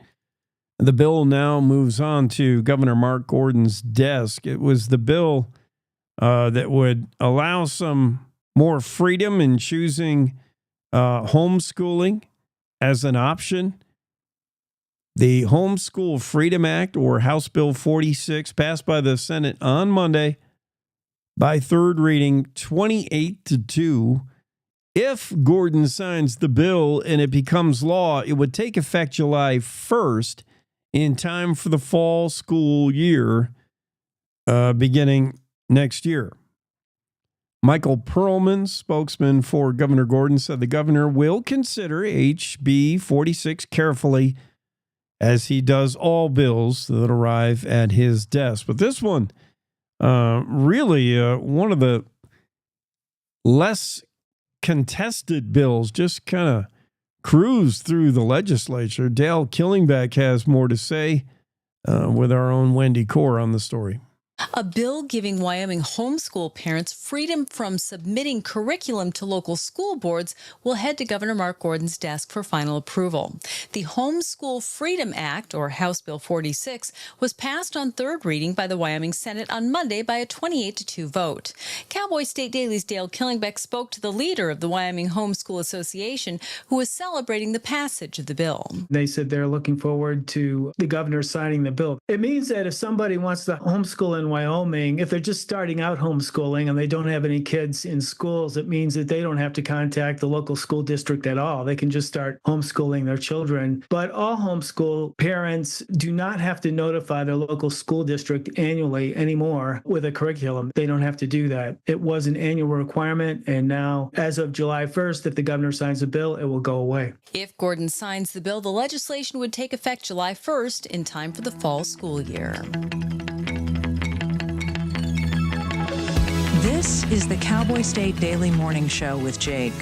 Speaker 1: The bill now moves on to Governor Mark Gordon's desk. It was the bill that would allow some more freedom in choosing homeschooling as an option. The Homeschool Freedom Act, or House Bill 46, passed by the Senate on Monday by third reading, 28-2. If Gordon signs the bill and it becomes law, it would take effect July 1st in time for the fall school year beginning next year. Michael Perlman, spokesman for Governor Gordon, said the governor will consider HB 46 carefully as he does all bills that arrive at his desk. But this one, really one of the less contested bills, just kind of cruised through the legislature. Dale Killingbeck has more to say with our own Wendy Core on the story.
Speaker 2: A bill giving Wyoming homeschool parents freedom from submitting curriculum to local school boards will head to Governor Mark Gordon's desk for final approval. The Homeschool Freedom Act, or House Bill 46, was passed on third reading by the Wyoming Senate on Monday by a 28-2 vote. Cowboy State Daily's Dale Killingbeck spoke to the leader of the Wyoming Homeschool Association, who was celebrating the passage of the bill.
Speaker 4: They said they're looking forward to the governor signing the bill. It means that if somebody wants to homeschool in Wyoming, if they're just starting out homeschooling and they don't have any kids in schools, it means that they don't have to contact the local school district at all. They can just start homeschooling their children. But all homeschool parents do not have to notify their local school district annually anymore with a curriculum. They don't have to do that. It was an annual requirement, and now, as of July 1st, if the governor signs a bill, it will go away.
Speaker 2: If Gordon signs the bill, the legislation would take effect July 1st in time for the fall school year.
Speaker 6: This is the Cowboy State Daily Morning Show with Jake.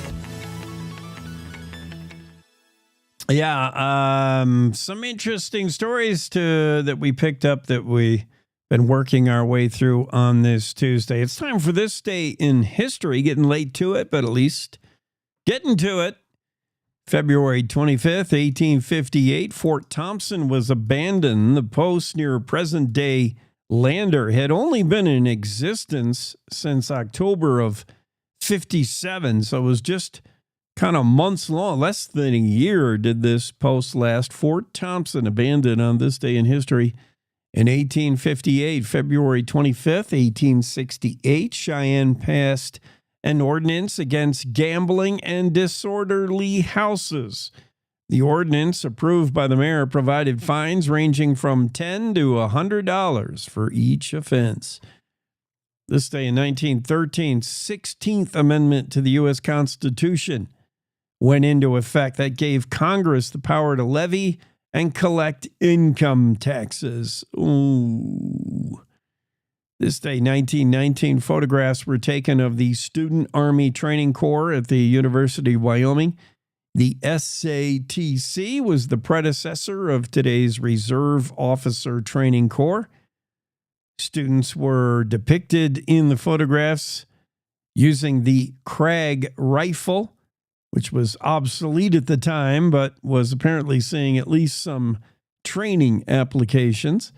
Speaker 1: Yeah, some interesting stories that we picked up that we've been working our way through on this Tuesday. It's time for this day in history, getting late to it, but at least getting to it. February 25th, 1858, Fort Thompson was abandoned. The post near present-day Lander had only been in existence since October of 57, so it was just kind of months long. Less than a year did this post last. Fort Thompson abandoned on this day in history. In 1858, February 25th, 1868, Cheyenne passed an ordinance against gambling and disorderly houses. The ordinance, approved by the mayor, provided fines ranging from $10 to $100 for each offense. This day in 1913, 16th Amendment to the U.S. Constitution went into effect. That gave Congress the power to levy and collect income taxes. Ooh. This day, 1919, photographs were taken of the Student Army Training Corps at the University of Wyoming. The SATC was the predecessor of today's Reserve Officer Training Corps. Students were depicted in the photographs using the Krag rifle, which was obsolete at the time, but was apparently seeing at least some training applications.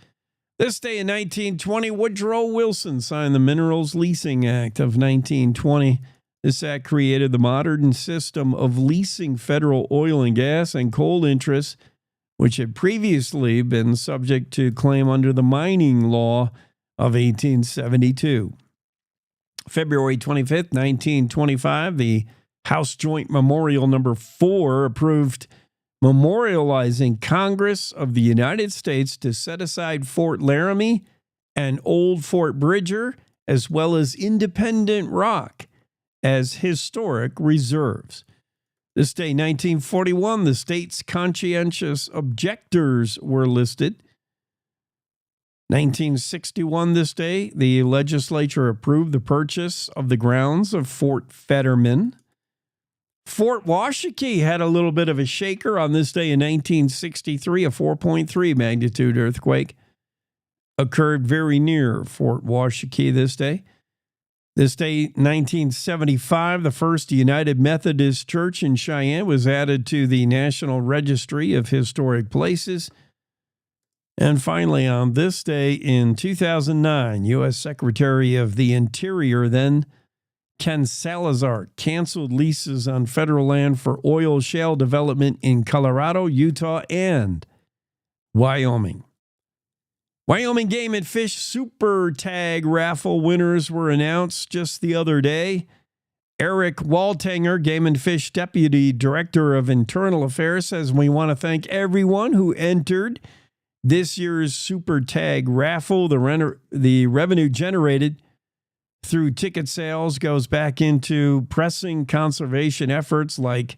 Speaker 1: This day in 1920, Woodrow Wilson signed the Minerals Leasing Act of 1920. This act created the modern system of leasing federal oil and gas and coal interests, which had previously been subject to claim under the mining law of 1872. February 25th, 1925, the House Joint Memorial Number 4 approved memorializing Congress of the United States to set aside Fort Laramie and Old Fort Bridger, as well as Independent Rock, as historic reserves. This day, 1941, the state's conscientious objectors were listed. 1961, this day, the legislature approved the purchase of the grounds of Fort Fetterman. Fort Washakie had a little bit of a shaker on this day in 1963. A 4.3 magnitude earthquake occurred very near Fort Washakie this day. This day, 1975, the first United Methodist Church in Cheyenne was added to the National Registry of Historic Places. And finally, on this day in 2009, U.S. Secretary of the Interior, then Ken Salazar, canceled leases on federal land for oil shale development in Colorado, Utah, and Wyoming. Wyoming Game and Fish Super Tag raffle winners were announced just the other day. Eric Waltanger, Game and Fish Deputy Director of Internal Affairs, says, "We want to thank everyone who entered this year's Super Tag raffle. The revenue generated through ticket sales goes back into pressing conservation efforts like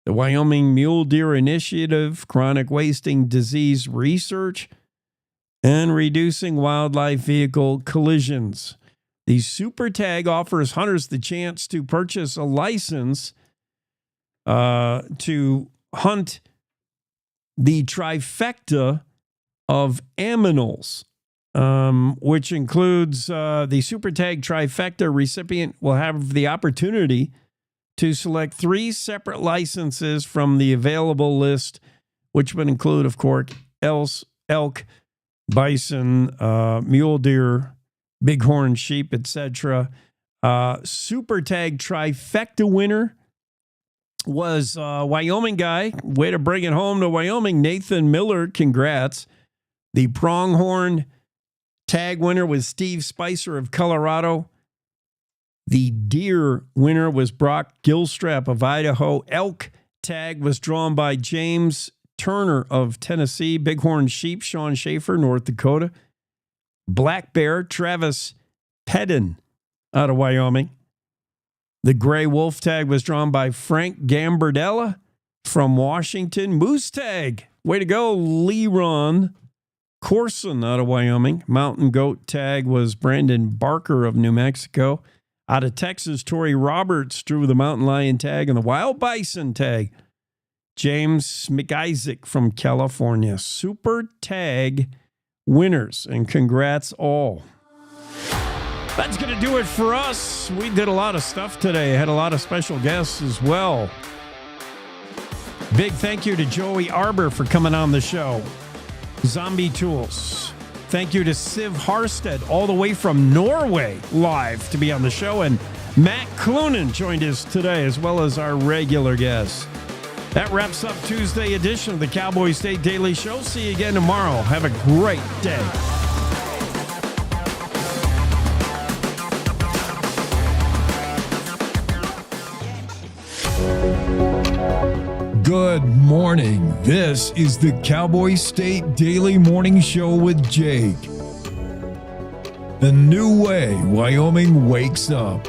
Speaker 1: the Wyoming Mule Deer Initiative, chronic wasting disease research, and reducing wildlife vehicle collisions. The Super Tag offers hunters the chance to purchase a license to hunt the trifecta of aminals, which includes the Super Tag trifecta recipient will have the opportunity to select 3 separate licenses from the available list, which would include, of course, elk, bison, mule deer, bighorn sheep, etc. Super Tag trifecta winner was Wyoming guy. Way to bring it home to Wyoming. Nathan Miller, congrats. The pronghorn tag winner was Steve Spicer of Colorado. The deer winner was Brock Gilstrap of Idaho. Elk tag was drawn by James Turner of Tennessee. Bighorn sheep, Sean Schaefer, North Dakota. Black bear, Travis Pedden out of Wyoming. The gray wolf tag was drawn by Frank Gambardella from Washington. Moose tag, way to go, Leron Corson out of Wyoming. Mountain goat tag was Brandon Barker of New Mexico. Out of Texas, Tori Roberts drew the mountain lion tag, and the wild bison tag, James McIsaac from California. Super Tag winners, and congrats all. That's going to do it for us. We did a lot of stuff today. Had a lot of special guests as well. Big thank you to Joey Arbor for coming on the show. Zombie Tools. Thank you to Siv Harstead, all the way from Norway, live to be on the show. And Matt Clunan joined us today, as well as our regular guests. That wraps up Tuesday edition of the Cowboy State Daily Show. See you again tomorrow. Have a great day.
Speaker 7: Good morning. This is the Cowboy State Daily Morning Show with Jake. The new way Wyoming wakes up.